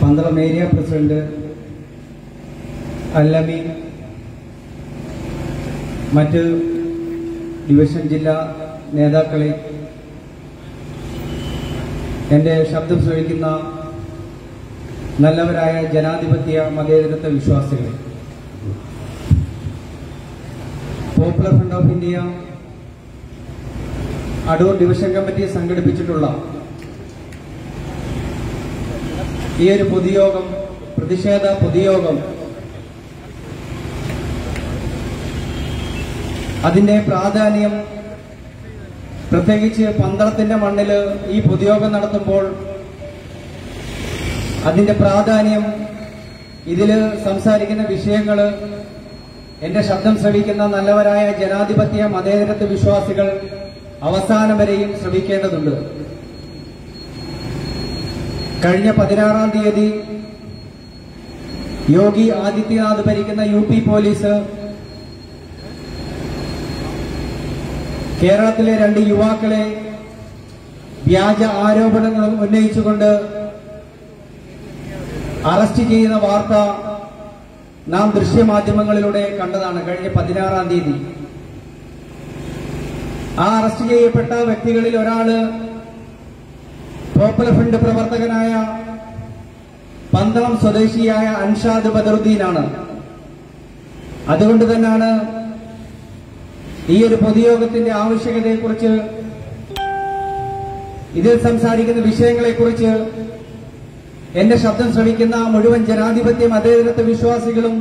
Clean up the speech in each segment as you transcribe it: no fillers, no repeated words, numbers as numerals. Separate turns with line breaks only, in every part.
Pandalam area president അല്ലമി, മറ്റ് division ജില്ലാ നേതാക്കളെ, എന്റെ ശബ്ദം ശ്രവിക്കുന്ന നല്ലവരായ ജനാധിപത്യ മതേതരത്വ വിശ്വാസികളെ, popular front of India Adoor division committee സംഘടിപ്പിച്ചിട്ടുള്ള ഈ ഒരു പൊതുയോഗം, പ്രതിഷേധ പൊതുയോഗം, അതിന്റെ പ്രാധാന്യം, പ്രത്യേകിച്ച് പന്തളത്തിന്റെ മണ്ണിൽ ഈ പൊതുയോഗം നടത്തുമ്പോൾ അതിന്റെ പ്രാധാന്യം, ഇതിൽ സംസാരിക്കുന്ന വിഷയങ്ങൾ എന്റെ ശബ്ദം ശ്രവിക്കുന്ന നല്ലവരായ ജനാധിപത്യ മതേതരത്വ വിശ്വാസികൾ അവസാനം വരെയും ശ്രമിക്കേണ്ടതുണ്ട്. കഴിഞ്ഞ 16-ാം തീയതി യോഗി ആദിത്യനാഥ് ഭരിക്കുന്ന UP പോലീസ് കേരളത്തിലെ 2 യുവാക്കളെ വ്യാജ ആരോപണങ്ങളും ഉന്നയിച്ചുകൊണ്ട് അറസ്റ്റ് ചെയ്യുന്ന വാർത്ത നാം ദൃശ്യമാധ്യമങ്ങളിലൂടെ കണ്ടതാണ്. കഴിഞ്ഞ 16-ാം തീയതി ആ അറസ്റ്റ് ചെയ്യപ്പെട്ട വ്യക്തികളിൽ ഒരാള് പോപ്പുലർ ഫ്രണ്ട് പ്രവർത്തകനായ പന്തളം സ്വദേശിയായ അൻഷാദ് ബദറുദ്ദീനാണ്. അതുകൊണ്ട് തന്നെയാണ് ഈ ഒരു പൊതുയോഗത്തിന്റെ ആവശ്യകതയെക്കുറിച്ച്, ഇതിൽ സംസാരിക്കുന്ന വിഷയങ്ങളെക്കുറിച്ച് എന്റെ ശബ്ദം ശ്രവിക്കുന്ന മുഴുവൻ ജനാധിപത്യ മതേതരത്വ വിശ്വാസികളും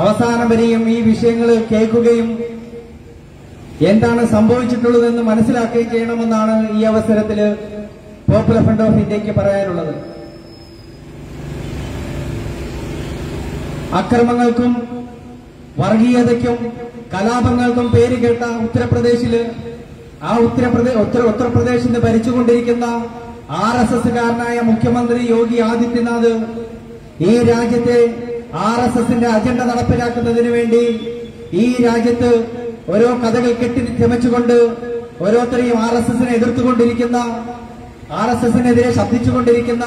അവസാനം വരെയും ഈ വിഷയങ്ങൾ കേൾക്കുകയും എന്താണ് സംഭവിച്ചിട്ടുള്ളതെന്ന് മനസ്സിലാക്കുകയും ചെയ്യണമെന്നാണ് ഈ അവസരത്തിൽ പോപ്പുലർ ഫ്രണ്ട് ഓഫ് ഇന്ത്യക്ക് പറയാനുള്ളത്. അക്രമങ്ങൾക്കും വർഗീയതയ്ക്കും കലാപങ്ങൾക്കും പേര് കേട്ട ഉത്തർപ്രദേശില്, ഉത്തർപ്രദേശിൽ ഭരിച്ചുകൊണ്ടിരിക്കുന്ന RSSകാരനായ മുഖ്യമന്ത്രി യോഗി ആദിത്യനാഥ് ഈ രാജ്യത്തെ RSSന്റെ അജണ്ട നടപ്പിലാക്കുന്നതിന് വേണ്ടി ഈ രാജ്യത്ത് ഓരോ കഥകൾ കെട്ടിച്ചമച്ചുകൊണ്ട് ഓരോരുത്തരെയും RSSനെ എതിർത്തുകൊണ്ടിരിക്കുന്ന, RSSനെതിരെ ശബ്ദിച്ചുകൊണ്ടിരിക്കുന്ന,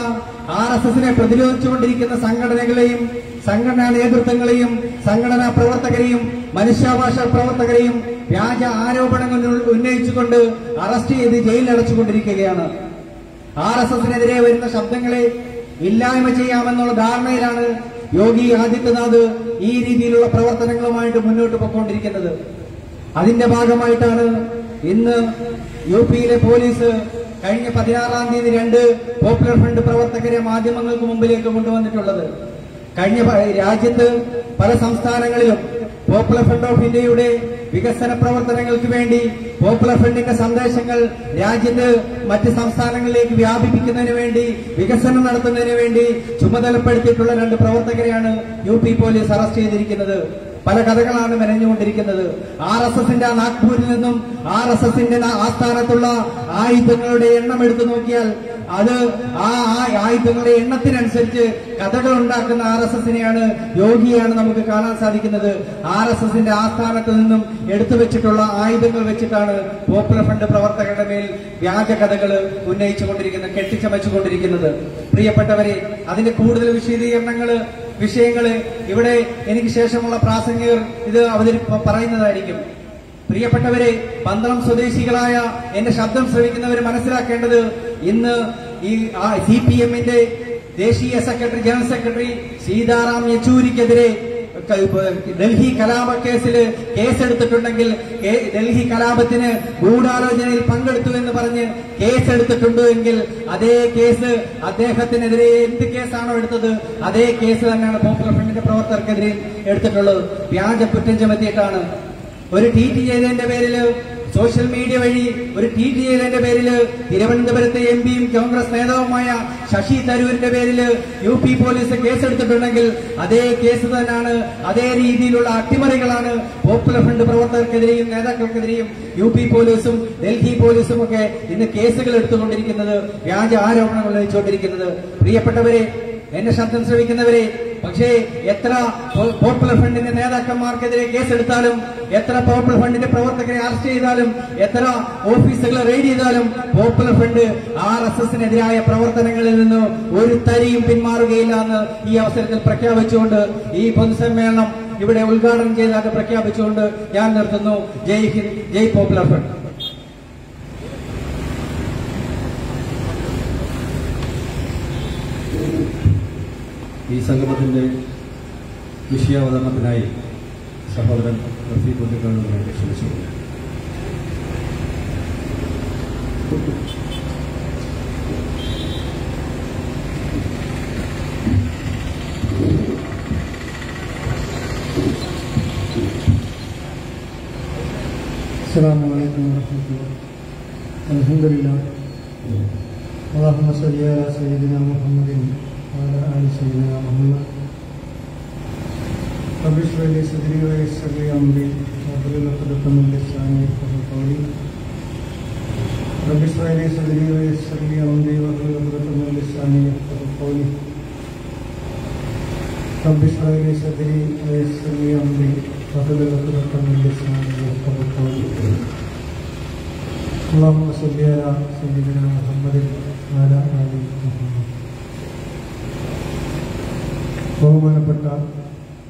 RSSനെ പ്രതിരോധിച്ചുകൊണ്ടിരിക്കുന്ന സംഘടനകളെയും സംഘടനാ നേതൃത്വങ്ങളെയും സംഘടനാ പ്രവർത്തകരെയും മനുഷ്യാവകാശ പ്രവർത്തകരെയും വ്യാജ ആരോപണങ്ങൾ ഉന്നയിച്ചുകൊണ്ട് അറസ്റ്റ് ചെയ്ത് ജയിലിലടച്ചുകൊണ്ടിരിക്കുകയാണ്. RSSനെതിരെ വരുന്ന ശബ്ദങ്ങളെ ഇല്ലായ്മ ചെയ്യാമെന്നുള്ള ധാരണയിലാണ് യോഗി ആദിത്യനാഥ് ഈ രീതിയിലുള്ള പ്രവർത്തനങ്ങളുമായിട്ട് മുന്നോട്ട് പോയിക്കൊണ്ടിരിക്കുന്നത്. അതിന്റെ ഭാഗമായിട്ടാണ് ഇന്ന് UPയിലെ പോലീസ് കഴിഞ്ഞ 16-ാം തീയതി 2 പോപ്പുലർ ഫ്രണ്ട് പ്രവർത്തകരെ മാധ്യമങ്ങൾക്ക് മുമ്പിലേക്ക് കൊണ്ടുവന്നിട്ടുള്ളത്. കഴിഞ്ഞ രാജ്യത്ത് പല സംസ്ഥാനങ്ങളിലും പോപ്പുലർ ഫ്രണ്ട് ഓഫ് ഇന്ത്യയുടെ വികസന പ്രവർത്തനങ്ങൾക്ക് വേണ്ടി പോപ്പുലർ ഫ്രണ്ടിന്റെ സന്ദേശങ്ങൾ രാജ്യത്ത് മറ്റ് സംസ്ഥാനങ്ങളിലേക്ക് വ്യാപിപ്പിക്കുന്നതിന് വേണ്ടി, വികസനം നടത്തുന്നതിന് വേണ്ടി ചുമതലപ്പെടുത്തിയിട്ടുള്ള 2 പ്രവർത്തകരെയാണ് UP പോലീസ് അറസ്റ്റ് ചെയ്തിരിക്കുന്നത്. പല കഥകളാണ് മെനഞ്ഞുകൊണ്ടിരിക്കുന്നത്. RSSന്റെ നാഗ്പൂരിൽ നിന്നും RSSന്റെ ആസ്ഥാനത്തുള്ള ആയുധങ്ങളുടെ എണ്ണം എടുത്തു നോക്കിയാൽ അത് ആ ആയുധങ്ങളുടെ എണ്ണത്തിനനുസരിച്ച് കഥകൾ ഉണ്ടാക്കുന്ന RSSനെയാണ്, യോഗിയാണ് നമുക്ക് കാണാൻ സാധിക്കുന്നത്. RSSന്റെ ആസ്ഥാനത്ത് നിന്നും എടുത്തു വെച്ചിട്ടുള്ള ആയുധങ്ങൾ വെച്ചിട്ടാണ് പോപ്പുലർ ഫ്രണ്ട് പ്രവർത്തകരുടെ മേൽ വ്യാജ കഥകൾ ഉന്നയിച്ചുകൊണ്ടിരിക്കുന്നത്, കെട്ടിച്ചമച്ചുകൊണ്ടിരിക്കുന്നത്. പ്രിയപ്പെട്ടവരെ, അതിന്റെ കൂടുതൽ വിഷയങ്ങള് ഇവിടെ എനിക്ക് ശേഷമുള്ള പ്രാസംഗികർ ഇത് പറയുന്നതായിരിക്കും. പ്രിയപ്പെട്ടവരെ, പന്തളം സ്വദേശികളായ എന്റെ ശബ്ദം ശ്രവിക്കുന്നവർ മനസ്സിലാക്കേണ്ടത്, ഇന്ന് ഈ CPMന്റെ ദേശീയ സെക്രട്ടറി, ജനറൽ സെക്രട്ടറി സീതാറാം യെച്ചൂരിക്കെതിരെ ഡൽഹി കലാപ കേസിൽ കേസെടുത്തിട്ടുണ്ടെങ്കിൽ, ഡൽഹി കലാപത്തിന് ഗൂഢാലോചനയിൽ പങ്കെടുത്തു എന്ന് പറഞ്ഞ് കേസെടുത്തിട്ടുണ്ട് എങ്കിൽ അതേ കേസ് അദ്ദേഹത്തിനെതിരെ എന്ത് കേസാണോ എടുത്തത് അതേ കേസ് തന്നെയാണ് പോപ്പുലർ ഫ്രണ്ടിന്റെ പ്രവർത്തകർക്കെതിരെ എടുത്തിട്ടുള്ളത്. വ്യാജ കുറ്റം ചുമത്തിയിട്ടാണ്. ഒരു ട്വീറ്റ് ചെയ്തതിന്റെ പേരിൽ, സോഷ്യൽ മീഡിയ വഴി ഒരു ട്വീറ്റ് ചെയ്തതിന്റെ പേരിൽ തിരുവനന്തപുരത്തെ MPയും കോൺഗ്രസ് നേതാവുമായ ശശി തരൂരിന്റെ പേരിൽ UP പോലീസ് കേസെടുത്തിട്ടുണ്ടെങ്കിൽ അതേ കേസ് തന്നെയാണ്, അതേ രീതിയിലുള്ള അട്ടിമറികളാണ് പോപ്പുലർ ഫ്രണ്ട് പ്രവർത്തകർക്കെതിരെയും നേതാക്കൾക്കെതിരെയും UP പോലീസും ഡൽഹി പോലീസും ഒക്കെ ഇന്ന് കേസുകൾ എടുത്തുകൊണ്ടിരിക്കുന്നത്, വ്യാജ ആരോപണങ്ങൾ ഉന്നയിച്ചുകൊണ്ടിരിക്കുന്നത്. പ്രിയപ്പെട്ടവരെ, എന്നെ ശബ്ദം ശ്രവിക്കുന്നവരെ, പക്ഷേ എത്ര പോപ്പുലർ ഫ്രണ്ടിന്റെ നേതാക്കന്മാർക്കെതിരെ കേസെടുത്താലും, എത്ര പോപ്പുലർ ഫ്രണ്ടിന്റെ പ്രവർത്തകരെ അറസ്റ്റ് ചെയ്താലും, എത്ര ഓഫീസുകൾ റെയ്ഡ് ചെയ്താലും പോപ്പുലർ ഫ്രണ്ട് RSSനെതിരായ പ്രവർത്തനങ്ങളിൽ നിന്ന് ഒരു തരിയും പിന്മാറുകയില്ല എന്ന് ഈ അവസരത്തിൽ പ്രഖ്യാപിച്ചുകൊണ്ട് ഈ പൊതുസമ്മേളനം ഇവിടെ ഉദ്ഘാടനം ചെയ്തതായിട്ട് പ്രഖ്യാപിച്ചുകൊണ്ട് ഞാൻ നിർത്തുന്നു. ജയ് ഹിന്ദ്, ജയ് പോപ്പുലർ ഫ്രണ്ട്.
ഈ സംഗമത്തിന്റെ വിഷയാവതരണത്തിനായി സഹോദരൻ റഫീഖ് കുട്ടിക്കാടിനെ ക്ഷണിച്ചു.
അസ്സലാമു അലൈക്കും വറഹ്മത്തുള്ളാഹി. അൽഹംദുലില്ലാഹ്. അല്ലാഹുമ്മ സ്വല്ലി അലാ സയ്യിദിനാ മുഹമ്മദിൻ വഅലാ ആലി സയ്യിദിനാ മുഹമ്മദ്. റബ്ബി ഇശ്റഹ് ലി സദ്രി വയസ്സിർ ലി അംരി വഹ്ലുൽ ഉഖ്ദതം മിൻ ലിസാനി യഫ്ഖഹൂ ഖൗലി. റബ്ബി ഇശ്റഹ് ലി സദ്രി വയസ്സിർ ലി അംരി വഹ്ലുൽ ഉഖ്ദതം മിൻ ലിസാനി യഫ്ഖഹൂ ഖൗലി. റബ്ബി ഇശ്റഹ് ലി സദ്രി വയസ്സിർ ലി അംരി വഹ്ലുൽ ഉഖ്ദതം മിൻ ലിസാനി യഫ്ഖഹൂ ഖൗലി. اللهم صل على سيدنا محمد وعلى آل محمد. ബഹുമാനപ്പെട്ട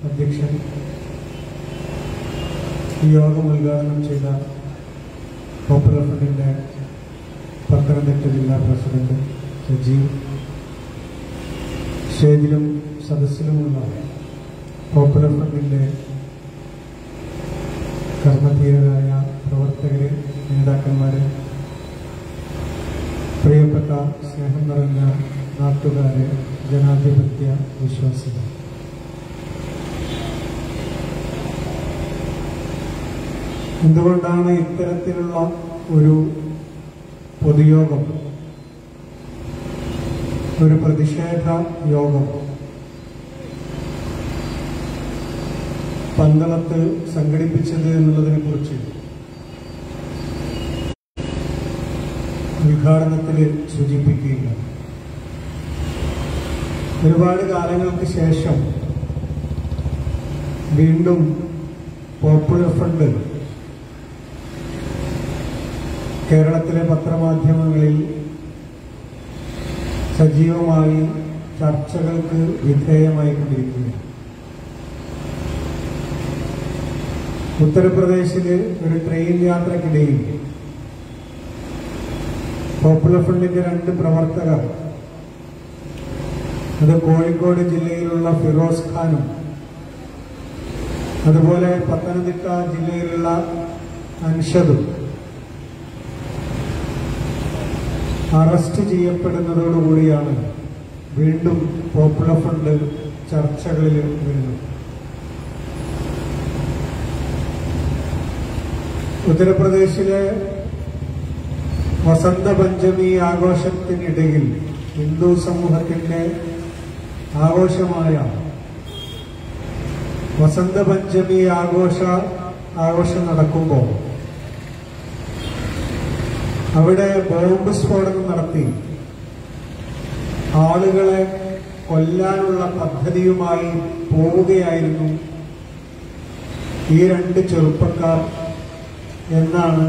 അധ്യക്ഷൻ, ഈ യോഗം ഉദ്ഘാടനം ചെയ്ത പോപ്പുലർ ഫ്രണ്ടിന്റെ പത്തനംതിട്ട ജില്ലാ പ്രസിഡന്റ് സജീവ്, സ്റ്റേജിലും സദസ്സിലുമുള്ള പോപ്പുലർ ഫ്രണ്ടിന്റെ കർമ്മധീരരായ പ്രവർത്തകരെ, നേതാക്കന്മാരെ, പ്രിയപ്പെട്ട സ്നേഹം നിറഞ്ഞ നാട്ടുകാരെ, ജനാധിപത്യ വിശ്വാസികൾ, എന്തുകൊണ്ടാണ് ഇത്തരത്തിലുള്ള ഒരു പൊതുയോഗം, ഒരു പ്രതിഷേധ യോഗം പന്തളത്ത് സംഘടിപ്പിച്ചത് എന്നുള്ളതിനെ കുറിച്ച് ഉദ്ഘാടനത്തിൽ സൂചിപ്പിക്കുകയില്ല. ഒരുപാട് കാലങ്ങൾക്ക് ശേഷം വീണ്ടും പോപ്പുലർ ഫ്രണ്ട് കേരളത്തിലെ പത്രമാധ്യമങ്ങളിൽ സജീവമായി ചർച്ചകൾക്ക് വിധേയമായിക്കൊണ്ടിരിക്കുകയാണ്. ഉത്തർപ്രദേശില് ഒരു ട്രെയിൻ യാത്രക്കിടയിൽ പോപ്പുലർ ഫ്രണ്ടിന്റെ 2 പ്രവർത്തകർ, അത് കോഴിക്കോട് ജില്ലയിലുള്ള ഫിറോസ് ഖാനും അതുപോലെ പത്തനംതിട്ട ജില്ലയിലുള്ള അൻഷദും അറസ്റ്റ് ചെയ്യപ്പെടുന്നതോടുകൂടിയാണ് വീണ്ടും പോപ്പുലർ ഫ്രണ്ട് ചർച്ചകളിൽ വരുന്നത്. ഉത്തർപ്രദേശിലെ വസന്ത പഞ്ചമി ആഘോഷത്തിനിടയിൽ ഹിന്ദു സമൂഹത്തിന്റെ ആഘോഷമായ വസന്ത പഞ്ചമി ആഘോഷം നടക്കുമ്പോൾ അവിടെ ബോംബ് സ്ഫോടനം നടത്തി ആളുകളെ കൊല്ലാനുള്ള പദ്ധതിയുമായി പോവുകയായിരുന്നു ഈ 2 ചെറുപ്പക്കാർ എന്നാണ്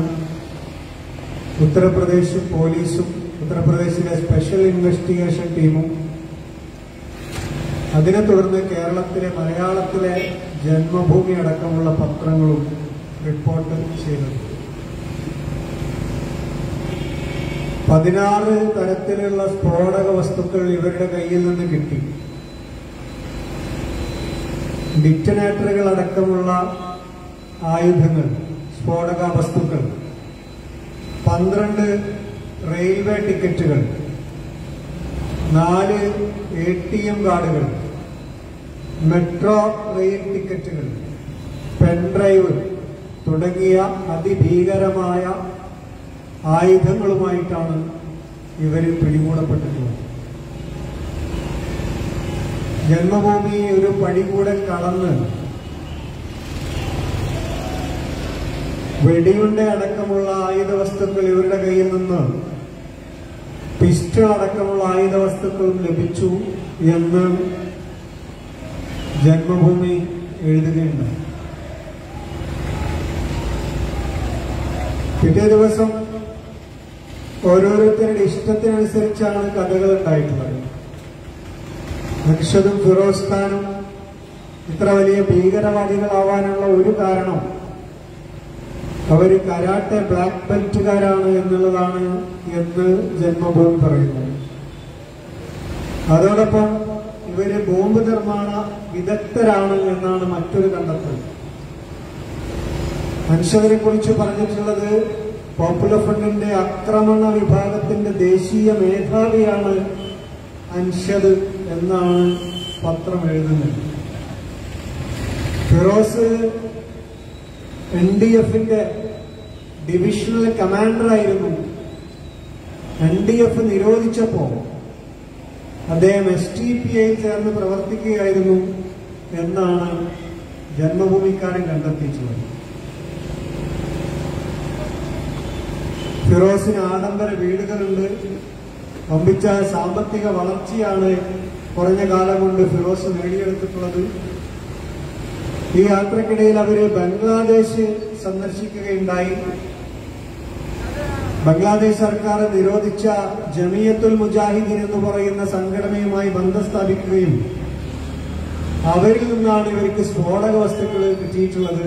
ഉത്തർപ്രദേശ് പോലീസും ഉത്തർപ്രദേശിലെ സ്പെഷ്യൽ ഇൻവെസ്റ്റിഗേഷൻ ടീമും അതിനെ തുടർന്ന് കേരളത്തിലെ മലയാളത്തിലെ ജന്മഭൂമി അടക്കമുള്ള പത്രങ്ങളും റിപ്പോർട്ട് ചെയ്തത്. 16 തരത്തിലുള്ള സ്ഫോടക വസ്തുക്കൾ ഇവരുടെ കയ്യിൽ നിന്ന് കിട്ടി. ഡിറ്റനേറ്ററുകൾ അടക്കമുള്ള ആയുധങ്ങൾ, സ്ഫോടക വസ്തുക്കൾ, 12 റെയിൽവേ ടിക്കറ്റുകൾ, 4 ATM കാർഡുകൾ, മെട്രോ റെയിൽ ടിക്കറ്റുകൾ, പെൻഡ്രൈവ് തുടങ്ങിയ അതിഭീകരമായ ആയുധങ്ങളുമായിട്ടാണ് ഇവരിൽ പിടികൂടപ്പെട്ടിട്ടുള്ളത്. ജന്മഭൂമി ഒരു പടി കൂടെ കടന്ന് വെടിയുണ്ട അടക്കമുള്ള ആയുധ വസ്തുക്കൾ ഇവരുടെ കയ്യിൽ നിന്ന് പിസ്റ്റൾ അടക്കമുള്ള ആയുധ വസ്തുക്കളും ലഭിച്ചു എന്ന് ജന്മഭൂമി എഴുതുകയുണ്ട്. പിറ്റേ ദിവസം ഓരോരുത്തരുടെ ഇഷ്ടത്തിനനുസരിച്ചാണ് കഥകൾ ഉണ്ടായിട്ടുള്ളത്. നക്ഷതും ഫിറോസ് ഖാനും ഇത്ര വലിയ ഭീകരവാദികളാവാനുള്ള ഒരു കാരണം അവര് കരാട്ടെ ബ്ലാക്ക് ബെൽറ്റുകാരാണ് എന്നുള്ളതാണ് എന്ന് ജന്മഭൂമി പറയുന്നത്. അതോടൊപ്പം ഇവര് ബോംബ് നിർമ്മാണ വിദഗ്ധരാണ് എന്നാണ് മറ്റൊരു കണ്ടെത്തൽ. മനുഷ്യരെ കുറിച്ച് പറഞ്ഞിട്ടുള്ളത് പോപ്പുലർ ഫ്രണ്ടിന്റെ ആക്രമണ വിഭാഗത്തിന്റെ ദേശീയ മേധാവിയാണ് അൻഷദ് എന്നാണ് പത്രം എഴുതുന്നത്. ഫിറോസ് NDF-ന്റെ ഡിവിഷണൽ കമാൻഡറായിരുന്നു. NDF നിരോധിച്ചപ്പോ അദ്ദേഹം STPI ചേർന്ന് പ്രവർത്തിക്കുകയായിരുന്നു എന്നാണ് ജന്മഭൂമിക്കാരൻ കണ്ടെത്തിയിട്ടുള്ളത്. ഫിറോസിന് ആഡംബര വീടുകളുണ്ട്. വമ്പിച്ച സാമ്പത്തിക വളർച്ചയാണ് കുറഞ്ഞ കാലം കൊണ്ട് ഫിറോസ് നേടിയെടുത്തിട്ടുള്ളത്. ഈ യാത്രക്കിടയിൽ അവര് ബംഗ്ലാദേശ് സന്ദർശിക്കുകയുണ്ടായി. ബംഗ്ലാദേശ് സർക്കാർ നിരോധിച്ച ജമിയത്തുൽ മുജാഹിദീൻ എന്ന് പറയുന്ന സംഘടനയുമായി ബന്ധം സ്ഥാപിക്കുകയും അവരിൽ നിന്നാണ് ഇവർക്ക് സ്ഫോടക വസ്തുക്കൾ കിട്ടിയിട്ടുള്ളത്.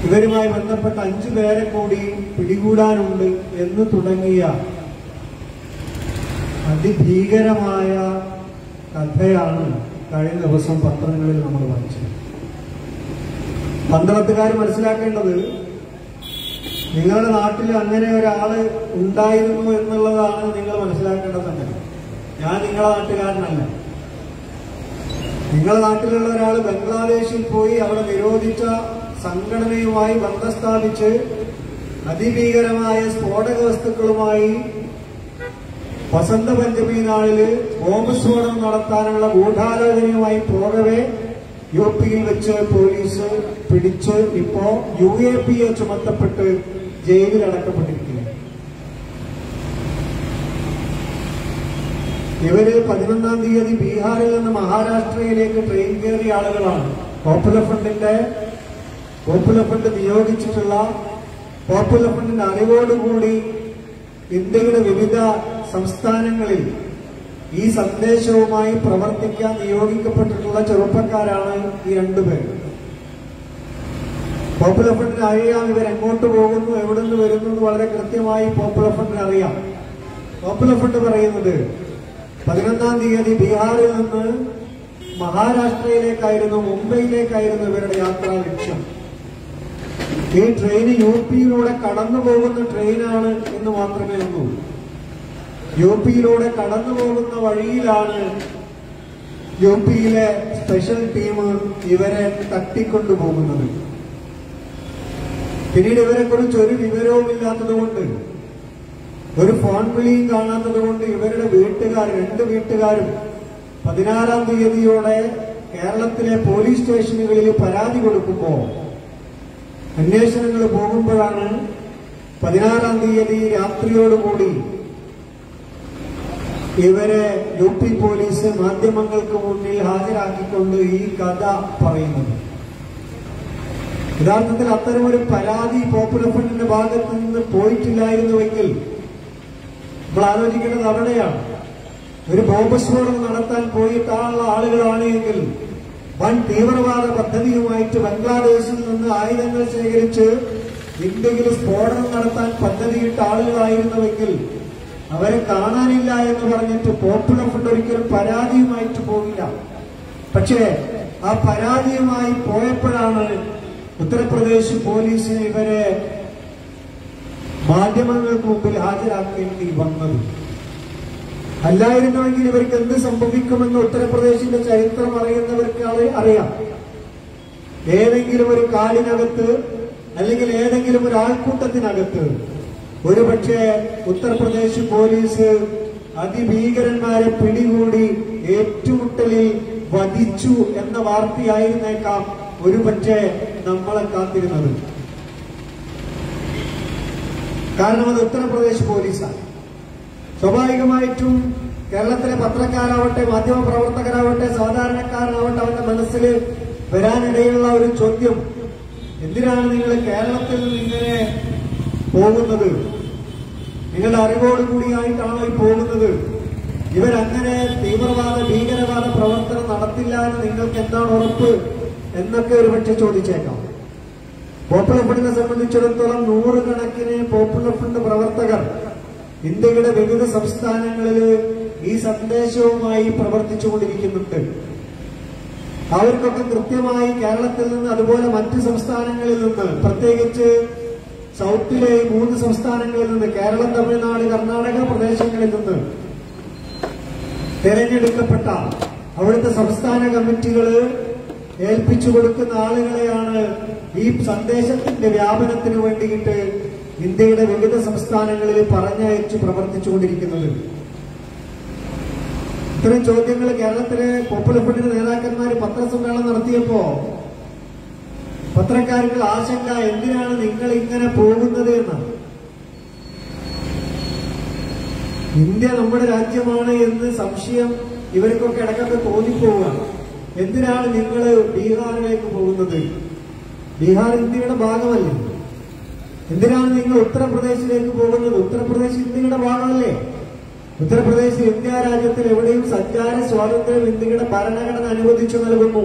ഇവരുമായി ബന്ധപ്പെട്ട 5 പേരെ കൂടി പിടികൂടാനുണ്ട് എന്ന് തുടങ്ങിയ അതിഭീകരമായ കഥയാണ് കഴിഞ്ഞ ദിവസം പത്രങ്ങളിൽ നമ്മൾ വായിച്ചത്. പന്തളത്തുകാർ മനസ്സിലാക്കേണ്ടത് നിങ്ങളുടെ നാട്ടിൽ അങ്ങനെ ഒരാള് ഉണ്ടായിരുന്നു എന്നുള്ളതാണ് നിങ്ങൾ മനസ്സിലാക്കേണ്ട സംഗതി. ഞാൻ നിങ്ങളുടെ നാട്ടുകാരനല്ല. നിങ്ങളുടെ നാട്ടിലുള്ള ഒരാൾ ബംഗ്ലാദേശിൽ പോയി അവിടെ നിരോധിച്ച സംഘടനയുമായി ബന്ധം സ്ഥാപിച്ച് അതിഭീകരമായ സ്ഫോടക വസ്തുക്കളുമായി വസന്ത പഞ്ചമി നാളില് ബോംബ് സ്ഫോടനം നടത്താനുള്ള ഗൂഢാലോചനയുമായി പോകവെ UP-യിൽ വെച്ച് പോലീസ് പിടിച്ച് ഇപ്പോ UAPA ചുമത്തപ്പെട്ട് ജയിലിലടക്കപ്പെട്ടിരിക്കുന്നു. ഇവര് 11-ാം തീയതി ബീഹാറിൽ നിന്ന് മഹാരാഷ്ട്രയിലേക്ക് ട്രെയിൻ കയറിയ ആളുകളാണ്. പോപ്പുലർ ഫ്രണ്ട് നിയോഗിച്ചിട്ടുള്ള പോപ്പുലർ ഫ്രണ്ടിന്റെ അറിവോടുകൂടി ഇന്ത്യയുടെ വിവിധ സംസ്ഥാനങ്ങളിൽ ഈ സന്ദേശവുമായി പ്രവർത്തിക്കാൻ നിയോഗിക്കപ്പെട്ടിട്ടുള്ള ചെറുപ്പക്കാരാണ് ഈ 2 പേർ. പോപ്പുലർ ഫ്രണ്ടിന് അറിയാം ഇവരെങ്ങോട്ട് പോകുന്നു, എവിടെ നിന്ന് വരുന്നു എന്ന് വളരെ കൃത്യമായി പോപ്പുലർ ഫ്രണ്ടിന് അറിയാം. പോപ്പുലർ ഫ്രണ്ട് പറയുന്നത് 11-ാം തീയതി ബീഹാറിൽ നിന്ന് മഹാരാഷ്ട്രയിലേക്കായിരുന്നു, മുംബൈയിലേക്കായിരുന്നു ഇവരുടെ യാത്രാ ലക്ഷ്യം. ഈ ട്രെയിൻ UP-യിലൂടെ കടന്നു പോകുന്ന ട്രെയിനാണ് എന്ന് മാത്രമേ ഉള്ളൂ. UP-യിലൂടെ കടന്നു പോകുന്ന വഴിയിലാണ് UP-യിലെ സ്പെഷ്യൽ ടീം ഇവരെ തട്ടിക്കൊണ്ടുപോകുന്നത്. പിന്നീട് ഇവരെ കുറിച്ച് ഒരു വിവരവും ഇല്ലാത്തതുകൊണ്ട്, ഒരു ഫോൺ വിളിയും കാണാത്തതുകൊണ്ട് ഇവരുടെ വീട്ടുകാർ, 2 വീട്ടുകാരും 16-ാം തീയതിയോടെ കേരളത്തിലെ പോലീസ് സ്റ്റേഷനുകളിൽ പരാതി കൊടുക്കുമ്പോൾ അന്വേഷണങ്ങൾ പോകുമ്പോഴാണ് 16-ാം തീയതി രാത്രിയോടുകൂടി ഇവരെ UP പോലീസ് മാധ്യമങ്ങൾക്ക് മുന്നിൽ ഹാജരാക്കിക്കൊണ്ട് ഈ കഥ പറയുന്നത്. യഥാർത്ഥത്തിൽ അത്തരമൊരു പരാതി പോപ്പുലർ ഫ്രണ്ടിന്റെ ഭാഗത്ത് നിന്ന് പോയിട്ടില്ലായിരുന്നുവെങ്കിൽ നമ്മൾ ആലോചിക്കേണ്ടത് അവിടെയാണ്. ഒരു ബോംബ് സ്ഫോടനം നടത്താൻ പോയിട്ടുള്ള ആളുകളാണ് എങ്കിൽ വൻ തീവ്രവാദ പദ്ധതിയുമായിട്ട് ബംഗ്ലാദേശിൽ നിന്ന് ആയുധങ്ങൾ ശേഖരിച്ച് ഇന്ത്യയിൽ സ്ഫോടനം നടത്താൻ പദ്ധതിയിട്ട ആളുകളായിരുന്നുവെങ്കിൽ അവരെ കാണാനില്ല എന്ന് പറഞ്ഞിട്ട് പോപ്പുലർ ഫ്രണ്ട് ഒരിക്കലും പരാതിയുമായിട്ട് പോകില്ല. പക്ഷേ ആ പരാതിയുമായി പോയപ്പോഴാണ് ഉത്തർപ്രദേശ് പോലീസിന് ഇവരെ മാധ്യമങ്ങൾക്ക് മുമ്പിൽ ഹാജരാക്കേണ്ടി വന്നത്. അല്ലായിരുന്നുവെങ്കിൽ ഇവർക്ക് എന്ത് സംഭവിക്കുമെന്ന് ഉത്തർപ്രദേശിന്റെ ചരിത്രം അറിയുന്നവർക്ക് അറിയാം. ഏതെങ്കിലും ഒരു കാടിനകത്ത് അല്ലെങ്കിൽ ഏതെങ്കിലും ഒരു ആൾക്കൂട്ടത്തിനകത്ത് ഒരുപക്ഷെ ഉത്തർപ്രദേശ് പോലീസ് അതിഭീകരന്മാരെ പിടികൂടി ഏറ്റുമുട്ടലിൽ വധിച്ചു എന്ന വാർത്തയായിരുന്നേക്കാം ഒരുപക്ഷെ നമ്മളെ കാത്തിരുന്നത്. കാരണം അത് ഉത്തർപ്രദേശ് പോലീസാണ്. സ്വാഭാവികമായിട്ടും കേരളത്തിലെ പത്രക്കാരാവട്ടെ, മാധ്യമ പ്രവർത്തകരാവട്ടെ, സാധാരണക്കാരനാവട്ടെ, അവന്റെ മനസ്സിൽ വരാനിടയുള്ള ഒരു ചോദ്യം, എന്തിനാണ് നിങ്ങൾ കേരളത്തിൽ നിന്ന് ഇങ്ങനെ പോകുന്നത്? നിങ്ങളുടെ അറിവോടുകൂടിയായിട്ടാണോ ഈ പോകുന്നത്? ഇവരങ്ങനെ തീവ്രവാദ ഭീകരവാദ പ്രവർത്തനം നടത്തില്ല എന്ന് നിങ്ങൾക്ക് എന്താണ് ഉറപ്പ് എന്നൊക്കെ ഒരുപക്ഷെ ചോദിച്ചേക്കാം. പോപ്പുലർ ഫണ്ടിനെ സംബന്ധിച്ചിടത്തോളം നൂറുകണക്കിന് പോപ്പുലർ ഫണ്ട് പ്രവർത്തകർ ഇന്ത്യയുടെ വിവിധ സംസ്ഥാനങ്ങളിൽ ഈ സന്ദേശവുമായി പ്രവർത്തിച്ചുകൊണ്ടിരിക്കുന്നുണ്ട്. അവർക്കൊക്കെ കൃത്യമായി കേരളത്തിൽ നിന്ന് അതുപോലെ മറ്റ് സംസ്ഥാനങ്ങളിൽ നിന്ന്, പ്രത്യേകിച്ച് സൗത്തിലെ 3 സംസ്ഥാനങ്ങളിൽ നിന്ന്, കേരളം, തമിഴ്നാട്, കർണാടക പ്രദേശങ്ങളിൽ നിന്ന് തെരഞ്ഞെടുക്കപ്പെട്ട അവിടുത്തെ സംസ്ഥാന കമ്മിറ്റികൾ ഏൽപ്പിച്ചു കൊടുക്കുന്ന ആളുകളെയാണ് ഈ സന്ദേശത്തിന്റെ വ്യാപനത്തിന് വേണ്ടിയിട്ട് ഇന്ത്യയുടെ വിവിധ സംസ്ഥാനങ്ങളിൽ പറഞ്ഞയച്ച് പ്രവർത്തിച്ചുകൊണ്ടിരിക്കുന്നത്. ഇത്തരം ചോദ്യങ്ങൾ കേരളത്തിലെ പോപ്പുലർ ഫണ്ടിന്റെ നേതാക്കന്മാർ പത്രസമ്മേളനം നടത്തിയപ്പോ പത്രക്കാർക്ക് ആശങ്ക, എന്തിനാണ് നിങ്ങൾ ഇങ്ങനെ പോകുന്നത് എന്ന്. ഇന്ത്യ നമ്മുടെ രാജ്യമാണ് എന്ന് സംശയം ഇവർക്കൊക്കെ ഇടയ്ക്കൊക്കെ തോന്നിപ്പോവുക. എന്തിനാണ് നിങ്ങൾ ബീഹാറിലേക്ക് പോകുന്നത്? ബീഹാർ ഇന്ത്യയുടെ ഭാഗമല്ലേ? എന്തിനാണ് നിങ്ങൾ ഉത്തർപ്രദേശിലേക്ക് പോകുന്നത്? ഉത്തർപ്രദേശ് ഇന്ത്യയുടെ ഭാഗമല്ലേ? ഉത്തർപ്രദേശ് ഇന്ത്യ രാജ്യത്തിൽ എവിടെയും സഞ്ചാര സ്വാതന്ത്ര്യം ഇന്ത്യയുടെ ഭരണഘടന അനുവദിച്ചു നൽകുന്നു.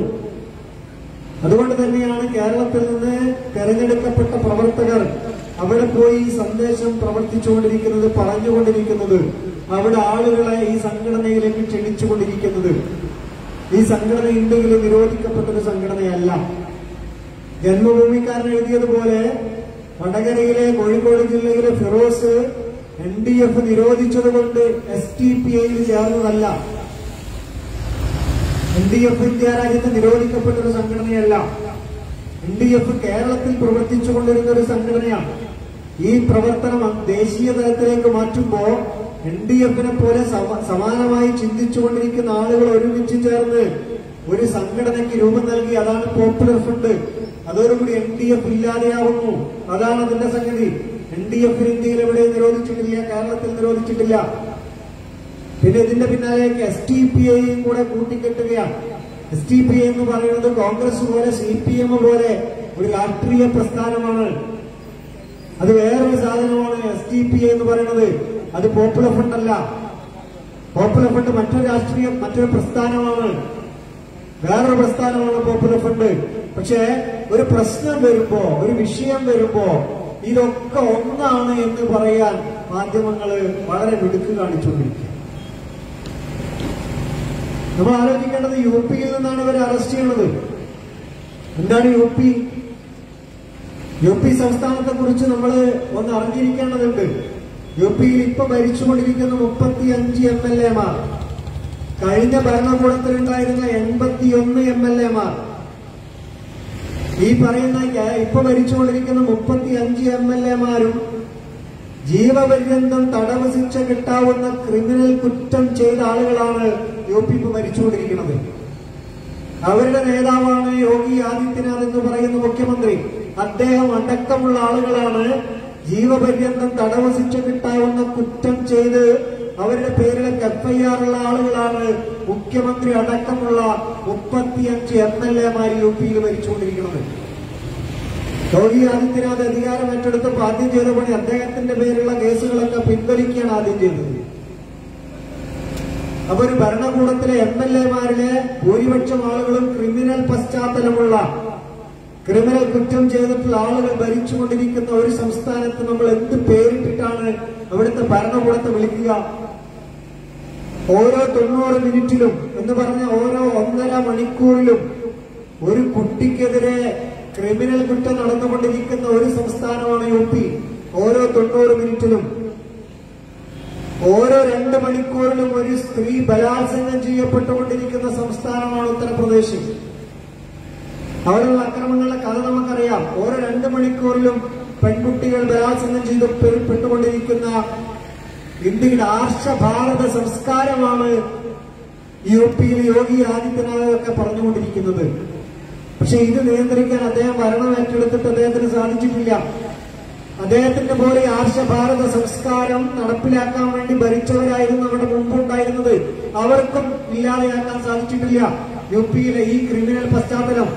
അതുകൊണ്ട് തന്നെയാണ് കേരളത്തിൽ നിന്ന് തെരഞ്ഞെടുക്കപ്പെട്ട പ്രവർത്തകർ അവിടെ പോയി ഈ സന്ദേശം പ്രവർത്തിച്ചുകൊണ്ടിരിക്കുന്നത്, പറഞ്ഞുകൊണ്ടിരിക്കുന്നത്, അവിടെ ആളുകളെ ഈ സംഘടനയിലേക്ക് ക്ഷണിച്ചുകൊണ്ടിരിക്കുന്നത്. ഈ സംഘടന ഇന്ത്യയിൽ നിരോധിക്കപ്പെട്ടൊരു സംഘടനയല്ല. ജന്മഭൂമിക്കാരൻ എഴുതിയതുപോലെ വടകരയിലെ കോഴിക്കോട് ജില്ലയിലെ ഫിറോസ് NDF നിരോധിച്ചതുകൊണ്ട് STPIയിൽ ചേർന്നതല്ല. NDF ഇന്ത്യ രാജ്യത്ത് നിരോധിക്കപ്പെട്ടൊരു സംഘടനയല്ല. NDF കേരളത്തിൽ പ്രവർത്തിച്ചുകൊണ്ടിരുന്ന ഒരു സംഘടനയാണ്. ഈ പ്രവർത്തനം ദേശീയ തലത്തിലേക്ക് മാറ്റുമ്പോ NDFനെ പോലെ സമാനമായി ചിന്തിച്ചുകൊണ്ടിരിക്കുന്ന ആളുകൾ ഒരുമിച്ച് ചേർന്ന് ഒരു സംഘടനയ്ക്ക് രൂപം നൽകി. അതാണ് പോപ്പുലർ ഫണ്ട്. അതോടുകൂടി NDF ഇല്ലാതെയാവുന്നു. അതാണ് അതിന്റെ സംഗതി. NDF ഇന്ത്യയിൽ എവിടെയും നിരോധിച്ചിട്ടില്ല, കേരളത്തിൽ നിരോധിച്ചിട്ടില്ല. പിന്നെ ഇതിന്റെ പിന്നാലേക്ക് STPIയും കൂടെ കൂട്ടിക്കെട്ടുകയാണ്. STPI എന്ന് പറയുന്നത് കോൺഗ്രസ് പോലെ CPM പോലെ ഒരു രാഷ്ട്രീയ പ്രസ്ഥാനമാണ്. അത് വേറൊരു സാധനമാണ്. STPI എന്ന് പറയുന്നത് അത് പോപ്പുലർ ഫണ്ട് അല്ല. പോപ്പുലർ ഫണ്ട് മറ്റൊരു പ്രസ്ഥാനമാണ്, വേറൊരു പ്രസ്ഥാനമാണ് പോപ്പുലർ ഫണ്ട്. പക്ഷേ ഒരു പ്രശ്നം വരുമ്പോ, ഒരു വിഷയം വരുമ്പോ ഇതൊക്കെ ഒന്നാണ് എന്ന് പറയാൻ മാധ്യമങ്ങള് വളരെ മിടുക്ക് കാണിച്ചുകൊണ്ടിരിക്കുക. നമ്മൾ ആലോചിക്കേണ്ടത് UP നിന്നാണ് ഇവരെ അറസ്റ്റ് ചെയ്യുന്നത്. എന്താണ് UP സംസ്ഥാനത്തെ കുറിച്ച് നമ്മൾ ഒന്ന് അറിഞ്ഞിരിക്കേണ്ടതുണ്ട്. UPയിൽ ഇപ്പൊ ഭരിച്ചുകൊണ്ടിരിക്കുന്ന 35 MLAമാർ, കഴിഞ്ഞ ഭരണകൂടത്തിലുണ്ടായിരുന്ന 81 MLAമാർ, ഈ പറയുന്ന ഇപ്പൊ ഭരിച്ചുകൊണ്ടിരിക്കുന്ന 35 MLAമാരും ജീവപര്യന്തം തടവ് ശിക്ഷ കിട്ടാവുന്ന ക്രിമിനൽ കുറ്റം ചെയ്ത ആളുകളാണ് UP ഇപ്പൊ ഭരിച്ചുകൊണ്ടിരിക്കുന്നത്. അവരുടെ നേതാവാണ് യോഗി ആദിത്യനാഥ് എന്ന് പറയുന്ന മുഖ്യമന്ത്രി. അദ്ദേഹം അടക്കമുള്ള ആളുകളാണ് ജീവപര്യന്തം തടവ് ശിക്ഷ കിട്ടാവുന്ന കുറ്റം ചെയ്ത് അവരുടെ പേരിലൊക്കെ FIR ഉള്ള ആളുകളാണ് മുഖ്യമന്ത്രി അടക്കമുള്ള 35 MLAമാർ UPയിൽ ഭരിച്ചുകൊണ്ടിരിക്കുന്നത്. യോഗി ആദിത്യനാഥ് അധികാരം ഏറ്റെടുത്തപ്പോൾ ആദ്യം ചെയ്ത പണി അദ്ദേഹത്തിന്റെ പേരിലുള്ള കേസുകളൊക്കെ പിൻവലിക്കുകയാണ് ആദ്യം ചെയ്തത്. അപ്പൊ ഒരു ഭരണകൂടത്തിലെ MLAമാരിലെ ഭൂരിപക്ഷം ആളുകളും ക്രിമിനൽ പശ്ചാത്തലമുള്ള, ക്രിമിനൽ കുറ്റം ചെയ്തിട്ടുള്ള ആളുകൾ ഭരിച്ചുകൊണ്ടിരിക്കുന്ന ഒരു സംസ്ഥാനത്ത് നമ്മൾ എന്ത് പേരിട്ടിട്ടാണ് അവിടുത്തെ ഭരണകൂടത്തെ വിളിക്കുക? ഓരോ 90 മിനിറ്റിലും എന്ന് പറഞ്ഞ ഓരോ 1.5 മണിക്കൂറിലും ഒരു കുട്ടിക്കെതിരെ ക്രിമിനൽ കുറ്റം നടന്നുകൊണ്ടിരിക്കുന്ന ഒരു സംസ്ഥാനമാണ് UP. ഓരോ 90 മിനിറ്റിലും, ഓരോ 2 മണിക്കൂറിലും ഒരു സ്ത്രീ ബലാത്സംഗം ചെയ്യപ്പെട്ടുകൊണ്ടിരിക്കുന്ന സംസ്ഥാനമാണ് ഉത്തർപ്രദേശ്. അവിടെയുള്ള അക്രമങ്ങളുടെ കഥ നമുക്കറിയാം. ഓരോ 2 മണിക്കൂറിലും പെൺകുട്ടികൾ ബലാത്സംഗം ചെയ്യപ്പെട്ടുകൊണ്ടിരിക്കുന്ന ഇന്ത്യയുടെ ആർഷഭാരത സംസ്കാരമാണ് UPയിൽ യോഗി ആദിത്യനാഥൊക്കെ അദ്ദേഹത്തിന്റെ പോലെ ആർഷഭാരത സംസ്കാരം നടപ്പിലാക്കാൻ വേണ്ടി ഭരിച്ചവരായിരുന്നു നമ്മുടെ മുമ്പുണ്ടായിരുന്നത്. അവർക്കും ഇല്ലാതെയാക്കാൻ സാധിച്ചിട്ടില്ല യു പിയിലെ ഈ ക്രിമിനൽ പശ്ചാത്തലം.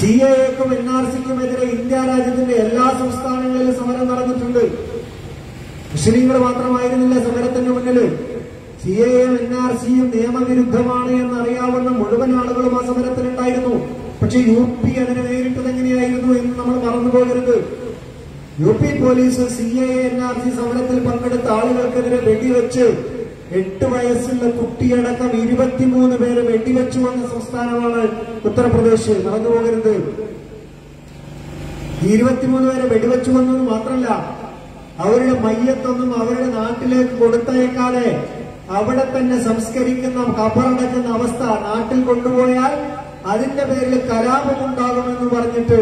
CAA-ക്കും NRC-ക്കുമെതിരെ ഇന്ത്യ രാജ്യത്തിന്റെ എല്ലാ സംസ്ഥാനങ്ങളിലും സമരം നടന്നിട്ടുണ്ട്. മുസ്ലിങ്ങൾ മാത്രമായിരുന്നില്ല സമരത്തിന് മുന്നിൽ. CAA-യും NRC-യും നിയമവിരുദ്ധമാണ് എന്നറിയാവുന്ന മുഴുവൻ ആളുകളും ആ സമരത്തിലുണ്ടായിരുന്നു. പക്ഷെ UP അതിനെ നേരിട്ടത് എങ്ങനെയായിരുന്നു എന്ന് നമ്മൾ മറന്നുപോകരുത്. UP പോലീസ് CAA NRC സമരത്തിൽ പങ്കെടുത്ത ആളുകൾക്കെതിരെ വെടിവെച്ച് 8 വയസ്സുള്ള കുട്ടിയടക്കം 23 പേരെ വെടിവെച്ചു വന്ന സംസ്ഥാനമാണ് ഉത്തർപ്രദേശ്. മറന്നുപോകരുത്. 23 പേരെ വെടിവെച്ചു വന്നത് മാത്രമല്ല, അവരുടെ മയ്യത്തൊന്നും അവരുടെ നാട്ടിലേക്ക് കൊടുത്തയക്കാതെ അവിടെ തന്നെ സംസ്കരിക്കുന്ന കബറടക്കുന്ന അവസ്ഥ. നാട്ടിൽ കൊണ്ടുപോയാൽ അതിന്റെ പേരിൽ കലാപമുണ്ടാകുമെന്ന് പറഞ്ഞിട്ട്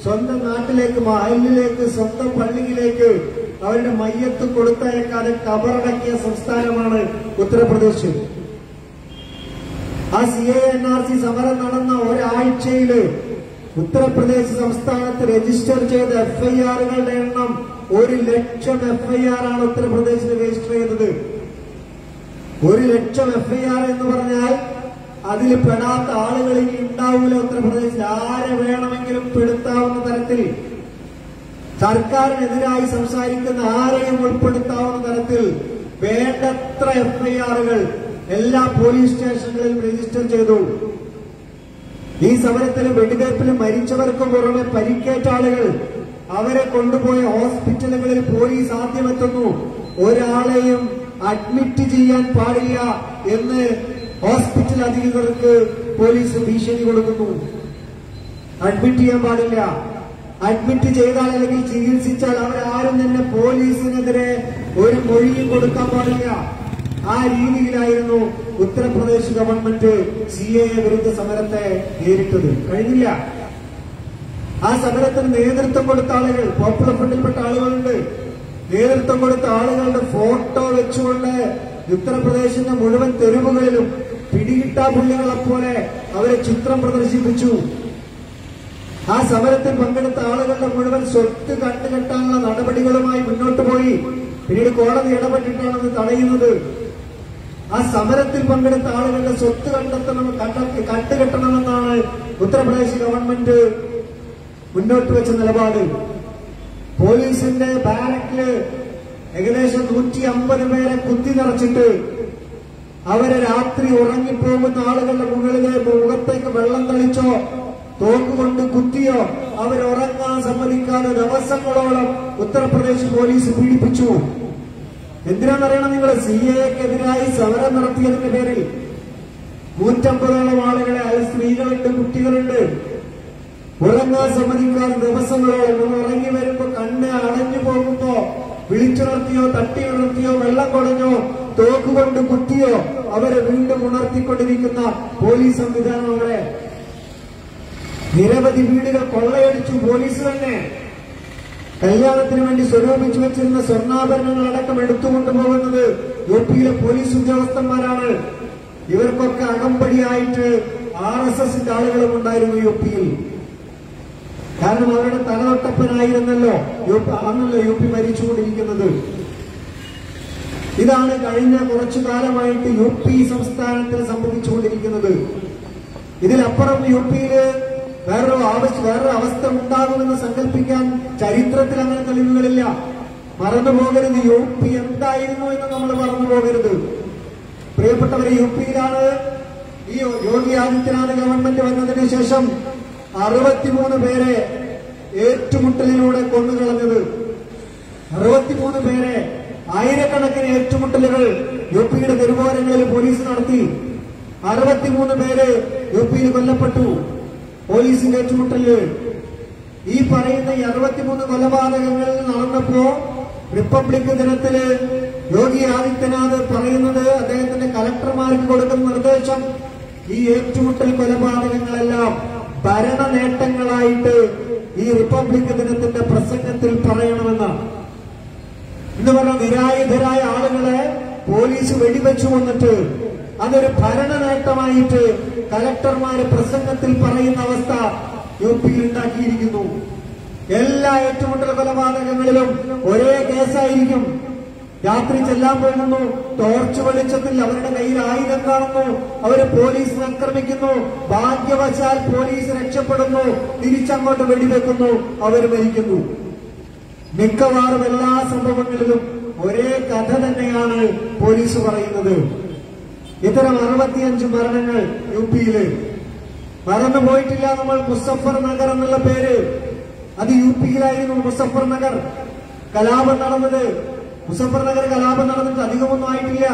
സ്വന്തം നാട്ടിലേക്ക്, മഹലിലേക്ക്, സ്വന്തം പള്ളിയിലേക്ക് അവരുടെ മയ്യത്ത് കൊടുത്തയക്കാതെ കബറടക്കിയ സംസ്ഥാനമാണ് ഉത്തർപ്രദേശ്. ആ CAA NRC സമരം നടന്ന ഒരാഴ്ചയില് ഉത്തർപ്രദേശ് സംസ്ഥാനത്ത് രജിസ്റ്റർ ചെയ്ത FIR-കളുടെ എണ്ണം 1,00,000 FIR ആണ് ഉത്തർപ്രദേശിൽ രജിസ്റ്റർ ചെയ്തത്. 1,00,000 FIR എന്ന് പറഞ്ഞാൽ അതിൽ പെടാത്ത ആളുകൾ ഇനി ഉണ്ടാവൂല ഉത്തർപ്രദേശിൽ. ആരെ വേണമെങ്കിലും പെടുത്താവുന്ന തരത്തിൽ, സർക്കാരിനെതിരായി സംസാരിക്കുന്ന ആരെയും ഉൾപ്പെടുത്താവുന്ന തരത്തിൽ വേണ്ടത്ര FIR-കൾ എല്ലാ പോലീസ് സ്റ്റേഷനുകളിലും രജിസ്റ്റർ ചെയ്തു. ഈ സമരത്തിലും വെടിവയ്പ്പിലും മരിച്ചവർക്ക് പുറമെ പരിക്കേറ്റ ആളുകൾ, അവരെ കൊണ്ടുപോയ ഹോസ്പിറ്റലുകളിൽ പോലീസ് ആദ്യമെത്തുന്നു. ഒരാളെയും അഡ്മിറ്റ് ചെയ്യാൻ പാടില്ല എന്ന് ഹോസ്പിറ്റൽ അധികൃതർക്ക് പോലീസ് ഭീഷണി കൊടുക്കുന്നു. അഡ്മിറ്റ് ചെയ്യാൻ പാടില്ല. അഡ്മിറ്റ് ചെയ്താൽ അല്ലെങ്കിൽ ചികിത്സിച്ചാൽ അവരാരും തന്നെ പോലീസിനെതിരെ ഒരു മൊഴിയും കൊടുക്കാൻ പാടില്ല. ആ രീതിയിലായിരുന്നു ഉത്തർപ്രദേശ് ഗവൺമെന്റ് CAA വിരുദ്ധ സമരത്തെ നേരിട്ടത്. കഴിഞ്ഞില്ല. ആ സമരത്തിന് നേതൃത്വം കൊടുത്ത ആളുകൾ, പോപ്പുലർ ഫ്രണ്ടിൽപ്പെട്ട ആളുകളുണ്ട്. നേതൃത്വം കൊടുത്ത ആളുകളുടെ ഫോട്ടോ വെച്ചുകൊണ്ട് ഉത്തർപ്രദേശിന്റെ മുഴുവൻ തെരുവുകളിലും പിടികിട്ടാ പുള്ളികളെ പോലെ അവരെ ചിത്രം പ്രദർശിപ്പിച്ചു. ആ സമരത്തിൽ പങ്കെടുത്ത ആളുകളുടെ മുഴുവൻ സ്വത്ത് കണ്ടുകെട്ടാനുള്ള നടപടികളുമായി മുന്നോട്ട് പോയി. പിന്നീട് കോടതി ഇടപെട്ടിട്ടാണ് അത് തടയുന്നത്. ആ സമരത്തിൽ പങ്കെടുത്ത ആളുകളുടെ സ്വത്ത് കണ്ടുകെട്ടണമെന്നാണ് ഉത്തർപ്രദേശ് ഗവൺമെന്റ് മുന്നോട്ട് വെച്ച നിലപാട്. പോലീസിന്റെ ബാരക്കില് ഏകദേശം 150 പേരെ കുത്തി നിറച്ചിട്ട് അവരെ രാത്രി ഉറങ്ങിപ്പോകുന്ന ആളുകളുടെ മുഖത്തേക്ക് വെള്ളം തളിച്ചോ തോക്കുകൊണ്ട് കുത്തിയോ അവരുറങ്ങാൻ സമ്മതിക്കാതെ ദിവസങ്ങളോളം ഉത്തർപ്രദേശ് പോലീസ് പീഡിപ്പിച്ചു. എന്തിനാണെന്നറിയണം നിങ്ങൾ? CAA-ക്കെതിരായി സമരം നടത്തിയതിന്റെ പേരിൽ 150ഓളം ആളുകളെ, അത് സ്ത്രീകളുണ്ട്, കുട്ടികളുണ്ട്, ഉറങ്ങാൻ സമ്മതിക്കാതെ ദിവസങ്ങളോളം ഉറങ്ങി വരുമ്പോ കണ്ണ് അടഞ്ഞു പോകുമ്പോ വിളിച്ചുണർത്തിയോ തട്ടി ഉണർത്തിയോ വെള്ളം കൊടഞ്ഞോ തോക്കുകൊണ്ട് കുത്തിയോ അവരെ വീണ്ടും ഉണർത്തിക്കൊണ്ടിരിക്കുന്ന പോലീസ് സംവിധാനം. അവിടെ നിരവധി വീടുകൾ കൊള്ളയടിച്ചു പോലീസ് തന്നെ. കല്യാണത്തിന് വേണ്ടി സ്വരൂപിച്ചു വെച്ചിരുന്ന സ്വർണ്ണാഭരണങ്ങളടക്കം എടുത്തുകൊണ്ടുപോകുന്നത് UPയിലെ പോലീസ് ഉദ്യോഗസ്ഥന്മാരാണ്. ഇവർക്കൊക്കെ അകമ്പടിയായിട്ട് RSSന്റെ ആളുകളും ഉണ്ടായിരുന്നു UPയിൽ. കാരണം അവരുടെ തലതൊട്ടപ്പനായിരുന്നല്ലോ അന്നല്ലോ UP ഭരിച്ചുകൊണ്ടിരിക്കുന്നത്. ഇതാണ് കഴിഞ്ഞ കുറച്ചു കാലമായിട്ട് UP സംസ്ഥാനത്തിൽ സംഭവിച്ചുകൊണ്ടിരിക്കുന്നത്. ഇതിലപ്പുറം UPയില് വേറൊരു അവസ്ഥ ഉണ്ടാകുമെന്ന് സങ്കല്പിക്കാൻ ചരിത്രത്തിൽ അങ്ങനെ തെളിവുകളില്ല. മറന്നുപോകരുത്, UP എന്തായിരുന്നു എന്ന് നമ്മൾ മറന്നുപോകരുത്. പ്രിയപ്പെട്ടവരെ, UPയിലാണ് ഈ യോഗി ആദിത്യനാഥ് ഗവൺമെന്റ് വന്നതിന് ശേഷം 63 പേരെ ഏറ്റുമുട്ടലിലൂടെ കൊന്നുകളഞ്ഞത്. 63 പേരെ, ആയിരക്കണക്കിന് ഏറ്റുമുട്ടലുകൾ UPയുടെ തെരുവോരങ്ങളിൽ പോലീസ് നടത്തി. 63 പേര് UPയിൽ കൊല്ലപ്പെട്ടു പോലീസിന്റെ ഏറ്റുമുട്ടല്. ഈ പറയുന്ന 63 കൊലപാതകങ്ങൾ നടന്നപ്പോ റിപ്പബ്ലിക് ദിനത്തില് യോഗി ആദിത്യനാഥ് പറയുന്നത്, അദ്ദേഹത്തിന്റെ കലക്ടർമാർക്ക് കൊടുക്കുന്ന നിർദ്ദേശം, ഈ ഏറ്റുമുട്ടൽ കൊലപാതകങ്ങളെല്ലാം ഭരണ നേട്ടങ്ങളായിട്ട് ഈ റിപ്പബ്ലിക് ദിനത്തിന്റെ പ്രസംഗത്തിൽ പറയണമെന്നാണ്. എന്ന് പറഞ്ഞ നിരായുധരായ ആളുകളെ പോലീസ് വെടിവെച്ചു കൊന്നിട്ട് അതൊരു ഭരണ നേട്ടമായിട്ട് കലക്ടർമാര് പ്രസംഗത്തിൽ പറയുന്ന അവസ്ഥ UPയിൽ ഉണ്ടാക്കിയിരിക്കുന്നു. എല്ലാ ഏറ്റുമുട്ടൽ കൊലപാതകങ്ങളിലും ഒരേ കേസായിരിക്കും. രാത്രി ചെല്ലാൻ പോകുന്നു, ടോർച്ച് വെളിച്ചത്തിൽ അവരുടെ കയ്യിൽ ആയുധം കാണുന്നു, അവര് പോലീസിനെ ആക്രമിക്കുന്നു, ഭാഗ്യവശാൽ പോലീസ് രക്ഷപ്പെടുന്നു, തിരിച്ചങ്ങോട്ട് വെടിവെക്കുന്നു, അവർ മരിക്കുന്നു. മിക്കവാറും എല്ലാ സംഭവങ്ങളിലും ഒരേ കഥ തന്നെയാണ് പോലീസ് പറയുന്നത്. ഇത്തരം 65 മരണങ്ങൾ യുപിയില് മറന്നുപോയിട്ടില്ല നമ്മൾ. മുസഫർ നഗർ എന്നുള്ള പേര്, അത് യുപിയിലായിരുന്നു. മുസഫർ നഗർ കലാപം നടന്നത്, മുസഫർ നഗർ കലാപം നടന്നിട്ട് അധികമൊന്നും ആയിട്ടില്ല.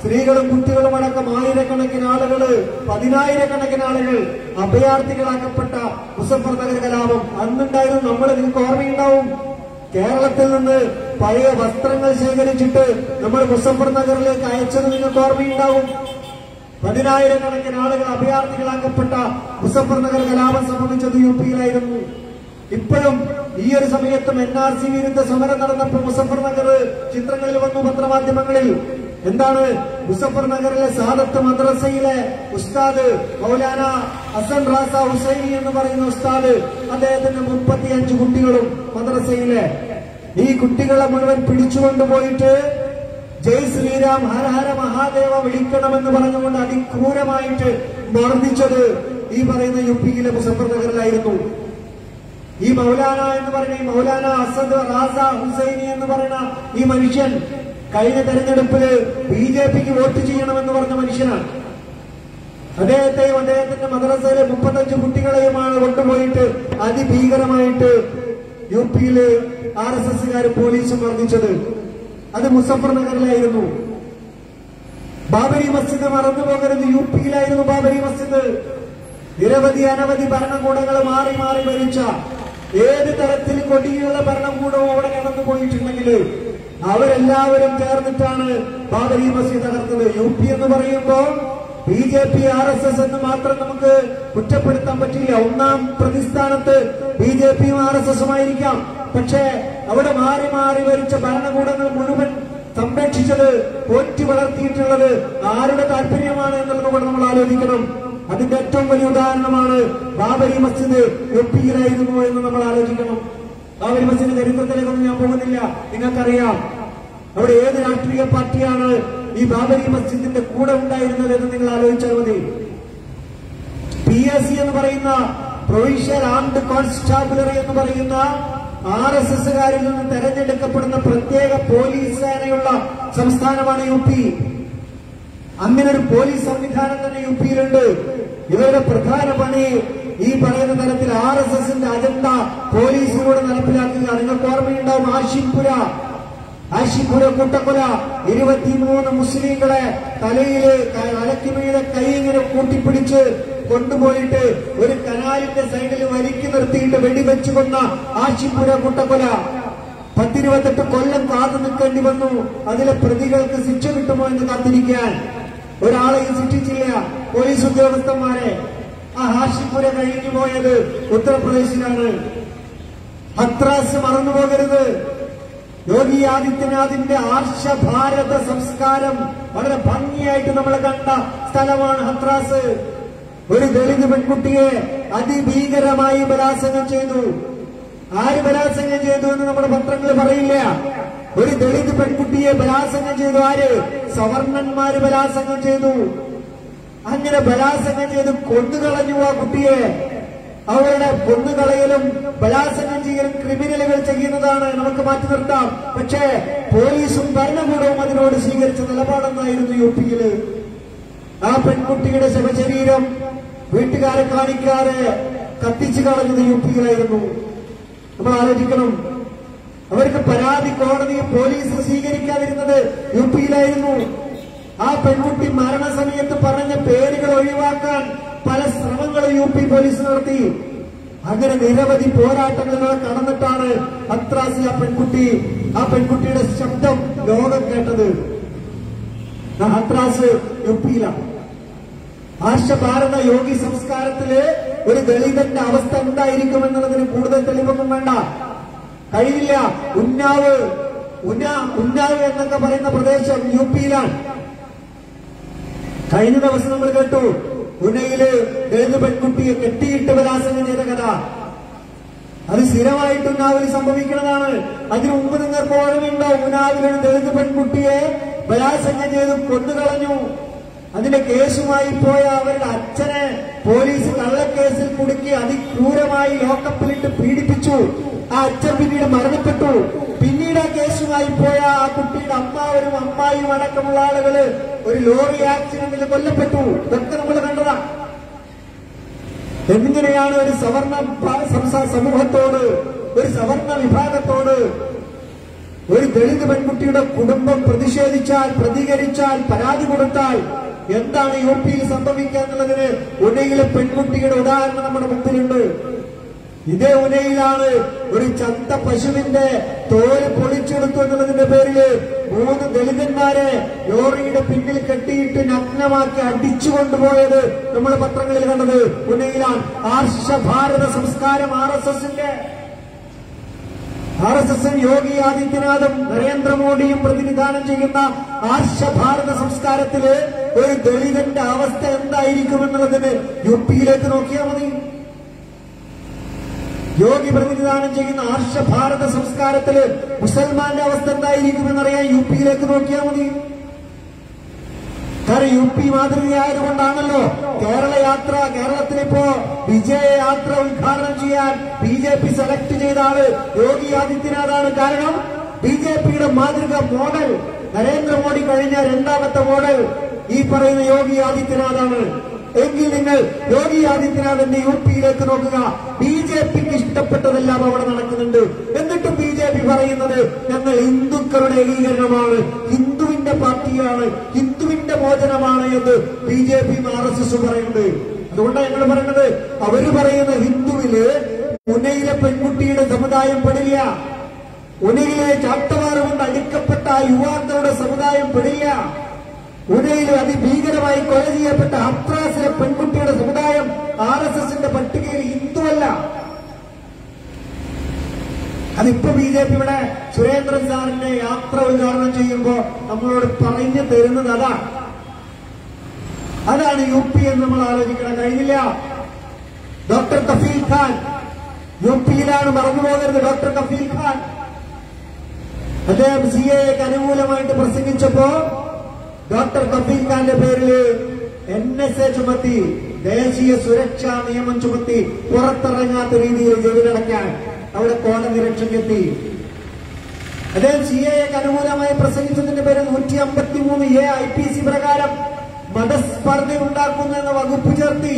സ്ത്രീകളും കുട്ടികളും അടക്കം ആയിരക്കണക്കിന് ആളുകള്, 10,000-കണക്കിന് ആളുകൾ അഭയാർത്ഥികളാക്കപ്പെട്ട മുസഫർ നഗർ കലാപം അന്നുണ്ടായിരുന്നു. നമ്മൾ നിങ്ങൾക്ക് ഓർമ്മയുണ്ടാവും, കേരളത്തിൽ നിന്ന് പഴയ വസ്ത്രങ്ങൾ ശേഖരിച്ചിട്ട് നമ്മൾ മുസഫർ നഗറിലേക്ക് അയച്ചത് നിങ്ങൾക്ക് ഓർമ്മയുണ്ടാവും. 10,000-കണക്കിന് ആളുകൾ അഭയാർത്ഥികളാക്കപ്പെട്ട മുസഫർ നഗർ കലാപം സംഭവിച്ചത് യുപിയിലായിരുന്നു. ഇപ്പോഴും ഈ ഒരു സമയത്തും NRC വിരുദ്ധ സമരം നടന്നപ്പോൾ മുസഫർ നഗർ ചിത്രങ്ങളിൽ വന്നു, പത്രമാധ്യമങ്ങളിൽ. എന്താണ്? മുസഫർ നഗറിലെ സാദത്ത് മദ്രസയിലെ ഉസ്താദ് മൗലാന ഹസൻ റാസ ഹുസൈനി എന്ന് പറയുന്ന ഉസ്താദ്, അദ്ദേഹത്തിന്റെ 35 കുട്ടികളും മദ്രസയിലെ, ഈ കുട്ടികളെ മുഴുവൻ പിടിച്ചുകൊണ്ടുപോയിട്ട് ജയ് ശ്രീരാം ഹര ഹര മഹാദേവ വിളിക്കണമെന്ന് പറഞ്ഞുകൊണ്ട് അതിക്രൂരമായിട്ട് മർദ്ദിച്ചത് ഈ പറയുന്ന യുപിയിലെ മുസഫർ നഗറിലായിരുന്നു. ഈ മൗലാന എന്ന് പറയുന്ന ഈ മൗലാന അസദ് റാസ ഹുസൈനി എന്ന് പറയുന്ന ഈ മനുഷ്യൻ കഴിഞ്ഞ തെരഞ്ഞെടുപ്പിൽ BJPക്ക് വോട്ട് ചെയ്യണമെന്ന് പറഞ്ഞ മനുഷ്യനാണ്. അദ്ദേഹത്തെയും അദ്ദേഹത്തിന്റെ മദ്രസയിലെ 35 കുട്ടികളെയുമാണ് കൊണ്ടുപോയിട്ട് അതിഭീകരമായിട്ട് യുപിയില് RSSകാര് പോലീസ് മർദ്ദിച്ചത്. അത് മുസഫർ നഗറിലായിരുന്നു. ബാബരി മസ്ജിദ് മറന്നുപോകരുത്, യുപിയിലായിരുന്നു ബാബരി മസ്ജിദ്. നിരവധി അനവധി ഭരണകൂടങ്ങൾ മാറി മാറി ഭരിച്ച ഏത് തരത്തിൽ കൊടിയുള്ള ഭരണകൂടവും അവിടെ കടന്നുപോയിട്ടുണ്ടെങ്കിൽ അവരെല്ലാവരും ചേർന്നിട്ടാണ് ബാബരി മസ്ജിദ് തകർത്തത്. യുപി എന്ന് പറയുമ്പോൾ BJP RSS എന്ന് മാത്രം നമുക്ക് കുറ്റപ്പെടുത്താൻ പറ്റില്ല. ഒന്നാം പ്രതിസ്ഥാനത്ത് BJPയും RSSുമായിരിക്കാം. പക്ഷേ അവിടെ മാറി മാറി ഭരിച്ച ഭരണകൂടങ്ങൾ മുഴുവൻ സംരക്ഷിച്ചത്, പോറ്റി വളർത്തിയിട്ടുള്ളത് ആരുടെ താല്പര്യമാണ് എന്നുള്ളത് കൂടെ നമ്മൾ ആലോചിക്കണം. അതിന്റെ ഏറ്റവും വലിയ ഉദാഹരണമാണ് ബാബരി മസ്ജിദ് യുപിയിലായിരുന്നു എന്ന് നമ്മൾ ആലോചിക്കണം. ബാബരി മസ്ജിദ് ചരിത്രത്തിലേക്കൊന്നും ഞാൻ പോകുന്നില്ല, നിങ്ങൾക്കറിയാം. അവിടെ ഏത് രാഷ്ട്രീയ പാർട്ടിയാണ് ഈ ബാബരി മസ്ജിദിന്റെ കൂടെ ഉണ്ടായിരുന്നത് എന്ന് നിങ്ങൾ ആലോചിച്ചാൽ മതി. PSC എന്ന് പറയുന്ന പ്രൊവിൻഷ്യൽ ആംഡ് കോൺസ്റ്റാബുലറി എന്ന് പറയുന്ന RSSകാരിൽ നിന്ന് തെരഞ്ഞെടുക്കപ്പെടുന്ന പ്രത്യേക പോലീസ് സേനയുള്ള സംസ്ഥാനമാണ് യുപി. അങ്ങനെ ഒരു പോലീസ് സംവിധാനം തന്നെ യുപിയിലുണ്ട്. ഇവരുടെ പ്രധാന പണി ഈ പറയുന്ന തരത്തിൽ RSSന്റെ അജണ്ട പോലീസിലൂടെ നടപ്പിലാക്കുക. നിങ്ങൾക്ക് ഓർമ്മയുണ്ടാവും ആഷിംപുര കൂട്ടക്കൊല, 23 മുസ്ലിങ്ങളെ തലയില് അലക്കിമീതെ കൈ ഇങ്ങനെ കൂട്ടിപ്പിടിച്ച് കൊണ്ടുപോയിട്ട് ഒരു കനാലിന്റെ സൈഡിൽ വലിച്ചു നിർത്തിയിട്ട് വെടിവെച്ചു കൊന്ന ആഷിംപുര കൂട്ടക്കൊല. 10-28 കൊല്ലം കാത്തു നിൽക്കേണ്ടി വന്നു അതിലെ പ്രതികൾക്ക് ശിക്ഷ കിട്ടുമോ എന്ന് കാത്തിരിക്കാൻ. ഒരാളെയും ശിക്ഷിച്ചില്ല പോലീസ് ഉദ്യോഗസ്ഥന്മാരെ. ആ ആഷിംപുര കഴിഞ്ഞു പോയത് ഉത്തർപ്രദേശിലാണ്. ഹത്രാസ് മറന്നുപോകരുത്. യോഗി ആദിത്യനാഥിന്റെ ആർഷഭാരത സംസ്കാരം വളരെ ഭംഗിയായിട്ട് നമ്മൾ കണ്ട സ്ഥലമാണ് ഹത്രാസ്. ഒരു ദളിത് പെൺകുട്ടിയെ അതിഭീകരമായി ബലാത്സംഗം ചെയ്തു. ആര് ബലാത്സംഗം ചെയ്തു എന്ന് നമ്മുടെ പത്രങ്ങൾ പറയില്ല. ഒരു ദളിത് പെൺകുട്ടിയെ ബലാത്സംഗം ചെയ്തു. ആര്? സവർണന്മാര് ബലാത്സംഗം ചെയ്തു. അങ്ങനെ ബലാത്സംഗം ചെയ്ത് കൊന്നുകളഞ്ഞു ആ കുട്ടിയെ. അവരുടെ കൊന്നുകളയലും ബലാത്സംഗം ചെയ്യലും ക്രിമിനലുകൾ ചെയ്യുന്നതാണ്, നമുക്ക് മാറ്റി നിർത്താം. പക്ഷേ പോലീസും ഭരണകൂടവും അതിനോട് സ്വീകരിച്ച നിലപാടെന്നായിരുന്നു യുപിയില്. ആ പെൺകുട്ടിയുടെ ശവശരീരം വീട്ടുകാരെ കാണിക്കാതെ കത്തിച്ചു കളഞ്ഞത് യുപിയിലായിരുന്നു. നമ്മൾ ആലോചിക്കണം. അവർക്ക് പരാതി കോടതിയും പോലീസ് സ്വീകരിക്കാതിരുന്നത് യുപിയിലായിരുന്നു. ആ പെൺകുട്ടി മരണസമയത്ത് പറഞ്ഞ പേരുകൾ ഒഴിവാക്കാൻ പല ശ്രമങ്ങളും യുപി പോലീസ് നടത്തി. അങ്ങനെ നിരവധി പോരാട്ടങ്ങളിലൂടെ കടന്നിട്ടാണ് ഹത്രാസിൽ ആ പെൺകുട്ടിയുടെ ശബ്ദം ലോകം കേട്ടത്. ഹത്രാസ് യുപിയിലാണ്. ആർഷഭാരത യോഗി സംസ്കാരത്തില് ഒരു ദളിതന്റെ അവസ്ഥ എന്തായിരിക്കുമെന്നുള്ളതിന് കൂടുതൽ തെളിവൊന്നും വേണ്ട, കഴിയില്ല. ഉന്നാവ് എന്നൊക്കെ പറയുന്ന പ്രദേശം യുപിയിലാണ്. കഴിഞ്ഞ ദിവസം നമ്മൾ കേട്ടു ഉന്നയില് ദളിത് പെൺകുട്ടിയെ കെട്ടിയിട്ട് ബലാത്സംഗം ചെയ്ത കഥ. അത് സ്ഥിരമായിട്ട് ഉന്നാവിൽ സംഭവിക്കുന്നതാണ്. അതിനു മുമ്പ് നിങ്ങൾക്ക് ഓർമ്മയുണ്ടോ? ഉന്നാവിലൊരു ദളിത് പെൺകുട്ടിയെ ബലാത്സംഗം ചെയ്ത് കൊന്നുകളഞ്ഞു. അതിന്റെ കേസുമായി പോയ അവരുടെ അച്ഛനെ പോലീസ് കള്ളക്കേസിൽ കുടുക്കി അതിക്രൂരമായി ലോക്കപ്പിലിട്ട് പീഡിപ്പിച്ചു. ആ അച്ഛൻ പിന്നീട് മരണപ്പെട്ടു. പിന്നീട് ആ കേസുമായി പോയ ആ കുട്ടിയുടെ അമ്മാവരും അമ്മായിയും അടക്കമുള്ള ആളുകള് ഒരു ലോറി ആക്സിഡന്റിൽ കൊല്ലപ്പെട്ടു. ഇതൊക്കെ നമ്മൾ കണ്ടതാ. എന്നിങ്ങനെയാണ് ഒരു സവർണ സമൂഹത്തോട്, ഒരു സവർണ വിഭാഗത്തോട് ഒരു ദളിത് പെൺകുട്ടിയുടെ കുടുംബം പ്രതിഷേധിച്ചാൽ, പ്രതികരിച്ചാൽ, പരാതി കൊടുത്താൽ എന്താണ് യു പിയിൽ സംഭവിക്കുക എന്നുള്ളതിന് ഉനയിലെ പെൺകുട്ടിയുടെ ഉദാഹരണം നമ്മുടെ മുമ്പിലുണ്ട്. ഇതേ ഉനയിലാണ് ഒരു ചത്ത പശുവിന്റെ തോല് പൊളിച്ചെടുത്തു എന്നുള്ളതിന്റെ പേരില് 3 ദളിതന്മാരെ ലോറിയുടെ പിന്നിൽ കെട്ടിയിട്ട് നഗ്നമാക്കി അടിച്ചുകൊണ്ടുപോയത് നമ്മൾ പത്രങ്ങളിൽ കണ്ടത് ഉനയിലാണ്. ആർഷ ഭാരത സംസ്കാരം RSSും യോഗി ആദിത്യനാഥും നരേന്ദ്രമോദിയും പ്രതിനിധാനം ചെയ്യുന്ന ആർഷ ഭാരത സംസ്കാരത്തില് ഒരു ദളിതന്റെ അവസ്ഥ എന്തായിരിക്കുമെന്നുള്ളതിന് യു പിയിലേക്ക് നോക്കിയാൽ മതി. യോഗി പ്രതിനിധാനം ചെയ്യുന്ന ആർഷ ഭാരത സംസ്കാരത്തില് മുസൽമാന്റെ അവസ്ഥ എന്തായിരിക്കുമെന്നറിയാൻ യു പിയിലേക്ക് നോക്കിയാൽ മതി. കാരണം യു പി മാതൃകയായതുകൊണ്ടാണല്ലോ കേരള യാത്ര, കേരളത്തിലിപ്പോ വിജയയാത്ര ഉദ്ഘാടനം ചെയ്യാൻ BJP സെലക്ട് ചെയ്ത ആള് യോഗി ആദിത്യനാഥാണ്. കാരണം BJPയുടെ മാതൃക മോഡൽ നരേന്ദ്രമോദി കഴിഞ്ഞ 2ാമത്തെ മോഡൽ ഈ പറയുന്ന യോഗി ആദിത്യനാഥാണ്. എങ്കിൽ നിങ്ങൾ യോഗി ആദിത്യനാഥിന്റെ യു പിയിലേക്ക് നോക്കുക. BJPക്ക് ഇഷ്ടപ്പെട്ടതെല്ലാം അവിടെ നടക്കുന്നുണ്ട്. എന്നിട്ടും BJP പറയുന്നത് ഞങ്ങൾ ഹിന്ദുക്കളുടെ ഏകീകരണമാണ്, ഹിന്ദുവിന്റെ പാർട്ടിയാണ്, ഹിന്ദുവിന്റെ മോചനമാണ് എന്ന് BJPയും RSSും പറയുന്നുണ്ട്. അതുകൊണ്ടാണ് ഞങ്ങൾ പറയുന്നത്, അവര് പറയുന്ന ഹിന്ദുവില് ഉനയിലെ പെൺകുട്ടിയുടെ സമുദായം പെടില്ല, ഉനയിലെ ചാട്ടവാറ് കൊണ്ട് അടിക്കപ്പെട്ട ആ യുവാക്കളുടെ സമുദായം പെടില്ല, ഉനയിൽ അതിഭീകരമായി കൊല ചെയ്യപ്പെട്ട ഹത്രാസിലെ പെൺകുട്ടിയുടെ സമുദായം RSSന്റെ പട്ടികയിൽ ഹിന്ദുവല്ല. അതിപ്പോ BJP ഇവിടെ സുരേന്ദ്രൻ സാറിന്റെ യാത്ര ഉദ്ഘാടനം ചെയ്യുമ്പോ നമ്മളോട് പറഞ്ഞു തരുന്നത് അതാണ് യു പി എന്ന് നമ്മൾ ആലോചിക്കണം. കഴിഞ്ഞില്ല. ഡോക്ടർ കഫീൽ ഖാൻ യു പിയിലാണ്, മറന്നുപോകരുത്. ഡോക്ടർ കഫീൽ ഖാൻ അദ്ദേഹം CAAക്ക് അനുകൂലമായിട്ട് പ്രസംഗിച്ചപ്പോ ഡോക്ടർ കഫീൽ ഖാന്റെ പേരില് NSA ചുമത്തി, ദേശീയ സുരക്ഷാ നിയമം ചുമത്തി, പുറത്തിറങ്ങാത്ത രീതിയിൽ ജയിലടക്കാൻ അവിടെ കോടതി രക്ഷയ്ക്കെത്തി. അദ്ദേഹം CAAക്ക് അനുകൂലമായി പ്രസംഗിച്ചതിന്റെ പേരിൽ 153A IPC പ്രകാരം മതസ്പർദ്ധ ഉണ്ടാക്കുന്നു എന്ന വകുപ്പ് ചേർത്തി.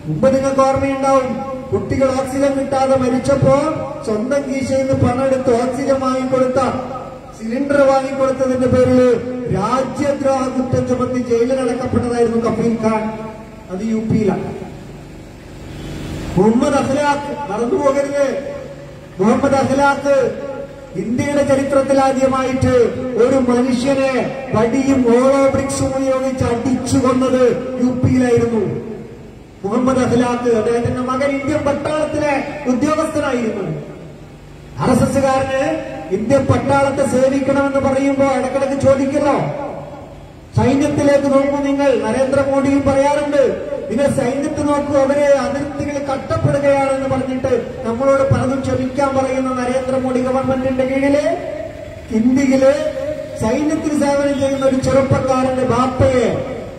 മുമ്പ് നിങ്ങൾക്ക് ഓർമ്മയുണ്ടാവും, കുട്ടികൾ ഓക്സിജൻ കിട്ടാതെ മരിച്ചപ്പോ സ്വന്തം കീശയിൽ നിന്ന് പണമെടുത്ത് ഓക്സിജൻ വാങ്ങിക്കൊടുത്ത, സിലിണ്ടർ വാങ്ങിക്കൊടുത്തതിന്റെ പേരില് രാജ്യദ്രോഹ കുറ്റം ചുമത്തി ജയിലിലടക്കപ്പെട്ടതായിരുന്നു കഫീൽ ഖാൻ. അത് യു പിയിലാണ്. മുഹമ്മദ് അഖ്ലാഖ്, മറന്നുപോകരുത്, മുഹമ്മദ് അഖ്ലാഖ് ഇന്ത്യയുടെ ചരിത്രത്തിൽ ആദ്യമായിട്ട് ഒരു മനുഷ്യനെ വടിയും ഓളോ ബ്രിക്സും ഉപയോഗിച്ച് അടിച്ചു കൊന്നത് യു പിയിലായിരുന്നു. മുഹമ്മദ് അഖ്ലാഖ്, അദ്ദേഹത്തിന്റെ മകൻ ഇന്ത്യൻ പട്ടാളത്തിലെ ഉദ്യോഗസ്ഥനായിരുന്നു. RSSകാരന് ഇന്ത്യൻ പട്ടാളത്തെ സേവിക്കണമെന്ന് പറയുമ്പോ ഇടക്കിടക്ക് ചോദിക്കല്ലോ, സൈന്യത്തിലേക്ക് നോക്കൂ നിങ്ങൾ. നരേന്ദ്രമോദിയും പറയാറുണ്ട്, നിങ്ങൾ സൈന്യത്തെ നോക്കൂ, അവരെ അതിർത്തികൾ കട്ടപ്പെടുകയാണെന്ന് പറഞ്ഞിട്ട് നമ്മളോട് പലതും ക്ഷമിക്കാൻ പറയുന്ന നരേന്ദ്രമോദി ഗവൺമെന്റിന്റെ കീഴില് ഇന്ത്യയില് സൈന്യത്തിൽ സേവനം ചെയ്യുന്ന ഒരു ചെറുപ്പക്കാരന്റെ ബാപ്പയെ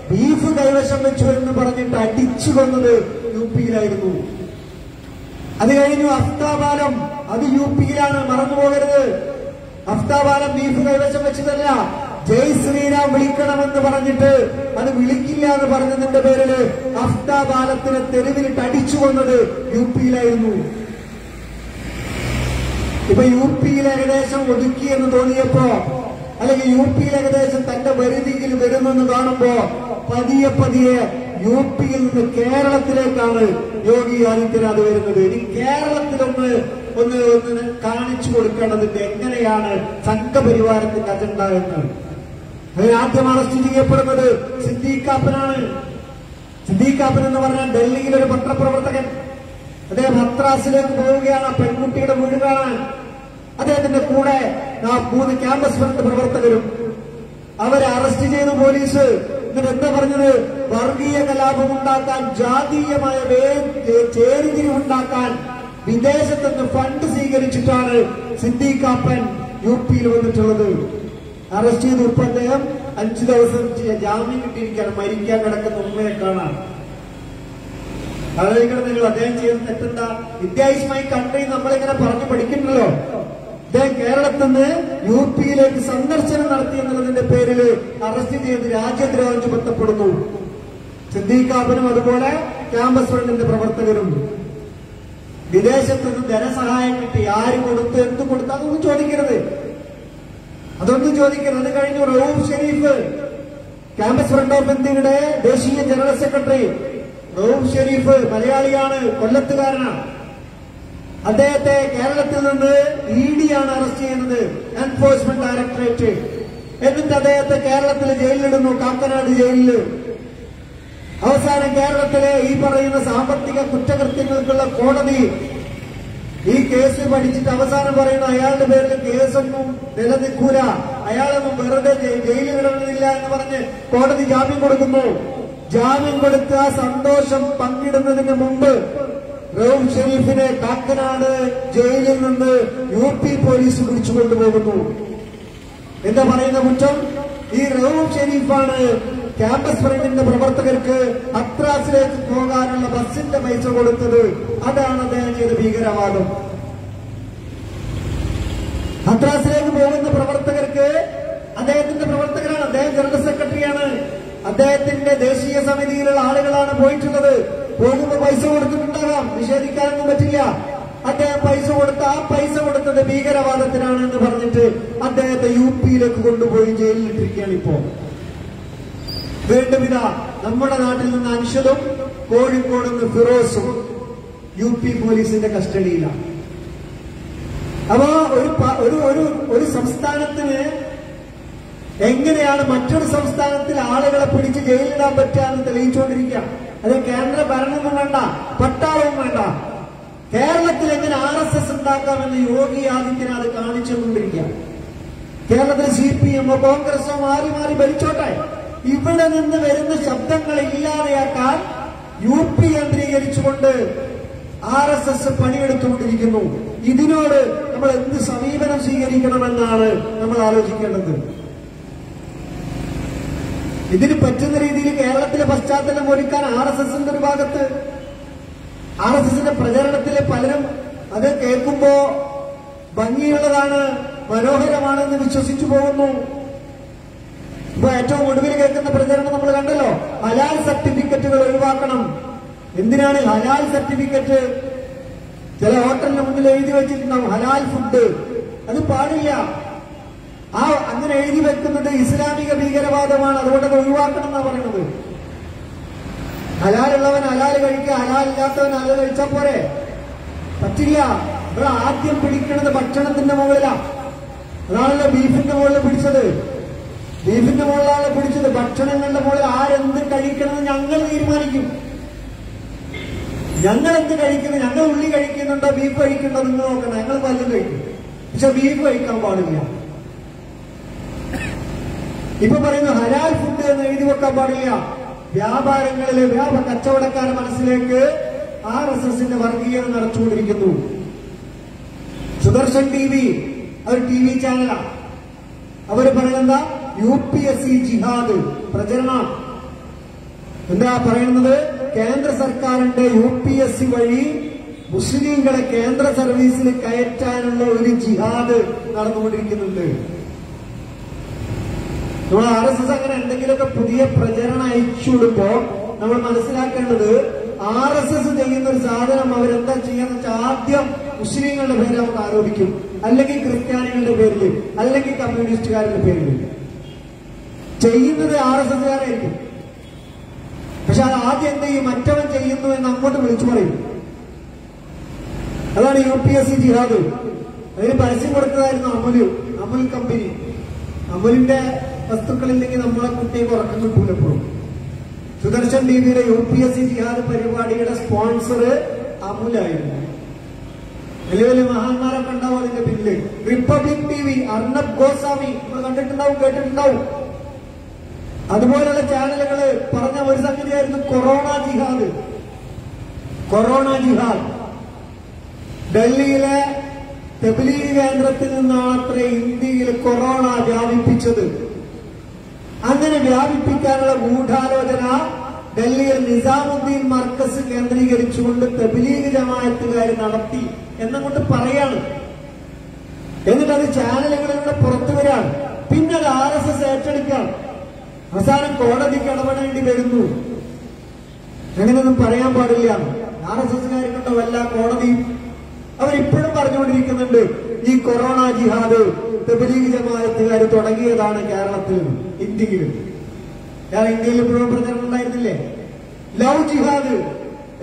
ബീഫ് കൈവശം വെച്ചു എന്ന് പറഞ്ഞിട്ട് അടിച്ചു കൊന്നത് യു പിയിലായിരുന്നു. അത് കഴിഞ്ഞു അഫ്താബാലം, അത് യു പിയിലാണ്, മറന്നുപോകരുത്. അഫ്താബാലം ബീഫ് കൈവശം വെച്ചതല്ല, ജയ് ശ്രീരാം വിളിക്കണമെന്ന് പറഞ്ഞിട്ട് അത് വിളിക്കില്ല എന്ന് പറഞ്ഞതിന്റെ പേരില് അഫ്താബാലത്തിനെ തെരുവിലിട്ട് അടിച്ചു കൊന്നത് യു പിയിലായിരുന്നു. ഇപ്പൊ യു പിയിൽ ഏകദേശം ഒതുക്കിയെന്ന് തോന്നിയപ്പോ, അല്ലെങ്കിൽ യു പിയിൽ ഏകദേശം തന്റെ പരിധിയിൽ വരുമെന്ന് കാണുമ്പോ പതിയെ പതിയെ യു പിയിൽ നിന്ന് കേരളത്തിലേക്കാണ് യോഗി ആദിത്യനാഥ് വരുന്നത്. ഇനി കേരളത്തിലൊന്ന് ഒന്ന് ഒന്ന് കാണിച്ചു കൊടുക്കേണ്ടതിന്റെ എങ്ങനെയാണ് സംഘപരിവാരത്തിന്റെ അജണ്ട എന്ന്. അതിനാദ്യം അറസ്റ്റ് ചെയ്യപ്പെടുന്നത് സിദ്ദീഖാപ്പനാണ്. സിദ്ദീഖാപ്പൻ എന്ന് പറഞ്ഞാൽ ഡൽഹിയിലൊരു പത്രപ്രവർത്തകൻ. അദ്ദേഹം ഹത്രാസിലേക്ക് പോവുകയാണ് പെൺകുട്ടിയുടെ വീട് കാണാൻ. അദ്ദേഹത്തിന്റെ കൂടെ 3 ക്യാമ്പസ് ഫ്രണ്ട് പ്രവർത്തകരും. അവരെ അറസ്റ്റ് ചെയ്തു പോലീസ്. എന്നിട്ട് എന്താ പറഞ്ഞത്? വർഗീയ കലാപമുണ്ടാക്കാൻ, ജാതീയമായ ചേരിതിരിവുണ്ടാക്കാൻ വിദേശത്തുനിന്ന് ഫണ്ട് സ്വീകരിച്ചിട്ടാണ് സിദ്ദീഖാപ്പൻ UP വന്നിട്ടുള്ളത്. അറസ്റ്റ് ചെയ്ത് ഇപ്പൊ അദ്ദേഹം 5 ദിവസം ജാമ്യം കിട്ടിയിരിക്കുകയാണ്. മരിക്കാൻ കിടക്കുന്ന ഉമ്മയെ കാണാൻ. അതായത് നിങ്ങൾ അദ്ദേഹം ചെയ്ത് തെറ്റെന്താ? ഇന്ത്യ ഈസ് മൈ കൺട്രി നമ്മളിങ്ങനെ പറഞ്ഞു പഠിക്കണ്ടല്ലോ. അദ്ദേഹം കേരളത്തിൽ നിന്ന് UP സന്ദർശനം നടത്തി എന്നുള്ളതിന്റെ പേരിൽ അറസ്റ്റ് ചെയ്ത് രാജ്യദ്രോഹം ചുമത്തപ്പെടുന്നു. സിദ്ദീഖാപ്പനും അതുപോലെ ക്യാമ്പസ് ഫ്രണ്ടിന്റെ പ്രവർത്തകരും. വിദേശത്ത് നിന്ന് ധനസഹായം കിട്ടി, ആര് കൊടുത്തു, എന്ത് കൊടുത്തു, അതൊന്നും ചോദിക്കരുത്. അത് കഴിഞ്ഞു Rauf Sharif, Campus Front of ഇന്ത്യയുടെ ദേശീയ ജനറൽ സെക്രട്ടറി റഊഫ് ഷെരീഫ് മലയാളിയാണ്, കൊല്ലത്തുകാരനാണ്. അദ്ദേഹത്തെ കേരളത്തിൽ നിന്ന് ED ആണ് അറസ്റ്റ് ചെയ്യുന്നത്, എൻഫോഴ്സ്മെന്റ് ഡയറക്ടറേറ്റ്. എന്നിട്ട് അദ്ദേഹത്തെ കേരളത്തിൽ ജയിലിലിടുന്നു, കാക്കനാട് ജയിലില്. അവസാനം കേരളത്തിലെ ഈ പറയുന്ന സാമ്പത്തിക കുറ്റകൃത്യങ്ങൾക്കുള്ള കോടതി ഈ കേസ് പഠിച്ചിട്ട് അവസാനം പറയുന്നു അയാളുടെ പേരിൽ കേസൊന്നും നിലനിൽക്കൂല, അയാളൊന്നും വെറുതെ ജയിലിലിടണമെന്നില്ല എന്ന് പറഞ്ഞ് കോടതി ജാമ്യം കൊടുക്കുന്നു. ജാമ്യം കൊടുത്ത സന്തോഷം പങ്കിടുന്നതിന് മുമ്പ് റഊഫ് ഷെരീഫിനെ കാക്കനാട് ജയിലിൽ നിന്ന് UP പോലീസ് പിടിച്ചുകൊണ്ടുപോകുന്നു. എന്താ പറയുന്ന കുറ്റം? ഈ റഊഫ് ഷെരീഫാണ് ക്യാമ്പസ് ഫ്രണ്ടിന്റെ പ്രവർത്തകർക്ക് ഹത്രാസിലേക്ക് പോകാനുള്ള ബസിന്റെ പൈസ കൊടുത്തത്. അതാണ് അദ്ദേഹം ചെയ്ത ഭീകരവാദം. ഹത്രാസിലേക്ക് പോകുന്ന പ്രവർത്തകർക്ക്, അദ്ദേഹത്തിന്റെ പ്രവർത്തകരാണ്, അദ്ദേഹം ജനറൽ സെക്രട്ടറിയാണ്, അദ്ദേഹത്തിന്റെ ദേശീയ സമിതിയിലുള്ള ആളുകളാണ് പോയിട്ടുള്ളത്. പോകുമ്പോൾ പൈസ കൊടുത്തിട്ടുണ്ടാകാം, നിഷേധിക്കാനൊന്നും പറ്റില്ല. അദ്ദേഹം പൈസ കൊടുത്ത ആ പൈസ കൊടുത്തത് ഭീകരവാദത്തിനാണ് എന്ന് പറഞ്ഞിട്ട് അദ്ദേഹത്തെ UP കൊണ്ടുപോയി ജയിലിലിട്ടിരിക്കുകയാണ്. ഇപ്പോ വീണ്ടും ഇതാ നമ്മുടെ നാട്ടിൽ നിന്ന് അൻഷദും കോഴിക്കോട് നിന്ന് ഫിറോസും UP പോലീസിന്റെ കസ്റ്റഡിയിലാണ്. അപ്പോ ഒരു സംസ്ഥാനത്തിന് എങ്ങനെയാണ് മറ്റൊരു സംസ്ഥാനത്തിൽ ആളുകളെ പിടിച്ച് ജയിലിടാൻ പറ്റുകയെന്ന് തെളിയിച്ചുകൊണ്ടിരിക്കുക. അത് കേന്ദ്ര ഭരണമൊന്നും വേണ്ട, പട്ടാളവും വേണ്ട. കേരളത്തിൽ എങ്ങനെ RSS ഉണ്ടാക്കാമെന്ന് യോഗി ആദിത്യനാഥ് കാണിച്ചുകൊണ്ടിരിക്കുക. കേരളത്തിൽ CPM കോൺഗ്രസോ മാറി മാറി ഭരിച്ചോട്ടെ, ഇവിടെ നിന്ന് വരുന്ന ശബ്ദങ്ങൾ ഇല്ലാതെയാക്കാൻ UP കേന്ദ്രീകരിച്ചുകൊണ്ട് RSS പണിയെടുത്തുകൊണ്ടിരിക്കുന്നു. ഇതിനോട് നമ്മൾ എന്ത് സമീപനം സ്വീകരിക്കണമെന്നാണ് നമ്മൾ ആലോചിക്കേണ്ടത്. ഇതിന് പറ്റുന്ന രീതിയിൽ കേരളത്തിലെ പശ്ചാത്തലം ഒരുക്കാൻ RSSന്റെ ഒരു ഭാഗത്ത്, RSSന്റെ പ്രചരണത്തിലെ പലരും അത് കേൾക്കുമ്പോ ഭംഗിയുള്ളതാണ്, മനോഹരമാണെന്ന് വിശ്വസിച്ചു പോകുന്നു. ഇപ്പൊ ഏറ്റവും ഒടുവിൽ കേൾക്കുന്ന പ്രചരണം നമ്മൾ കണ്ടല്ലോ, ഹലാൽ സർട്ടിഫിക്കറ്റുകൾ ഒഴിവാക്കണം. എന്തിനാണ് ഹലാൽ സർട്ടിഫിക്കറ്റ്? ചില ഹോട്ടലിന് മുന്നിൽ എഴുതി വെച്ചിട്ടുണ്ടാവും ഹലാൽ ഫുഡ്, അത് പാടില്ല. അങ്ങനെ എഴുതി വെക്കുന്നത് ഇസ്ലാമിക ഭീകരവാദമാണ്, അതുകൊണ്ട് അത് ഒഴിവാക്കണം എന്നാ പറയുന്നത്. ഹലാലുള്ളവൻ ഹലാൽ കഴിക്കുക, ഹലാലില്ലാത്തവൻ ഹലാൽ കഴിച്ചാൽ പോരെ? പറ്റില്ല. ഇവിടെ ആദ്യം പിടിക്കുന്നത് ഭക്ഷണത്തിന്റെ മുകളിലാ. അതാണല്ലോ ബീഫിന്റെ മുകളിൽ പിടിച്ചത്. ബീഫിന്റെ മുകളിലാണ് പിടിച്ചത്. ഭക്ഷണങ്ങളുടെ മുകളിൽ ആരെന്ത് കഴിക്കണമെന്ന് ഞങ്ങൾ തീരുമാനിക്കും. ഞങ്ങൾ എന്ത് കഴിക്കുന്നത്, ഞങ്ങൾ ഉള്ളി കഴിക്കുന്നുണ്ടോ ബീഫ് കഴിക്കുന്നുണ്ടോ നിങ്ങൾ നോക്കണം. ഞങ്ങൾ പലതും കഴിക്കും, പക്ഷെ ബീഫ് കഴിക്കാൻ പാടില്ല. ഇപ്പൊ പറയുന്നു ഹലാൽ ഫുഡ് എന്ന് എഴുതി വെക്കാൻ പാടില്ല. വ്യാപാരങ്ങളിലെ കച്ചവടക്കാരുടെ മനസ്സിലേക്ക് RSSന്റെ വർഗീയത നടച്ചുകൊണ്ടിരിക്കുന്നു. സുദർശൻ TV അതൊരു TV ചാനലാണ്. അവര് പറയുന്ന UPSC ജിഹാദ് പ്രചരണം. എന്താ പറയുന്നത്? കേന്ദ്ര സർക്കാരിന്റെ UPSC വഴി മുസ്ലിങ്ങളെ കേന്ദ്ര സർവീസിൽ കയറ്റാനുള്ള ഒരു ജിഹാദ് നടന്നുകൊണ്ടിരിക്കുന്നുണ്ട്. നമ്മൾ RSS അങ്ങനെ എന്തെങ്കിലുമൊക്കെ പുതിയ പ്രചരണം അയച്ചുവിടുമ്പോ നമ്മൾ മനസ്സിലാക്കേണ്ടത് RSS ചെയ്യുന്ന ഒരു സാധനം അവരെന്താ ചെയ്യാന്ന് വെച്ചാൽ ആദ്യം മുസ്ലിങ്ങളുടെ പേര് അവർ ആരോപിക്കും, അല്ലെങ്കിൽ ക്രിസ്ത്യാനികളുടെ പേരിൽ, അല്ലെങ്കിൽ കമ്മ്യൂണിസ്റ്റുകാരുടെ പേരിൽ. ചെയ്യുന്നത് RSSകാരായിരിക്കും. പക്ഷെ അത് ആദ്യം എന്ത് ചെയ്യും? മറ്റവൻ ചെയ്യുന്നു എന്ന് അങ്ങോട്ട് വിളിച്ചു പറയും. അതാണ് UPSC ജിഹാദ്. അതിന് പരസ്യം കൊടുത്തതായിരുന്നു അമുൽ കമ്പനി. അമുലിന്റെ വസ്തുക്കളില്ലെങ്കിൽ നമ്മളെ കുട്ടിയെ ഉറക്കം കിട്ടൂല. എപ്പോഴും സുദർശൻ TVയുടെ UPSC ജിഹാദ് പരിപാടിയുടെ സ്പോൺസർ അമുലായിരുന്നു. വലിയ വലിയ മഹാന്മാരൊക്കെ ഉണ്ടാവും അതിന്റെ പിന്നില്. റിപ്പബ്ലിക് TV അർണബ് ഗോസ്വാമി നമ്മൾ കണ്ടിട്ടുണ്ടാവും, കേട്ടിട്ടുണ്ടാവും. അതുപോലുള്ള ചാനലുകള് പറഞ്ഞ ഒരു സംഗതിയായിരുന്നു കൊറോണ ജിഹാദ്. ഡൽഹിയിലെ തബ്ലീഗ് കേന്ദ്രത്തിൽ നിന്നാണത്ര ഇന്ത്യയിൽ കൊറോണ വ്യാപിപ്പിച്ചത്. അങ്ങനെ വ്യാപിപ്പിക്കാനുള്ള ഗൂഢാലോചന ഡൽഹിയിൽ നിസാമുദ്ദീൻ മർക്കസ് കേന്ദ്രീകരിച്ചുകൊണ്ട് തബ്ലീഗ് ജമാഅത്തുകാർ നടത്തി എന്നങ്ങോട്ട് പറയാണ്. എന്നിട്ടത് ചാനലുകളിലൂടെ പുറത്തു വരാണ്. പിന്നെ അത് RSS ഏറ്റെടുക്കുകയാണ്. അവസാനം കോടതിക്ക് ഇടപെടേണ്ടി വരുന്നു. അങ്ങനെയൊന്നും പറയാൻ പാടില്ല. RSSകാരെ കൊണ്ട വല്ല കോടതിയും അവരിപ്പോഴും പറഞ്ഞുകൊണ്ടിരിക്കുന്നുണ്ട് ഈ കൊറോണ ജിഹാദ് തബ്ലീഗ് ജമാഅത്തുകാർ തുടങ്ങിയതാണ് കേരളത്തിലും ഇന്ത്യയിലും. ഇന്ത്യയിൽ ഇപ്പോഴും പ്രചരണം ഉണ്ടായിരുന്നില്ലേ? ലവ് ജിഹാദ്,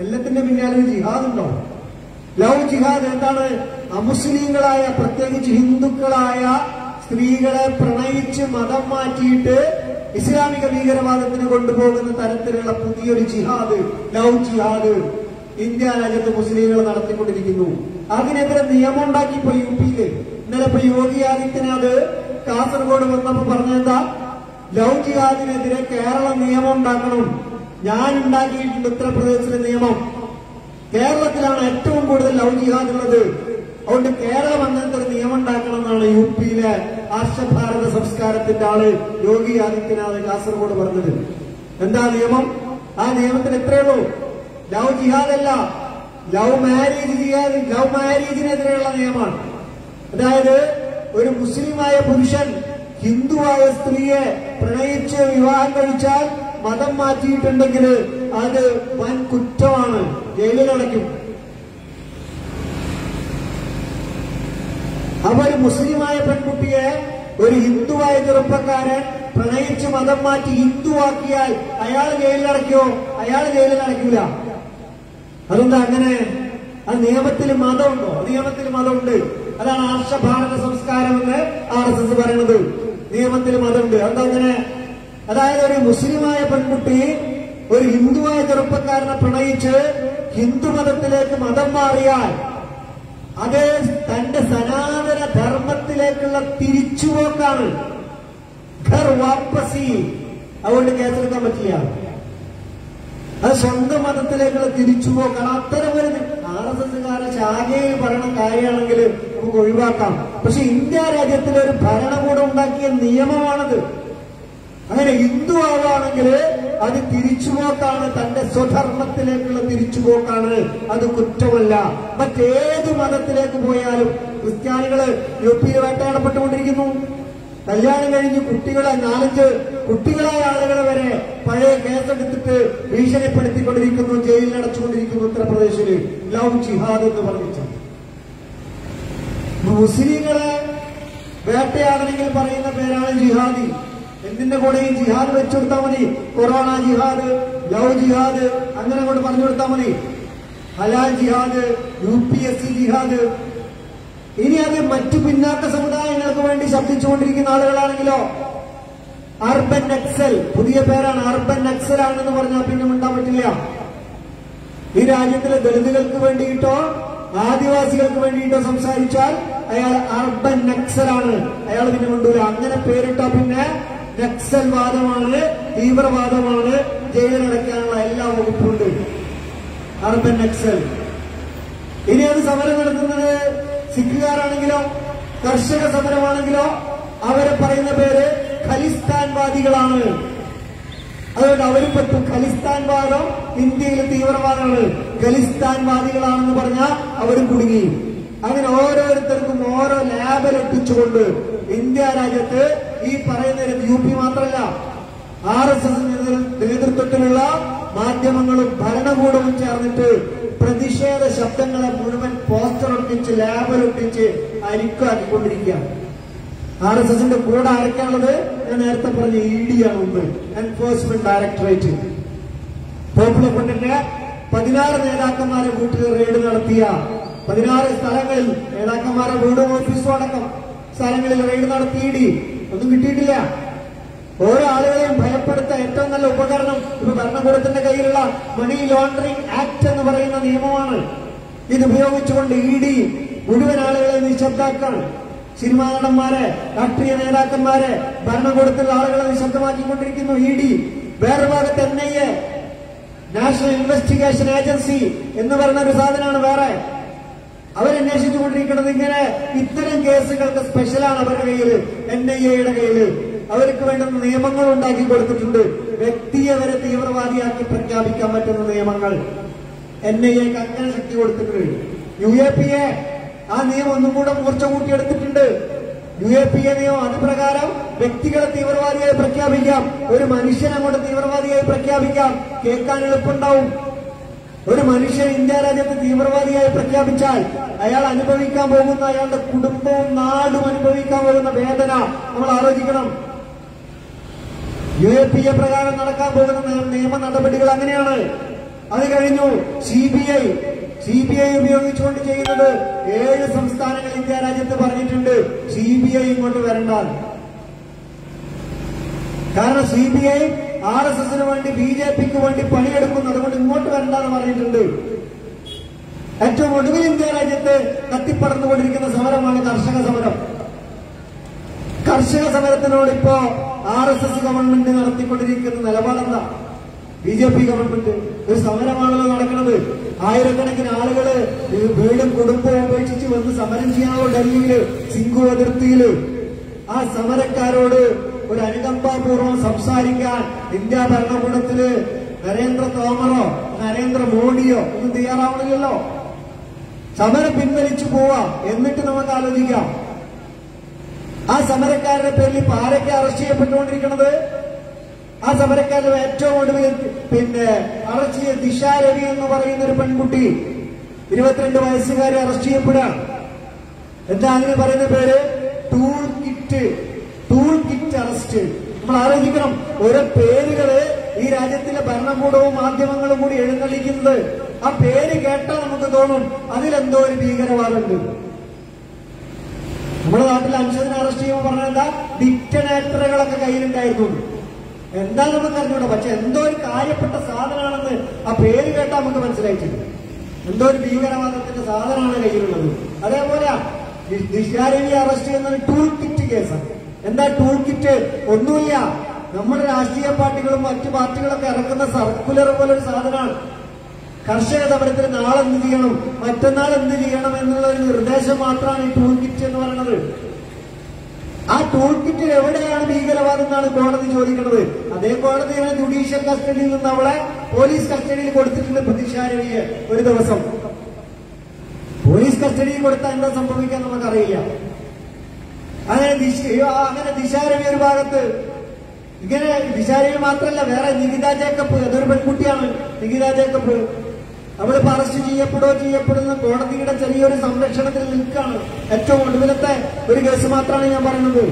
എല്ലാത്തിന്റെ പിന്നാലെ ജിഹാദ് ഉണ്ടോ? ലവ് ജിഹാദ് എന്താണ്? അമുസ്ലിങ്ങളായ പ്രത്യേകിച്ച് ഹിന്ദുക്കളായ സ്ത്രീകളെ പ്രണയിച്ച് മതം മാറ്റിയിട്ട് ഇസ്ലാമിക ഭീകരവാദത്തിന് കൊണ്ടുപോകുന്ന തരത്തിലുള്ള പുതിയൊരു ജിഹാദ്, ലവ് ജിഹാദ് ഇന്ത്യ രാജ്യത്ത് മുസ്ലിങ്ങൾ നടത്തിക്കൊണ്ടിരിക്കുന്നു. അതിനെതിരെ നിയമം ഉണ്ടാക്കിപ്പോ UP-യില്. ഇന്നലെ ഇപ്പൊ യോഗി ആദിത്യനാഥ് കാസർഗോഡ് വന്നപ്പോ പറഞ്ഞെന്താ? ലവ് ജിഹാദിനെതിരെ കേരളം നിയമം ഉണ്ടാക്കണം. ഞാൻ ഉണ്ടാക്കിയിട്ടുണ്ട് ഉത്തർപ്രദേശിലെ നിയമം. കേരളത്തിലാണ് ഏറ്റവും കൂടുതൽ ലവ് ജിഹാദ് ഉള്ളത്. അതുകൊണ്ട് കേരളം അങ്ങനത്തെ ഒരു നിയമം ഉണ്ടാക്കണം എന്നാണ് UP-യിലെ ആർഷഭാരത സംസ്കാരത്തിന്റെ ആള് യോഗി ആദിത്യനാഥ് കാസർഗോഡ് പറഞ്ഞത്. എന്താ നിയമം? ആ നിയമത്തിന് എത്രയുള്ളൂ? ലവ് ജിഹാദല്ല, ലവ് മാരേജ് ജിഹാദ്. ലവ് മാരേജിനെതിരെയുള്ള നിയമമാണ്. അതായത് ഒരു മുസ്ലിമായ പുരുഷൻ ഹിന്ദുവായ സ്ത്രീയെ പ്രണയിച്ച് വിവാഹം കഴിച്ചാൽ മതം മാറ്റിയിട്ടുണ്ടെങ്കിൽ അത് വൻ കുറ്റമാണ്, ജയിലിലടയ്ക്കും. അപ്പൊ ഒരു മുസ്ലിമായ പെൺകുട്ടിയെ ഒരു ഹിന്ദുവായ ചെറുപ്പക്കാരൻ പ്രണയിച്ച് മതം മാറ്റി ഹിന്ദുവാക്കിയാൽ അയാൾ ജയിലിലടയ്ക്കോ? അയാൾ ജയിലിലടയ്ക്കില്ല. അതെന്താ അങ്ങനെ? ആ നിയമത്തിൽ മതമുണ്ടോ? നിയമത്തിൽ മതമുണ്ട്. അതാണ് ആർഷഭാരത സംസ്കാരം എന്ന് RSS പറയുന്നത്. നിയമത്തിൽ മതമുണ്ട്. എന്താ അങ്ങനെ? അതായത് ഒരു മുസ്ലിമായ പെൺകുട്ടി ഒരു ഹിന്ദുവായ ചെറുപ്പക്കാരനെ പ്രണയിച്ച് ഹിന്ദു മതത്തിലേക്ക് മതം മാറിയാൽ അത് തന്റെ സനാതന ധർമ്മത്തിലേക്കുള്ള തിരിച്ചുപോക്കാണ്. ഘർ വാപ്പസി. അതുകൊണ്ട് കേസെടുക്കാൻ പറ്റില്ല. അത് സ്വന്തം മതത്തിലേക്കുള്ള തിരിച്ചുപോക്കാണ്. അത്തരമൊരു RSSകാരെ ശാഖയിൽ പറയുന്ന കാര്യമാണെങ്കിൽ നമുക്ക് ഒഴിവാക്കാം. പക്ഷെ ഇന്ത്യ രാജ്യത്തിലെ ഒരു ഭരണകൂടം ഉണ്ടാക്കിയ നിയമമാണത്. അങ്ങനെ ഹിന്ദു ആവാണെങ്കിൽ അത് തിരിച്ചുപോക്കാണ്, തന്റെ സ്വധർമ്മത്തിലേക്കുള്ള തിരിച്ചുപോക്കാണ്. അത് കുറ്റമല്ല. മറ്റേത് മതത്തിലേക്ക് പോയാലും ക്രിസ്ത്യാനികള് UP-യിൽ വേട്ടയാടപ്പെട്ടുകൊണ്ടിരിക്കുന്നു. കല്യാണം കഴിഞ്ഞ് കുട്ടികളെ 4-5 കുട്ടികളായ ആളുകളെ വരെ പഴയ കേസെടുത്തിട്ട് ഭീഷണിപ്പെടുത്തിക്കൊണ്ടിരിക്കുന്നു, ജയിലിൽ അടച്ചുകൊണ്ടിരിക്കുന്നു ഉത്തർപ്രദേശില്. ലവ് ജിഹാദ് എന്ന് പറഞ്ഞിട്ട് മുസ്ലിങ്ങളെ വേട്ടയാടണമെങ്കിൽ പറയുന്ന പേരാണ് ജിഹാദി. എന്തിന്റെ കൂടെയും ജിഹാദ് വെച്ചുകൊടുത്താൽ മതി. കൊറോണ ജിഹാദ്, ലവ് ജിഹാദ് അങ്ങനെ കൊണ്ട് പറഞ്ഞു കൊടുത്താൽ മതി. ഹലാൽ ജിഹാദ്, UPSC ജിഹാദ്. ഇനി അത് മറ്റു പിന്നാക്ക സമുദായങ്ങൾക്ക് വേണ്ടി ശബ്ദിച്ചുകൊണ്ടിരിക്കുന്ന ആളുകളാണെങ്കിലോ അർബൻ നക്സൽ, പുതിയ പേരാണ്. അർബൻ നക്സൽ ആണെന്ന് പറഞ്ഞാൽ പിന്നെ മിണ്ടാൻ പറ്റില്ല. ഈ രാജ്യത്തിലെ ദളിതുകൾക്ക് വേണ്ടിയിട്ടോ ആദിവാസികൾക്ക് വേണ്ടിയിട്ടോ സംസാരിച്ചാൽ അയാൾ അർബൻ നക്സലാണ്. അയാൾ പിന്നെ മിണ്ടൂല. അങ്ങനെ പേരിട്ടാ പിന്നെ നക്സൽവാദമാണ്, തീവ്രവാദമാണ്, ജയിലിലടയ്ക്കാനുള്ള എല്ലാ വകുപ്പുണ്ട്. അർബൻ നക്സൽ. ഇനി അത് സമരം നടത്തുന്നത് സിഖുകാരാണെങ്കിലോ കർഷക സമരമാണെങ്കിലോ അവരെ പറയുന്ന പേര് ഖലിസ്ഥാൻവാദികളാണ്. അതുകൊണ്ട് അവരും പറ്റും. ഖലിസ്ഥാൻവാദം ഇന്ത്യയിലെ തീവ്രവാദമാണ്. ഖലിസ്ഥാൻവാദികളാണെന്ന് പറഞ്ഞാൽ അവരും കുടുങ്ങി. അങ്ങനെ ഓരോരുത്തർക്കും ഓരോ ലാബൽ എത്തിച്ചുകൊണ്ട് ഇന്ത്യ രാജ്യത്ത് ഈ പറയുന്ന UP മാത്രമല്ല RSS നേതൃത്വത്തിലുള്ള മാധ്യമങ്ങളും ഭരണകൂടവും ചേർന്നിട്ട് പ്രതിഷേധ ശബ്ദങ്ങളെ മുഴുവൻ പോസ്റ്റർ ഒട്ടിച്ച് ലാബൽ ഒട്ടിച്ച് അരിക്കാക്കിക്കൊണ്ടിരിക്കുകയാണ്. RSSന്റെ കൂടെ അരക്കാനുള്ളത് ഞാൻ നേരത്തെ പറഞ്ഞ ED ആണ്. മുമ്പ് എൻഫോഴ്സ്മെന്റ് ഡയറക്ടറേറ്റ് പോപ്പുലർ ഫ്രണ്ടിന്റെ 16 നേതാക്കന്മാരെ വീട്ടിൽ റെയ്ഡ് നടത്തിയ 16 സ്ഥലങ്ങളിൽ നേതാക്കന്മാരെ വീടും ഓഫീസും അടക്കം സ്ഥലങ്ങളിൽ റെയ്ഡ് നടത്തി ED. ഒന്നും കിട്ടിയിട്ടില്ല. ഓരോ ആളുകളെയും ഭയപ്പെടുത്താൻ ഏറ്റവും നല്ല ഉപകരണം ഇപ്പൊ ഭരണകൂടത്തിന്റെ കയ്യിലുള്ള മണി ലോണ്ടറിംഗ് ആക്ട് എന്ന് പറയുന്ന നിയമമാണ്. ഇത് ഉപയോഗിച്ചുകൊണ്ട് ED മുഴുവൻ ആളുകളെ നിശബ്ദാക്കാൻ, സിനിമാ നടന്മാരെ, രാഷ്ട്രീയ നേതാക്കന്മാരെ, ഭരണകൂടത്തിലുള്ള ആളുകളെ നിശബ്ദമാക്കിക്കൊണ്ടിരിക്കുന്നു ED. വേറെ ഭാഗത്ത് NIA, നാഷണൽ ഇൻവെസ്റ്റിഗേഷൻ ഏജൻസി എന്ന് പറയുന്ന ഒരു സാധനമാണ് വേറെ. അവരന്വേഷിച്ചുകൊണ്ടിരിക്കുന്നത് ഇങ്ങനെ ഇത്തരം കേസുകൾക്ക് സ്പെഷ്യലാണ് അവരുടെ കയ്യില്, NIA-യുടെ കയ്യില്. അവർക്ക് വേണ്ടുന്ന നിയമങ്ങൾ ഉണ്ടാക്കി കൊടുത്തിട്ടുണ്ട്. വ്യക്തിയെ വരെ തീവ്രവാദിയാക്കി പ്രഖ്യാപിക്കാൻ പറ്റുന്ന നിയമങ്ങൾ NIA-ക്ക് അങ്ങനെ ശക്തി കൊടുത്തിട്ടുണ്ട്. UAPA ആ നിയമം ഒന്നും കൂടെ മൂർച്ച കൂട്ടിയെടുത്തിട്ടുണ്ട്. UAPA നിയമം അതുപ്രകാരം വ്യക്തികളെ തീവ്രവാദിയായി പ്രഖ്യാപിക്കാം, ഒരു മനുഷ്യനെ അങ്ങോട്ട് തീവ്രവാദിയായി പ്രഖ്യാപിക്കാം. കേൾക്കാൻ എളുപ്പമുണ്ടാവും. ഒരു മനുഷ്യൻ ഇന്ത്യ രാജ്യത്ത് തീവ്രവാദിയായി പ്രഖ്യാപിച്ചാൽ അയാൾ അനുഭവിക്കാൻ പോകുന്ന, അയാളുടെ കുടുംബവും നാടും അനുഭവിക്കാൻ പോകുന്ന വേദന നമ്മൾ ആലോചിക്കണം. UAPA പ്രകാരം നടക്കാൻ പോകുന്ന നിയമ നടപടികൾ അങ്ങനെയാണ്. അത് കഴിഞ്ഞു CBI ഉപയോഗിച്ചുകൊണ്ട് ചെയ്യുന്നത് 7 സംസ്ഥാനങ്ങൾ ഇന്ത്യ രാജ്യത്ത് പറഞ്ഞിട്ടുണ്ട് CBI ഇങ്ങോട്ട് വരണ്ട. കാരണം CBI RSSന് വേണ്ടി, BJPക്ക് വേണ്ടി പണിയെടുക്കുന്നു, അതുകൊണ്ട് ഇങ്ങോട്ട് വരണ്ടെന്ന് പറഞ്ഞിട്ടുണ്ട്. ഏറ്റവും ഒടുവിൽ ഇന്ത്യ രാജ്യത്ത് കത്തിപ്പടർന്നുകൊണ്ടിരിക്കുന്ന സമരമാണ് കർഷക സമരം. കർഷക സമരത്തിനോട് ഇപ്പോ RSS ഗവൺമെന്റ് നടത്തിക്കൊണ്ടിരിക്കുന്ന നിലപാടെന്താ? BJP ഗവൺമെന്റ് ഒരു സമരമാണല്ലോ നടക്കുന്നത്. ആയിരക്കണക്കിന് ആളുകള് വീടും കുടുംബവും ഉപേക്ഷിച്ച് വന്ന് സമരം ചെയ്യാനുള്ള ഡൽഹിയില്, സിംഘു അതിർത്തിയില്. ആ സമരക്കാരോട് ഒരു അനുകമ്പാപൂർവ്വം സംസാരിക്കാൻ ഇന്ത്യ ഭരണകൂടത്തില് നരേന്ദ്ര തോമറോ നരേന്ദ്രമോദിയോ ഒന്നും തയ്യാറാവണില്ലല്ലോ. സമരം പിൻവലിച്ചു പോവാ, എന്നിട്ട് നമുക്ക് ആലോചിക്കാം. ആ സമരക്കാരുടെ പേരിൽ ഇപ്പൊ ആരൊക്കെ അറസ്റ്റ് ചെയ്യപ്പെട്ടുകൊണ്ടിരിക്കുന്നത്? ആ സമരക്കാരുടെ ഏറ്റവും ഒടുവിൽ അറസ്റ്റ് ചെയ്ത ദിശ രവി എന്ന് പറയുന്ന ഒരു പെൺകുട്ടി, 22 വയസ്സുകാരെ അറസ്റ്റ് ചെയ്യപ്പെടുക. എന്താ അതിന് പറയുന്ന പേര്? Tool kit arrest. നമ്മൾ ആലോചിക്കണം, ഓരോ പേരുകള് ഈ രാജ്യത്തിലെ ഭരണകൂടവും മാധ്യമങ്ങളും കൂടി എഴുന്നള്ളിക്കുന്നത്. ആ പേര് കേട്ടാൽ നമുക്ക് തോന്നും അതിലെന്തോ ഒരു ഭീകരവാദമുണ്ട്. നമ്മുടെ നാട്ടിൽ അംശത്തിനെ അറസ്റ്റ് ചെയ്യുമ്പോൾ പറഞ്ഞാൽ ഡിക്റ്റനേറ്ററുകളൊക്കെ കയ്യിലുണ്ടായിരുന്നു. എന്താ നമുക്ക് അറിഞ്ഞൂടാ, പക്ഷെ എന്തോ ഒരു കാര്യപ്പെട്ട സാധനമാണെന്ന് ആ പേര് കേട്ടാൽ നമുക്ക് മനസ്സിലായിട്ടുണ്ട്. എന്തോ ഒരു ഭീകരവാദത്തിന്റെ സാധനമാണ് കയ്യിലുള്ളത്. അതേപോലെ ദിശാരവി അറസ്റ്റ് ചെയ്യുന്നത് ടൂൾ കിറ്റ് കേസാണ്. എന്താ ടൂൾ കിറ്റ്? ഒന്നുമില്ല, നമ്മുടെ രാഷ്ട്രീയ പാർട്ടികളും മറ്റു പാർട്ടികളൊക്കെ ഇറക്കുന്ന സർക്കുലർ പോലൊരു സാധനമാണ്. കർഷക സമരത്തിന് നാളെ എന്ത് ചെയ്യണം, മറ്റന്നാൾ എന്ത് ചെയ്യണം എന്നുള്ള ഒരു നിർദ്ദേശം മാത്രമാണ് ഈ ടൂൾ കിറ്റ് എന്ന് പറയുന്നത്. ആ ടൂൾ കിറ്റിൽ എവിടെയാണ് ഭീകരവാദം എന്നാണ് കോടതി ചോദിക്കുന്നത്. അതേ കോടതിയാണ് ജുഡീഷ്യൽ കസ്റ്റഡിയിൽ നിന്ന് അവളെ പോലീസ് കസ്റ്റഡിയിൽ കൊടുത്തിട്ടുണ്ട്. ദിശാരവിയെ ഒരു ദിവസം പോലീസ് കസ്റ്റഡിയിൽ കൊടുത്താൽ എന്താ സംഭവിക്കാൻ നമുക്കറിയില്ല. അങ്ങനെ ദിശാരവി ഒരു ഭാഗത്ത്, ഇങ്ങനെ ദിശാരവി മാത്രമല്ല, വേറെ നികിത ജേക്കബ്, അതൊരു പെൺകുട്ടിയാണ്. നികിത ജേക്കബ് അവളിപ്പോ അറസ്റ്റ് ചെയ്യപ്പെടുന്ന കോടതിയുടെ ചെറിയൊരു സംരക്ഷണത്തിൽ നിൽക്കുകയാണ്. ഏറ്റവും ഒടുവിലത്തെ ഒരു കേസ് മാത്രമാണ് ഞാൻ പറയുന്നത്.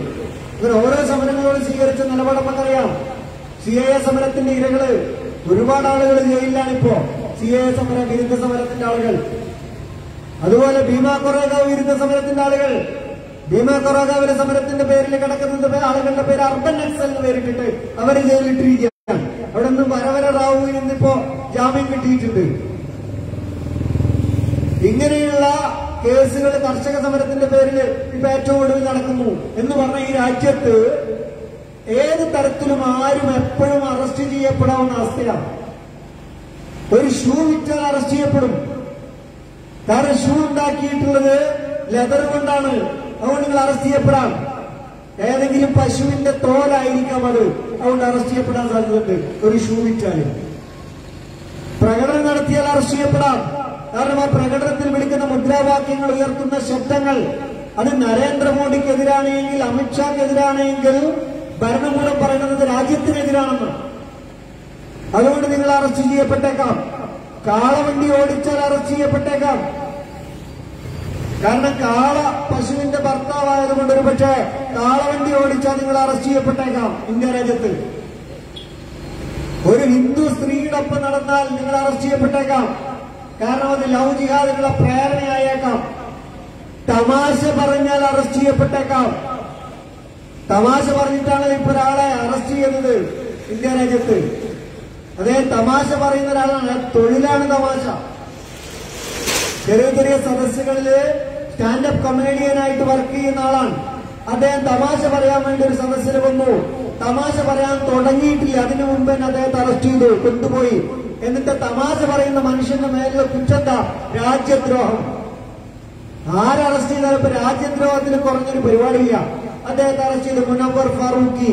ഇവർ ഓരോ സമരങ്ങളോട് സ്വീകരിച്ച നിലപാട് നമുക്കറിയാം. CAA സമരത്തിന്റെ ഇരകള് ഒരുപാട് ആളുകൾ ജയിലിലാണിപ്പോ. CAA വിരുദ്ധ സമരത്തിന്റെ ആളുകൾ, അതുപോലെ ഭീമാ കൊറേഗാവ് വിരുദ്ധ സമരത്തിന്റെ ആളുകൾ. ഭീമാ കൊറേഗാവിലെ സമരത്തിന്റെ പേരിൽ കിടക്കുന്ന ആളുകളുടെ പേര് അർബൻ നക്സൽ എന്ന് പേരിട്ടിട്ട് അവര് ജയിലിട്ടിരിക്കുകയാണ്. അവിടെ നിന്ന് വരവര റാവുവിൽ നിന്നിപ്പോ ജാമ്യം കിട്ടിയിട്ടുണ്ട്. ഇങ്ങനെയുള്ള കേസുകൾ കർഷക സമരത്തിന്റെ പേരിൽ ഇപ്പൊ ഏറ്റവും ഒടുവിൽ നടക്കുന്നു എന്ന് പറഞ്ഞ ഈ രാജ്യത്ത് ഏത് തരത്തിലും ആരും എപ്പോഴും അറസ്റ്റ് ചെയ്യപ്പെടാവുന്ന അവസ്ഥയാണ്. ഒരു ഷൂ വിറ്റാൽ അറസ്റ്റ് ചെയ്യപ്പെടും. കാരണം ഷൂ ഉണ്ടാക്കിയിട്ടുള്ളത് ലെതർ കൊണ്ടാണ്. അതുകൊണ്ട് നിങ്ങൾ അറസ്റ്റ് ചെയ്യപ്പെടാം. ഏതെങ്കിലും പശുവിന്റെ തോലായിരിക്കാം അത്, അതുകൊണ്ട് അറസ്റ്റ് ചെയ്യപ്പെടാൻ സാധ്യതയുണ്ട്. ഒരു ഷൂ വിറ്റാൽ പ്രകടനം നടത്തിയാൽ അറസ്റ്റ് ചെയ്യപ്പെടാം. കാരണം ആ പ്രകടനത്തിൽ വിളിക്കുന്ന മുദ്രാവാക്യങ്ങൾ, ഉയർത്തുന്ന ശബ്ദങ്ങൾ അത് നരേന്ദ്രമോദിക്കെതിരാണെങ്കിൽ, അമിത്ഷാക്കെതിരാണെങ്കിൽ ഭരണകൂടം പറയുന്നത് രാജ്യത്തിനെതിരാണെന്ന്. അതുകൊണ്ട് നിങ്ങൾ അറസ്റ്റ് ചെയ്യപ്പെട്ടേക്കാം. കാളവണ്ടി ഓടിച്ചാൽ അറസ്റ്റ് ചെയ്യപ്പെട്ടേക്കാം. കാരണം കാള പശുവിന്റെ ഭർത്താവായതുകൊണ്ട് ഒരു പക്ഷേ കാളവണ്ടി ഓടിച്ചാൽ നിങ്ങൾ അറസ്റ്റ് ചെയ്യപ്പെട്ടേക്കാം. ഇന്ത്യ രാജ്യത്ത് ഒരു ഹിന്ദു സ്ത്രീയുടെ ഒപ്പം നടന്നാൽ നിങ്ങൾ അറസ്റ്റ് ചെയ്യപ്പെട്ടേക്കാം. കാരണം അത് ലവ് ജിഹാദിനുള്ള പ്രേരണയായേക്കാം. തമാശ പറഞ്ഞാൽ അറസ്റ്റ് ചെയ്യപ്പെട്ടേക്കാം. തമാശ പറഞ്ഞിട്ടാണ് ഇപ്പൊ ഒരാളെ അറസ്റ്റ് ചെയ്യുന്നത് ഇന്ത്യ രാജ്യത്ത്. അദ്ദേഹം തമാശ പറയുന്ന ഒരാളാണ്, തൊഴിലാണ് തമാശ. ചെറിയ ചെറിയ സദസ്സുകളില് സ്റ്റാൻഡപ്പ് കൊമേഡിയനായിട്ട് വർക്ക് ചെയ്യുന്ന ആളാണ്. അദ്ദേഹം തമാശ പറയാൻ വേണ്ടി ഒരു സദസ്സിൽ വന്നു. തമാശ പറയാൻ തുടങ്ങിയിട്ടില്ല, അതിനു മുമ്പ് തന്നെ അദ്ദേഹത്തെ അറസ്റ്റ് ചെയ്തു, കൊണ്ടുപോയി. എന്നിട്ട് തമാശ പറയുന്ന മനുഷ്യന്റെ മേലുള്ള കുറ്റത്ത രാജ്യദ്രോഹം. അറസ്റ്റ് ചെയ്താലും ഇപ്പൊ രാജ്യദ്രോഹത്തിൽ കുറഞ്ഞൊരു പരിപാടിയില്ല. അദ്ദേഹത്തെ അറസ്റ്റ് ചെയ്ത് മുനവ്വർ ഫാറൂഖി,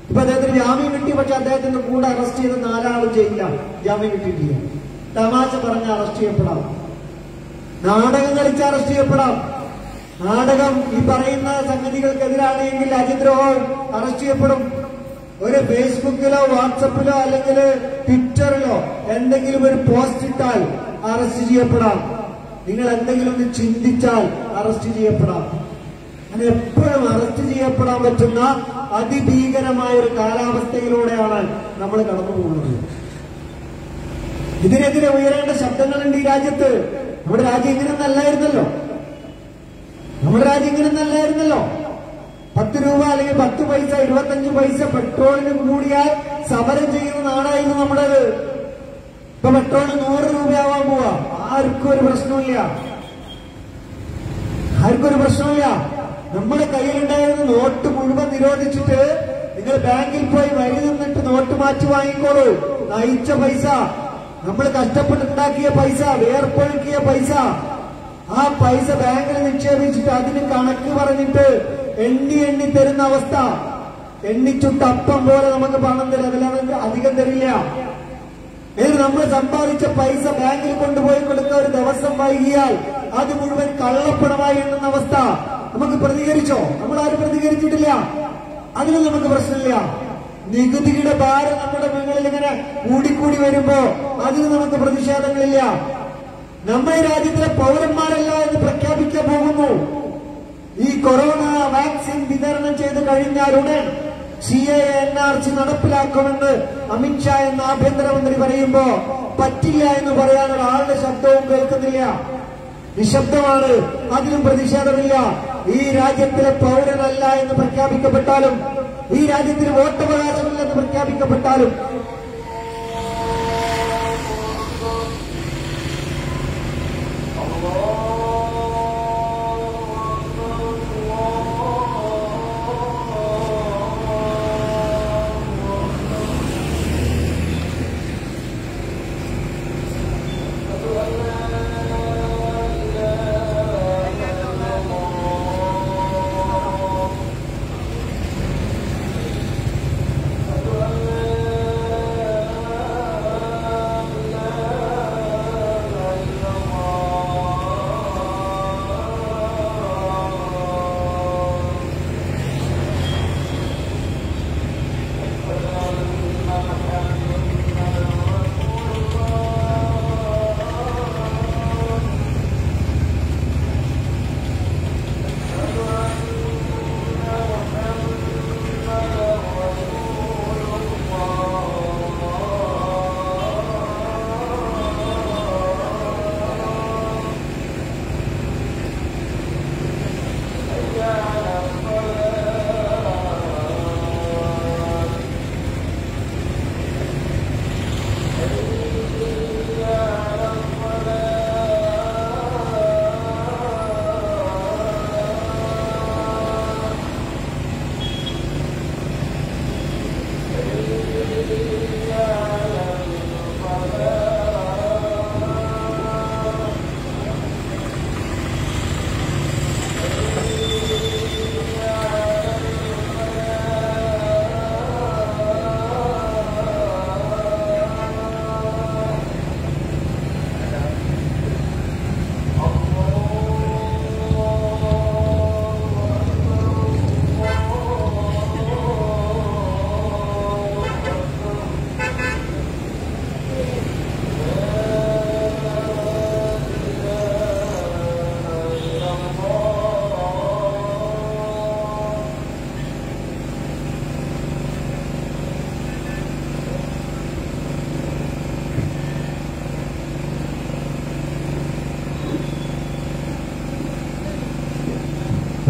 ഇപ്പൊ അദ്ദേഹത്തിന് ജാമ്യം കിട്ടി. പക്ഷെ അദ്ദേഹത്തിന്റെ കൂടെ അറസ്റ്റ് ചെയ്ത് 4 ആളും ചെയ്യില്ല, ജാമ്യം കിട്ടിയിട്ടില്ല. തമാശ പറഞ്ഞ അറസ്റ്റ് ചെയ്യപ്പെടാം, നാടകം കളിച്ച് അറസ്റ്റ് ചെയ്യപ്പെടാം. നാടകം ഈ പറയുന്ന സംഗതികൾക്കെതിരാണെങ്കിൽ രാജ്യദ്രോഹം അറസ്റ്റ് ചെയ്യപ്പെടും. ഒരു ഫേസ്ബുക്കിലോ വാട്സപ്പിലോ അല്ലെങ്കിൽ ട്വിറ്ററിലോ എന്തെങ്കിലും ഒരു പോസ്റ്റ് ഇട്ടാൽ അറസ്റ്റ് ചെയ്യപ്പെടാം. നിങ്ങൾ എന്തെങ്കിലും ഒന്ന് ചിന്തിച്ചാൽ അറസ്റ്റ് ചെയ്യപ്പെടാം. അങ്ങനെ എപ്പോഴും അറസ്റ്റ് ചെയ്യപ്പെടാൻ പറ്റുന്ന അതിഭീകരമായ ഒരു കാലാവസ്ഥയിലൂടെയാണ് നമ്മൾ കടന്നു പോകുന്നത്. ഇതിനെതിരെ ഉയരേണ്ട ശബ്ദങ്ങളുണ്ട് ഈ രാജ്യത്ത്. നമ്മുടെ രാജ്യം ഇങ്ങനെയൊന്നല്ലായിരുന്നല്ലോ. 10 രൂപ അല്ലെങ്കിൽ 10 പൈസ 25 പൈസ പെട്രോളിന് കൂടിയാൽ സമരം ചെയ്യുന്ന നാടായിരുന്നു നമ്മുടേത്. ഇപ്പൊ പെട്രോളിന് 100 രൂപയാവാൻ പോവാ. ആർക്കും ഒരു പ്രശ്നമില്ല. നമ്മുടെ കയ്യിലുണ്ടായിരുന്ന നോട്ട് മുഴുവൻ നിരോധിച്ചിട്ട് നിങ്ങൾ ബാങ്കിൽ പോയി വരി നിന്നിട്ട് നോട്ട് മാറ്റി വാങ്ങിക്കോളൂ. നയിച്ച പൈസ, നമ്മൾ കഷ്ടപ്പെട്ടുണ്ടാക്കിയ പൈസ, വേർപ്പൊഴുക്കിയ പൈസ, ആ പൈസ ബാങ്കിൽ നിക്ഷേപിച്ചിട്ട് അതിന് കണക്ക് പറഞ്ഞിട്ട് എണ്ണി തരുന്ന അവസ്ഥ. എണ്ണിച്ചുട്ട് അപ്പം പോലെ നമുക്ക് പണം തരും, അതിലാണ് അധികം തരില്ല. നമ്മൾ സമ്പാദിച്ച പൈസ ബാങ്കിൽ കൊണ്ടുപോയി കൊടുക്കുക. ഒരു ദിവസം വൈകിയാൽ അത് മുഴുവൻ കള്ളപ്പണമായി എണ്ണുന്ന അവസ്ഥ. നമുക്ക് പ്രതികരിച്ചോ? നമ്മൾ ആരും പ്രതികരിച്ചിട്ടില്ല. അതിന് നമുക്ക് പ്രശ്നമില്ല. നികുതിയുടെ ഭാരം നമ്മുടെ മുകളിൽ ഇങ്ങനെ കൂടിക്കൂടി വരുമ്പോ അതിന് നമുക്ക് പ്രതിഷേധങ്ങളില്ല. നമ്മൾ ഈ രാജ്യത്തിലെ പൗരന്മാരല്ല എന്ന് പ്രഖ്യാപിക്കാൻ പോകുന്നു. ഈ കൊറോണ വാക്സിൻ വിതരണം ചെയ്ത് കഴിഞ്ഞാലുടൻ CAA NRC നടപ്പിലാക്കുമെന്ന് അമിത്ഷാ എന്ന ആഭ്യന്തരമന്ത്രി പറയുമ്പോ പറ്റില്ല എന്ന് പറയാൻ ഒരാളുടെ ശബ്ദവും കേൾക്കുന്നില്ല. നിശബ്ദമാണ്. അതിലും പ്രതിഷേധമില്ല. ഈ രാജ്യത്തിലെ പൗരനല്ല എന്ന് പ്രഖ്യാപിക്കപ്പെട്ടാലും, ഈ രാജ്യത്തിന് വോട്ടവകാശമില്ലെന്ന് പ്രഖ്യാപിക്കപ്പെട്ടാലും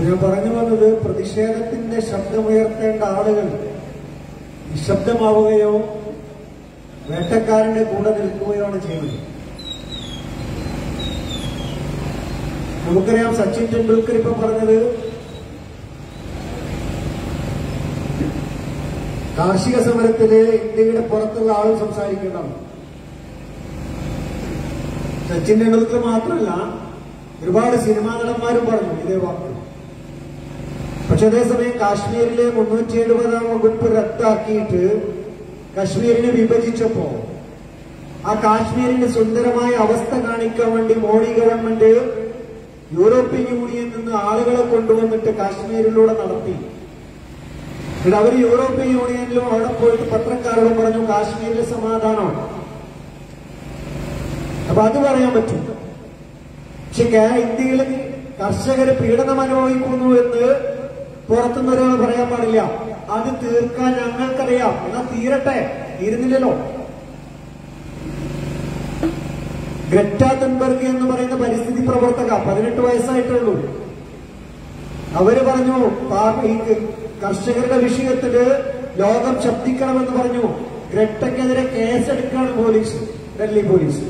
ഞാൻ പറഞ്ഞു വന്നത്, പ്രതിഷേധത്തിന്റെ ശബ്ദമുയർത്തേണ്ട ആളുകൾ നിശബ്ദമാവുകയോ വേട്ടക്കാരന്റെ കൂടെ നിൽക്കുകയാണ് ചെയ്യുന്നത്. നമുക്കറിയാം, സച്ചിൻ ടെണ്ടുൽക്കർ ഇപ്പൊ പറഞ്ഞത് കാർഷിക സമരത്തില് ഇന്ത്യയുടെ പുറത്തുള്ള ആളും സംസാരിക്കണം. സച്ചിൻ ടെണ്ടുൽക്കർ മാത്രമല്ല, ഒരുപാട് സിനിമാ നടന്മാരും പറഞ്ഞു ഇതേ വാക്ക്. പക്ഷെ അതേസമയം കാശ്മീരിലെ 370 വകുപ്പ് റദ്ദാക്കിയിട്ട് കശ്മീരിനെ വിഭജിച്ചപ്പോ ആ കാശ്മീരിന്റെ സുന്ദരമായ അവസ്ഥ കാണിക്കാൻ വേണ്ടി മോഡി ഗവൺമെന്റ് യൂറോപ്യൻ യൂണിയനിൽ നിന്ന് ആളുകളെ കൊണ്ടുവന്നിട്ട് കാശ്മീരിലൂടെ നടത്തി. എന്നിട്ട് അവർ യൂറോപ്യൻ യൂണിയനിലും അവിടെ പോയിട്ട് പത്രക്കാരോടും പറഞ്ഞു കാശ്മീരിലെ സമാധാനമാണ്. അപ്പൊ അത് പറയാൻ പറ്റും. പക്ഷെ ഇന്ത്യയിൽ കർഷകര് പീഡനം അനുഭവിക്കുന്നു എന്ന് പുറത്തുനിന്നൊരാൾ പറയാൻ പാടില്ല. അത് തീർക്കാൻ ഞങ്ങൾക്കറിയാം. എന്നാൽ തീരട്ടെ, തീരുന്നില്ലല്ലോ. ഗ്രെറ്റ തുൻബെർഗ് എന്ന് പറയുന്ന പരിസ്ഥിതി പ്രവർത്തക 18 വയസ്സായിട്ടുള്ളൂ. അവര് പറഞ്ഞു ഈ കർഷകരുടെ വിഷയത്തില് ലോകം ശബ്ദിക്കണമെന്ന് പറഞ്ഞു. ഗ്രെറ്റയ്ക്കെതിരെ കേസെടുക്കുകയാണ് പോലീസ്, ഡൽഹി പോലീസ്.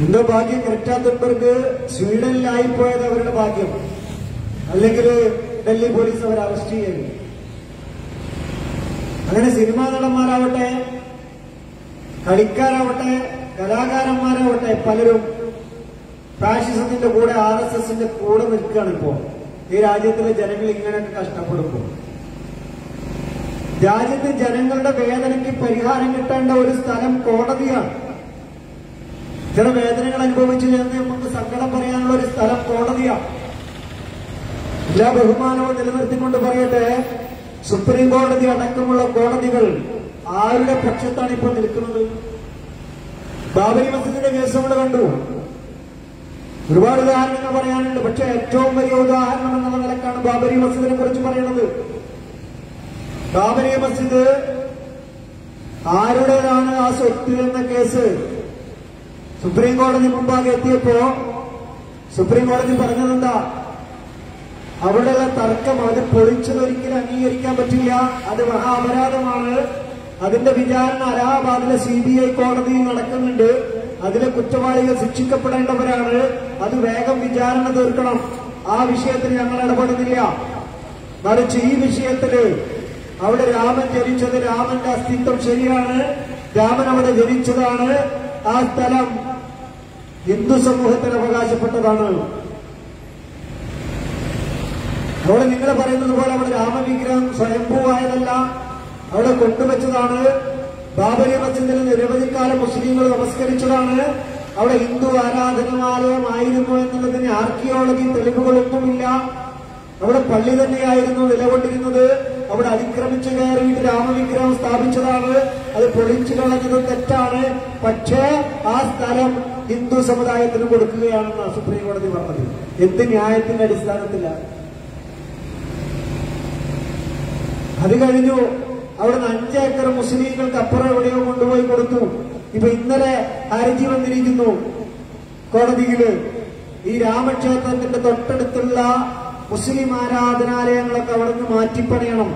എന്തോ ഭാഗ്യം, ഗ്രെറ്റ തുൻബെർഗ് സ്വീഡനിലായിപ്പോയത് അവരുടെ ഭാഗ്യം. അല്ലെങ്കിൽ ഡൽഹി പോലീസ് അവർ അറസ്റ്റ് ചെയ്യുന്നു. അങ്ങനെ സിനിമാ നടന്മാരാവട്ടെ, കളിക്കാരാവട്ടെ, കലാകാരന്മാരാവട്ടെ, പലരും ഫാഷിസത്തിന്റെ കൂടെ RSSന്റെ കൂടെ നിൽക്കുകയാണ്. ഇപ്പോ ഈ രാജ്യത്തിലെ ജനങ്ങൾ ഇങ്ങനെയൊക്കെ കഷ്ടപ്പെടുമ്പോ രാജ്യത്തെ ജനങ്ങളുടെ വേദനയ്ക്ക് പരിഹാരം കിട്ടേണ്ട ഒരു സ്ഥലം കോടതിയാണ്. ചില വേദനകൾ അനുഭവിച്ചു എന്ന് നമുക്ക് സങ്കടം പറയാനുള്ള ഒരു സ്ഥലം കോടതിയാണ്. എല്ലാ ബഹുമാനവും നിലനിർത്തിക്കൊണ്ട് പറയട്ടെ, സുപ്രീം കോടതി അടക്കമുള്ള കോടതികൾ ആരുടെ പക്ഷത്താണ് ഇപ്പോൾ നിൽക്കുന്നത്? ബാബരി മസ്ജിദിന്റെ കേസ് നമ്മൾ കണ്ടു. ഒരുപാട് ഉദാഹരണങ്ങൾ പറയാനുണ്ട്. പക്ഷെ ഏറ്റവും വലിയ ഉദാഹരണം എന്നുള്ള നിലക്കാണ് ബാബരി മസ്ജിദിനെ കുറിച്ച് പറയുന്നത്. ബാബരി മസ്ജിദ് ആരുടേതാണ് ആ സ്വത്ത് എന്ന കേസ് സുപ്രീം കോടതി മുമ്പാകെ എത്തിയപ്പോ സുപ്രീം കോടതി പറഞ്ഞതെന്താ? അവിടെയുള്ള തർക്കം അത് പൊളിച്ചതൊരിക്കലും അംഗീകരിക്കാൻ പറ്റില്ല, അത് മഹാ അപരാധമാണ്. അതിന്റെ വിചാരണ അലഹാബാദിലെ CBI കോടതിയിൽ നടക്കുന്നുണ്ട്. അതിലെ കുറ്റവാളികൾ ശിക്ഷിക്കപ്പെടേണ്ടവരാണ്. അത് വേഗം വിചാരണ തീർക്കണം. ആ വിഷയത്തിൽ ഞങ്ങൾ ഇടപെടുന്നില്ല. മറിച്ച് ഈ വിഷയത്തില് അവിടെ രാമൻ ജനിച്ചത്, രാമന്റെ അസ്തിത്വം ശരിയാണ്, രാമൻ അവിടെ ജനിച്ചതാണ്, ആ സ്ഥലം ഹിന്ദു സമൂഹത്തിന് അവകാശപ്പെട്ടതാണ്. അവിടെ നിങ്ങൾ പറയുന്നത് പോലെ അവിടെ രാമവിഗ്രഹം സ്വയംഭൂവായതല്ല, അവിടെ കൊണ്ടുവച്ചതാണ്. ബാബരി മസ്ജിദിൽ നിരവധി കാലം മുസ്ലിങ്ങൾ നമസ്കരിച്ചതാണ്. അവിടെ ഹിന്ദു ആരാധനാലയമായിരുന്നു എന്നുള്ളതിന് ആർക്കിയോളജി തെളിവുകളൊന്നുമില്ല. അവിടെ പള്ളി തന്നെയായിരുന്നു നിലകൊണ്ടിരുന്നത്. അവിടെ അതിക്രമിച്ചു കയറിയിട്ട് രാമവിഗ്രഹം സ്ഥാപിച്ചതാണ്. അത് പൊളിച്ചു കളഞ്ഞത് തെറ്റാണ്. പക്ഷേ ആ സ്ഥലം ഹിന്ദു സമുദായത്തിന് കൊടുക്കുകയാണെന്ന് സുപ്രീം കോടതി പറഞ്ഞത്. എന്ത് ന്യായത്തിന്റെ അടിസ്ഥാനത്തിലാണ്? അത് കഴിഞ്ഞു അവിടുന്ന് 5 ഏക്കർ മുസ്ലിങ്ങൾക്ക് അപ്പുറം എവിടെയോ കൊണ്ടുപോയി കൊടുത്തു. ഇപ്പൊ ഇന്നലെ ഹർജി വന്നിരിക്കുന്നു കോടതിയില്. ഈ രാമക്ഷേത്രത്തിന്റെ തൊട്ടടുത്തുള്ള മുസ്ലിം ആരാധനാലയങ്ങളൊക്കെ അവിടുന്ന് മാറ്റിപ്പണിയണം.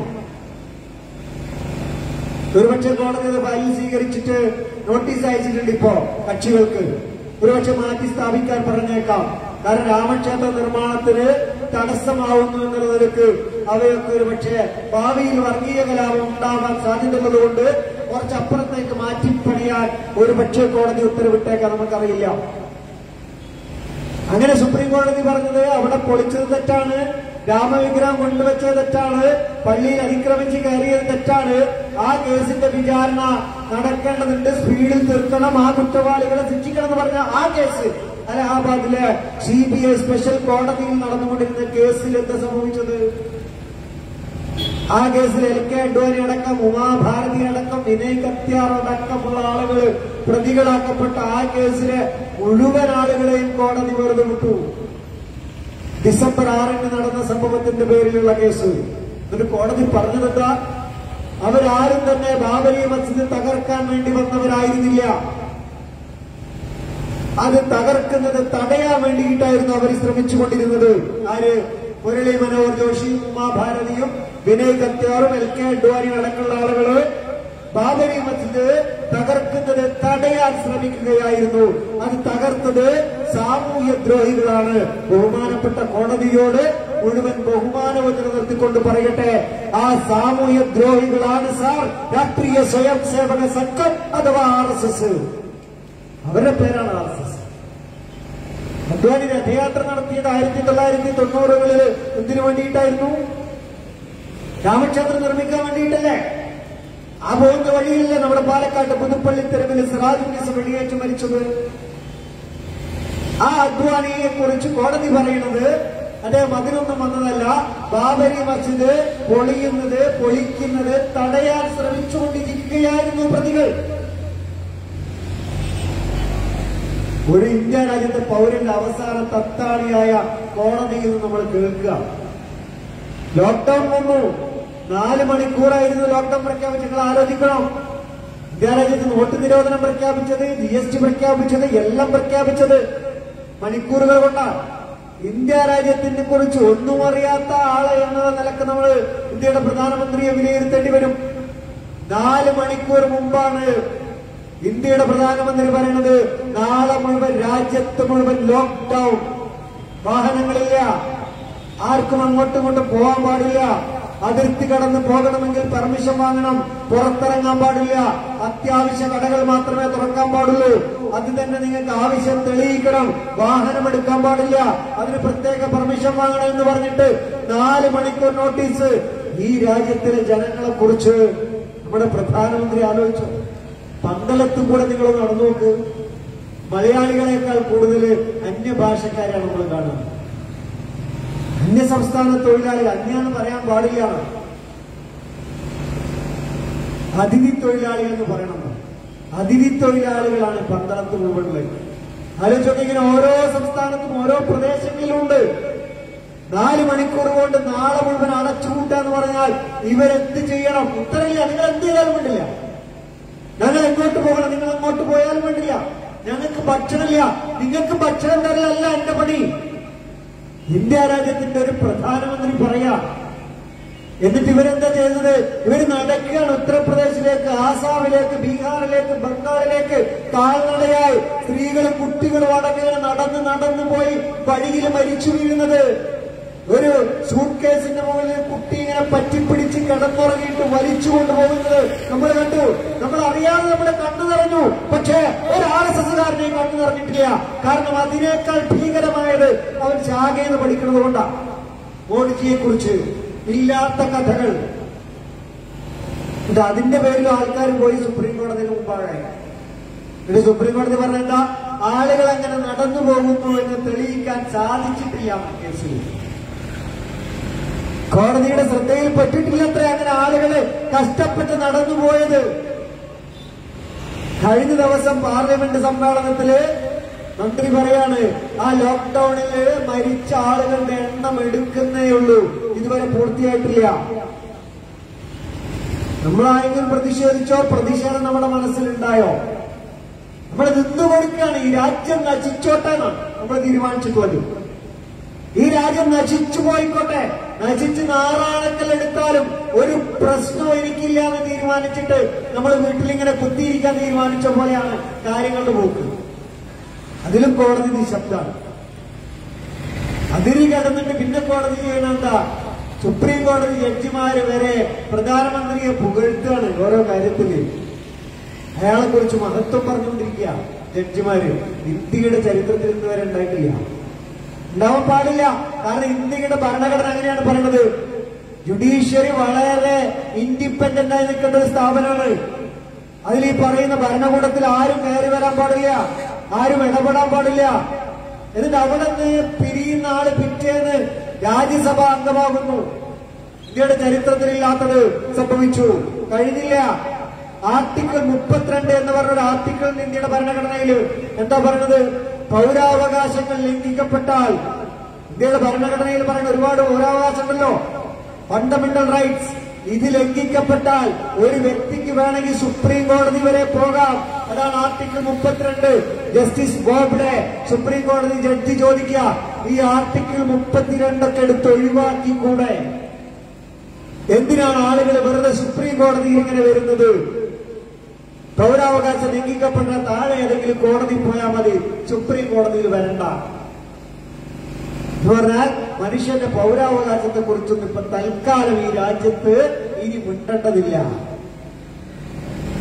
ഒരുപക്ഷെ കോടതി ഫയൽ സ്വീകരിച്ചിട്ട് നോട്ടീസ് അയച്ചിട്ടുണ്ട് ഇപ്പോ കക്ഷികൾക്ക്. ഒരുപക്ഷെ മാറ്റി സ്ഥാപിക്കാൻ പറഞ്ഞേക്കാം. കാരണം രാമക്ഷേത്ര നിർമ്മാണത്തിന് തടസ്സമാവുന്നു എന്നുള്ള നിലക്ക് അവയൊക്കെ ഒരുപക്ഷെ ഭാവിയിൽ വർഗീയ കലാപം ഉണ്ടാകാൻ സാധ്യതയുള്ളതുകൊണ്ട് കുറച്ചപ്പുറത്തേക്ക് മാറ്റിപ്പണിയാൻ ഒരുപക്ഷെ കോടതി ഉത്തരവിട്ടേക്കാൻ നമുക്കറിയില്ല. അങ്ങനെ സുപ്രീം കോടതി പറഞ്ഞത് അവിടെ പൊളിച്ചത് തെറ്റാണ്, രാമവിഗ്രഹം കൊണ്ടുവച്ചത് തെറ്റാണ്, പള്ളിയിൽ അതിക്രമിച്ച് കയറിയത് തെറ്റാണ്. ആ കേസിന്റെ വിചാരണ നടക്കേണ്ടതുണ്ട്, സ്പീഡിൽ തീർക്കണം, ആ കുറ്റവാളികളെ ശിക്ഷിക്കണം എന്ന് പറഞ്ഞ ആ കേസ് അലഹാബാദിലെ CBI സ്പെഷ്യൽ കോടതിയിൽ നടന്നുകൊണ്ടിരുന്ന കേസിൽ എന്താ സംഭവിച്ചത്? ആ കേസിൽ LK അഡ്വാനി അടക്കം, ഉമാഭാരതി അടക്കം, വിനയ് കത്യാർ അടക്കമുള്ള ആളുകൾ പ്രതികളാക്കപ്പെട്ട ആ കേസിലെ മുഴുവൻ ആളുകളെയും കോടതി വെറുതെ വിട്ടു. ഡിസംബർ 6 നടന്ന സംഭവത്തിന്റെ പേരിലുള്ള കേസ്. എന്നിട്ട് കോടതി പറഞ്ഞതെന്താ? അവരാരും തന്നെ ബാബരി മസ്ജിദ് തകർക്കാൻ വേണ്ടി വന്നവരായിരുന്നില്ല. അത് തകർക്കുന്നത് തടയാൻ വേണ്ടിയിട്ടായിരുന്നു അവർ ശ്രമിച്ചുകൊണ്ടിരുന്നത്. ആര്? മുരളി മനോഹർ ജോഷിയും ഉമാഭാരതിയും വിനയ് കത്യാറും LK അഡ്വാനിയും അടക്കമുള്ള ആളുകള് ബാബരി മസ്ജിദ് തകർക്കുന്നത് തടയാൻ ശ്രമിക്കുകയായിരുന്നു. അത് തകർത്തത് സാമൂഹ്യ ദ്രോഹികളാണ്. ബഹുമാനപ്പെട്ട കോടതിയോട് മുഴുവൻ ബഹുമാനവും നിലനിർത്തിക്കൊണ്ട് പറയട്ടെ, ആ സാമൂഹ്യ ദ്രോഹികളാണ് സാർ രാഷ്ട്രീയ സ്വയം സേവക സംഘം അഥവാ RSS. അവരുടെ പേരാണ് RSS. അദ്വാനി രഥയാത്ര നടത്തിയത് 1990-കളിൽ എന്തിനു വേണ്ടിയിട്ടായിരുന്നു? രാമക്ഷേത്രം നിർമ്മിക്കാൻ വേണ്ടിയിട്ടല്ലേ? ആ പോകുന്ന വഴിയിലല്ലേ നമ്മുടെ പാലക്കാട് പുതുപ്പള്ളി തെരുവിൽ സിറാജുൽ വെടിയേറ്റ് മരിച്ചത്? ആ അദ്വാനിയെ കുറിച്ച് കോടതി പറയുന്നത് അദ്ദേഹം അതിനൊന്നും വന്നതല്ല, ബാബരി മസ്ജിദ് പൊളിയുന്നത് പൊളിക്കുന്നത് തടയാൻ ശ്രമിച്ചുകൊണ്ടിരിക്കുകയായിരുന്നു പ്രതികൾ. ഒരു ഇന്ത്യ രാജ്യത്തെ പൗരന്റെ അവസാന തത്താണിയായ കോടതിയിൽ നിന്ന് നമ്മൾ കേൾക്കുക. ലോക്ക്ഡൌൺ വന്നു, 4 മണിക്കൂറായിരുന്നു ലോക്ക്ഡൌൺ പ്രഖ്യാപിച്ചത്. നിങ്ങൾ ആലോചിക്കണം, ഇന്ത്യ രാജ്യത്ത് നോട്ട് നിരോധനം പ്രഖ്യാപിച്ചത്, GST പ്രഖ്യാപിച്ചത്, എല്ലാം പ്രഖ്യാപിച്ചത് മണിക്കൂറുകൾ കൊണ്ടാണ്. ഇന്ത്യ രാജ്യത്തിനെ കുറിച്ച് ഒന്നും അറിയാത്ത ആളെ എന്ന നിലക്ക് നമ്മൾ ഇന്ത്യയുടെ പ്രധാനമന്ത്രിയെ വിലയിരുത്തേണ്ടി വരും. 4 മണിക്കൂർ മുമ്പാണ് ഇന്ത്യയുടെ പ്രധാനമന്ത്രി പറയുന്നത് നാളെ മുഴുവൻ രാജ്യത്ത് മുഴുവൻ ലോക്ക്ഡൌൺ, വാഹനങ്ങളില്ല, ആർക്കും അങ്ങോട്ടും ഇങ്ങോട്ടും പോകാൻ പാടില്ല, അതിർത്തി കടന്ന് പോകണമെങ്കിൽ പെർമിഷൻ വാങ്ങണം, പുറത്തിറങ്ങാൻ പാടില്ല, അത്യാവശ്യ കടകൾ മാത്രമേ തുറക്കാൻ പാടുള്ളൂ, അത് തന്നെ നിങ്ങൾക്ക് ആവശ്യം തെളിയിക്കണം, വാഹനം എടുക്കാൻ പാടില്ല, അതിന് പ്രത്യേക പെർമിഷൻ വാങ്ങണം എന്ന് പറഞ്ഞിട്ട് 4 മണിക്കൂർ നോട്ടീസ്. ഈ രാജ്യത്തിലെ ജനങ്ങളെ കുറിച്ച് നമ്മുടെ പ്രധാനമന്ത്രി ആലോചിച്ചു. പന്തളത്ത് കൂടെ നിങ്ങൾ നടന്നു നോക്ക്, മലയാളികളെക്കാൾ കൂടുതൽ അന്യഭാഷക്കാരാണ് നമ്മൾ കാണുന്നത്. അന്യ സംസ്ഥാന തൊഴിലാളികൾ, അന്യാന്ന് പറയാൻ പാടില്ല, അതിഥി തൊഴിലാളികൾ എന്ന് പറയണം. അതിഥി തൊഴിലാളികളാണ് പന്തളത്ത് മുഴുവനുള്ളത്. ആലോചിച്ചൊക്കെ ഇങ്ങനെ ഓരോ സംസ്ഥാനത്തും ഓരോ പ്രദേശങ്ങളിലുണ്ട്. 4 മണിക്കൂർ കൊണ്ട് നാളെ മുഴുവൻ അടച്ചുകൂട്ടാന്ന് പറഞ്ഞാൽ ഇവരെന്ത് ചെയ്യണം? ഉത്തരവില്ല. നിങ്ങൾ എന്ത് ചെയ്താലും വേണ്ടില്ല. ഞങ്ങൾ എങ്ങോട്ട് പോകണം, നിങ്ങൾ അങ്ങോട്ട് പോയാലും വേണ്ടില്ല. ഞങ്ങൾക്ക് ഭക്ഷണമില്ല, നിങ്ങൾക്ക് ഭക്ഷണം തരലല്ല എന്റെ പണി. ഇന്ത്യ രാജ്യത്തിന്റെ ഒരു പ്രധാനമന്ത്രി പറയാ. എന്നിട്ട് ഇവരെന്താ ചെയ്തത്? ഇവർ നടക്കുകയാണ് ഉത്തർപ്രദേശിലേക്ക്, ആസാമിലേക്ക്, ബീഹാറിലേക്ക്, ബംഗാളിലേക്ക് കാൽനടയായി സ്ത്രീകളും കുട്ടികളും അടങ്ങുക നടന്നു പോയി വഴിയിൽ മരിച്ചു വീഴുന്നത്. ഒരു സൂട്ട് കേസിന്റെ മുകളിൽ കുട്ടി ഇങ്ങനെ പറ്റിപ്പിടിച്ച് കിടന്നുറങ്ങിയിട്ട് വലിച്ചു കൊണ്ടുപോകുന്നത് നമ്മൾ കണ്ടു. നമ്മൾ അറിയാതെ നമ്മുടെ കണ്ണു നിറഞ്ഞു. പക്ഷേ ഒരു RSSകാരനെയും കണ്ണു നിറഞ്ഞിട്ടില്ല. കാരണം അതിനേക്കാൾ ഭീകരമായത് അവൻ ശാഖയെന്ന് പഠിക്കുന്നത് കൊണ്ടാണ്. മോഡിജിയെ കുറിച്ച് ഇല്ലാത്ത കഥകൾ. അതിന്റെ പേരിൽ ആൾക്കാർ പോയി സുപ്രീം കോടതിയിൽ മുമ്പാകായി. എന്നിട്ട് സുപ്രീം കോടതി പറഞ്ഞെന്താ? ആളുകൾ അങ്ങനെ നടന്നു പോകുന്നു എന്ന് തെളിയിക്കാൻ സാധിച്ചിട്ടില്ല. കേസിൽ കോടതിയുടെ ശ്രദ്ധയിൽ പെട്ടിട്ടില്ലത്ര അങ്ങനെ ആളുകള് കഷ്ടപ്പെട്ട് നടന്നുപോയത്. കഴിഞ്ഞ ദിവസം പാർലമെന്റ് സമ്മേളനത്തില് മന്ത്രി പറയാണ്, ആ ലോക്ക്ഡൌണില് മരിച്ച ആളുകളുടെ എണ്ണം എടുക്കുന്നേയുള്ളൂ, ഇതുവരെ പൂർത്തിയായിട്ടില്ല. നമ്മളാരെങ്കിലും പ്രതിഷേധിച്ചോ? പ്രതിഷേധം നമ്മുടെ മനസ്സിലുണ്ടായോ? നമ്മൾ നിന്ന് കൊടുക്കുകയാണ്. ഈ രാജ്യം നശിച്ചോട്ടാണ് നമ്മൾ തീരുമാനിച്ചിട്ടുള്ളത്. ഈ രാജ്യം നശിച്ചു പോയിക്കോട്ടെ, നശിച്ച് നാറാണക്കൽ എടുത്താലും ഒരു പ്രശ്നവും എനിക്കില്ല എന്ന് തീരുമാനിച്ചിട്ട് നമ്മൾ വീട്ടിലിങ്ങനെ കുത്തിയിരിക്കാൻ തീരുമാനിച്ച പോലെയാണ് കാര്യങ്ങളുടെ പോക്ക്. അതിലും കോടതി നിശബ്ദമാണ്. അതിരി കടന്നിട്ട് പിന്നെ കോടതി ചെയ്യണം എന്താ? സുപ്രീം കോടതി ജഡ്ജിമാര് വരെ പ്രധാനമന്ത്രിയെ പുകഴ്ത്തുകയാണ് ഓരോ കാര്യത്തില്. അയാളെ കുറിച്ച് മഹത്വം പറഞ്ഞുകൊണ്ടിരിക്കുക ജഡ്ജിമാര്. ഇന്ത്യയുടെ ചരിത്രത്തിൽ ഇന്ന് വരെ ഉണ്ടായിട്ടില്ല, ഉണ്ടാവാൻ പാടില്ല. കാരണം ഇന്ത്യയുടെ ഭരണഘടന അങ്ങനെയാണ് പറയുന്നത്. ജുഡീഷ്യറി വളരെ ഇൻഡിപെൻഡന്റ് ആയി നിൽക്കേണ്ട ഒരു സ്ഥാപനമാണ്. അതിൽ ഈ പറയുന്ന ഭരണകൂടത്തിൽ ആരും കയറി വരാൻ പാടില്ല, ആരും ഇടപെടാൻ പാടില്ല. എന്നിട്ട് അവിടെ നിന്ന് പിരിയുന്ന ആള് പിറ്റേന്ന് രാജ്യസഭ അംഗമാകുന്നു. ഇന്ത്യയുടെ ചരിത്രത്തിലില്ലാത്തത് സംഭവിച്ചു. കഴിഞ്ഞില്ല. ആർട്ടിക്കിൾ 32 എന്ന് പറഞ്ഞൊരു ആർട്ടിക്കിൾ ഇന്ത്യയുടെ ഭരണഘടനയിൽ എന്താ പറയുന്നത്? പൗരാവകാശങ്ങൾ ലംഘിക്കപ്പെട്ടാൽ, ഇന്ത്യയുടെ ഭരണഘടനയിൽ പറയുന്ന ഒരുപാട് പൗരാവകാശമുണ്ടല്ലോ, ഫണ്ടമെന്റൽ റൈറ്റ്സ്, ഇത് ലംഘിക്കപ്പെട്ടാൽ ഒരു വ്യക്തിക്ക് വേണമെങ്കിൽ സുപ്രീം കോടതി വരെ പോകാം. അതാണ് ആർട്ടിക്കിൾ 32. ജസ്റ്റിസ് ബോബ്ഡെ സുപ്രീം കോടതി ജഡ്ജി ചോദിക്കുക, ഈ ആർട്ടിക്കിൾ 32 ഒക്കെ എടുത്ത് ഒഴിവാക്കിക്കൂടെ? എന്തിനാണ് ആളുകൾ വെറുതെ സുപ്രീം കോടതിയിൽ ഇങ്ങനെ വരുന്നത്? പൗരാവകാശം ലംഘിക്കപ്പെട്ട താഴെ ഏതെങ്കിലും കോടതി പോയാൽ മതി, സുപ്രീം കോടതിയിൽ വരണ്ട എന്ന് പറഞ്ഞാൽ മനുഷ്യന്റെ പൗരാവകാശത്തെ കുറിച്ചൊന്നും ഇപ്പൊ തൽക്കാലം ഈ രാജ്യത്ത് ഇനി മുണ്ടേണ്ടതില്ല.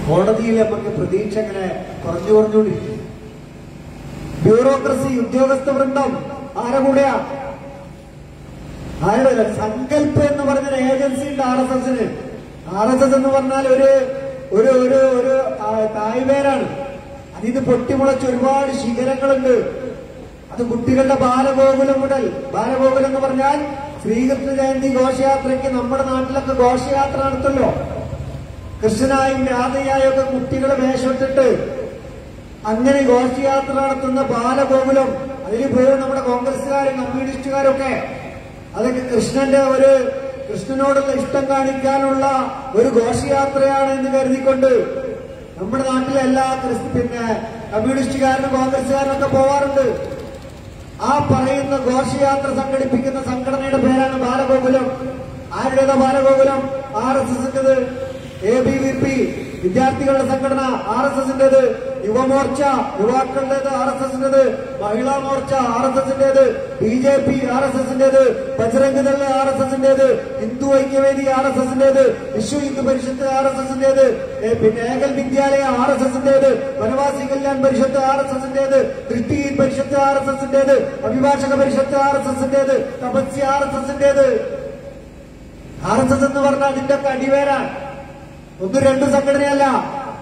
കോടതിയിൽ നമുക്ക് പ്രതീക്ഷ ഇങ്ങനെ കുറഞ്ഞുകൊണ്ടിരിക്കും. ബ്യൂറോക്രസി, ഉദ്യോഗസ്ഥ വൃന്ദം ആരെ കൂടെയാ? ആരുടെ? സങ്കല്പ് എന്ന് പറഞ്ഞൊരു ഏജൻസി ഉണ്ട് RSSന്. RSS എന്ന് പറഞ്ഞാൽ ഒരു ഒരു ഒരു ഒരു തായ്വേരാണ്. അതിന് പൊട്ടിമുളച്ച് ഒരുപാട് ശിഖരങ്ങളുണ്ട്. അത് കുട്ടികളുടെ ബാലഗോകുലം മുതൽ, ബാലഗോകുലം എന്ന് പറഞ്ഞാൽ ശ്രീകൃഷ്ണ ജയന്തി ഘോഷയാത്രയ്ക്ക് നമ്മുടെ നാട്ടിലൊക്കെ ഘോഷയാത്ര നടത്തല്ലോ. കൃഷ്ണനായും രാധയായും ഒക്കെ കുട്ടികളെ വേഷമിട്ടിട്ട് അങ്ങനെ ഘോഷയാത്ര നടത്തുന്ന ബാലഗോകുലം, അതിൽ പോലും നമ്മുടെ കോൺഗ്രസുകാരും കമ്മ്യൂണിസ്റ്റുകാരും ഒക്കെ അതൊക്കെ കൃഷ്ണനോടുള്ള ഇഷ്ടം കാണിക്കാനുള്ള ഒരു ഘോഷയാത്രയാണ് എന്ന് കരുതിക്കൊണ്ട് നമ്മുടെ നാട്ടിലെ എല്ലാ കമ്മ്യൂണിസ്റ്റുകാരനും കോൺഗ്രസുകാരും ഒക്കെ പോവാറുണ്ട്. ആ പറയുന്ന ഘോഷയാത്ര സംഘടിപ്പിക്കുന്ന സംഘടനയുടെ പേരാണ് ബാലഗോകുലം. ആരുടേതാ ബാലഗോകുലം? RSSന്റേത്. ABVP വിദ്യാർത്ഥികളുടെ സംഘടന RSSന്റേത്. യുവമോർച്ച യുവാക്കളുടേത് RSSന്റേത്. മഹിളാ മോർച്ച RSSന്റേത്. BJP RSSന്റേത്. ബജ്രംഗ് ദൾ RSSന്റേത്. ഹിന്ദു ഐക്യവേദി RSSന്റേത്. വിശ്വ ഹിന്ദു പരിഷത്ത് RSSന്റേത്. പിന്നെ ഏകൽ വിദ്യാലയ RSSന്റേത്. വനവാസി കല്യാൺ പരിഷത്ത് RSSന്റേത്. ദൃഷ്ടി പരിഷത്ത് RSSന്റേത്. അഭിഭാഷക പരിഷത്ത് RSSന്റേത്. തപസ്യ RSSന്റേത്. RSS എന്ന് പറഞ്ഞാൽ അതിന്റെ ഒക്കെ അടിവേരാണ്. ഒന്നും രണ്ടു സംഘടനയല്ല,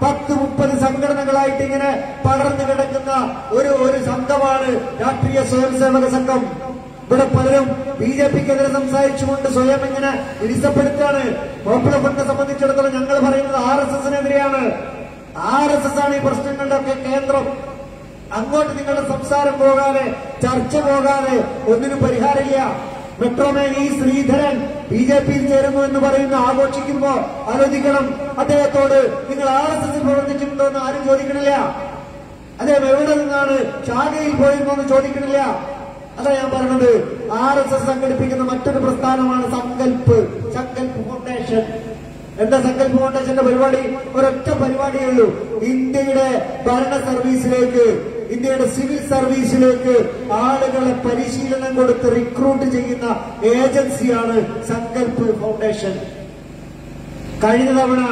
10-30 സംഘടനകളായിട്ട് ഇങ്ങനെ പടർന്നു കിടക്കുന്ന ഒരു സംഘമാണ് രാഷ്ട്രീയ സ്വയംസേവക സംഘം. ഇവിടെ പലരും BJPക്കെതിരെ സംസാരിച്ചുകൊണ്ട് സ്വയം ഇങ്ങനെ ഇടിസപ്പെടുത്താണ്. പോപ്പുലർ ഫ്രണ്ടിനെ സംബന്ധിച്ചിടത്തോളം ഞങ്ങൾ പറയുന്നത് RSSനെതിരെയാണ്. RSS ആണ് ഈ പ്രശ്നങ്ങളുടെ ഒക്കെ കേന്ദ്രം. അങ്ങോട്ട് നിങ്ങളുടെ സംസാരം പോകാതെ, ചർച്ച പോകാതെ ഒന്നിനും പരിഹാരമില്ല. മെട്രോമാൻ ഈ ശ്രീധരൻ BJPയിൽ ചേരുന്നു എന്ന് പറയുന്ന ആഘോഷിക്കുമ്പോ ആലോചിക്കണം, അദ്ദേഹത്തോട് നിങ്ങൾ RSSൽ പ്രവർത്തിച്ചിട്ടുണ്ടോ എന്ന് ആരും ചോദിക്കണില്ല. അദ്ദേഹം എവിടെ നിന്നാണ് ശാഖയിൽ പോയിരുന്നോ എന്ന് ചോദിക്കണില്ല. അതാ ഞാൻ പറഞ്ഞത്. RSS സംഘടിപ്പിക്കുന്ന മറ്റൊരു പ്രസ്ഥാനമാണ് സങ്കല്പ് ഫൗണ്ടേഷൻ. എന്താ സങ്കല്പ് ഫൗണ്ടേഷന്റെ പരിപാടി? ഒരൊറ്റ പരിപാടിയേ ഉള്ളൂ. ഇന്ത്യയുടെ ഭരണ സർവീസിലേക്ക്, ഇന്ത്യയുടെ സിവിൽ സർവീസിലേക്ക് ആളുകളെ പരിശീലനം കൊടുത്ത് റിക്രൂട്ട് ചെയ്യുന്ന ഏജൻസിയാണ് സങ്കല്പ് ഫൗണ്ടേഷൻ. കഴിഞ്ഞ തവണ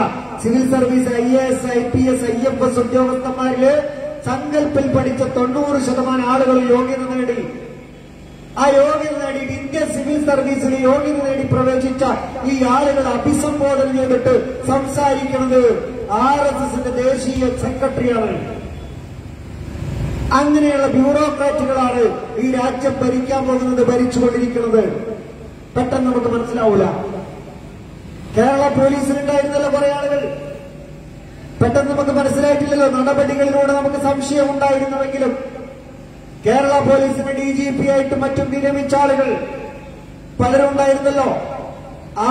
civil service IAS, IPS, IFS ഉദ്യോഗസ്ഥന്മാരില് സങ്കല്പിൽ പഠിച്ച 90% ആളുകൾ യോഗ്യത നേടി. ആ യോഗ്യത നേടിയിട്ട് ഇന്ത്യൻ സിവിൽ സർവീസിൽ യോഗ്യത നേടി പ്രവേശിച്ച ഈ ആളുകൾ അഭിസംബോധന ചെയ്തിട്ട് സംസാരിക്കുന്നത് RSSന്റെ ദേശീയ സെക്രട്ടറിയാണ്. അങ്ങനെയുള്ള ബ്യൂറോക്രാറ്റുകളാണ് ഈ രാജ്യം ഭരിക്കാൻ പോകുന്നത്, ഭരിച്ചുകൊണ്ടിരിക്കുന്നത്. പെട്ടെന്ന് നമുക്ക് മനസ്സിലാവൂല. കേരള പോലീസിലുണ്ടായിരുന്നല്ലോ കുറെ ആളുകൾ. പെട്ടെന്ന് നമുക്ക് മനസ്സിലായിട്ടില്ലല്ലോ. നടപടികളിലൂടെ നമുക്ക് സംശയം ഉണ്ടായിരുന്നുവെങ്കിലും കേരള പോലീസിന് DGP ആയിട്ട് മറ്റും നിയമിച്ച ആളുകൾ പലരും ഉണ്ടായിരുന്നല്ലോ.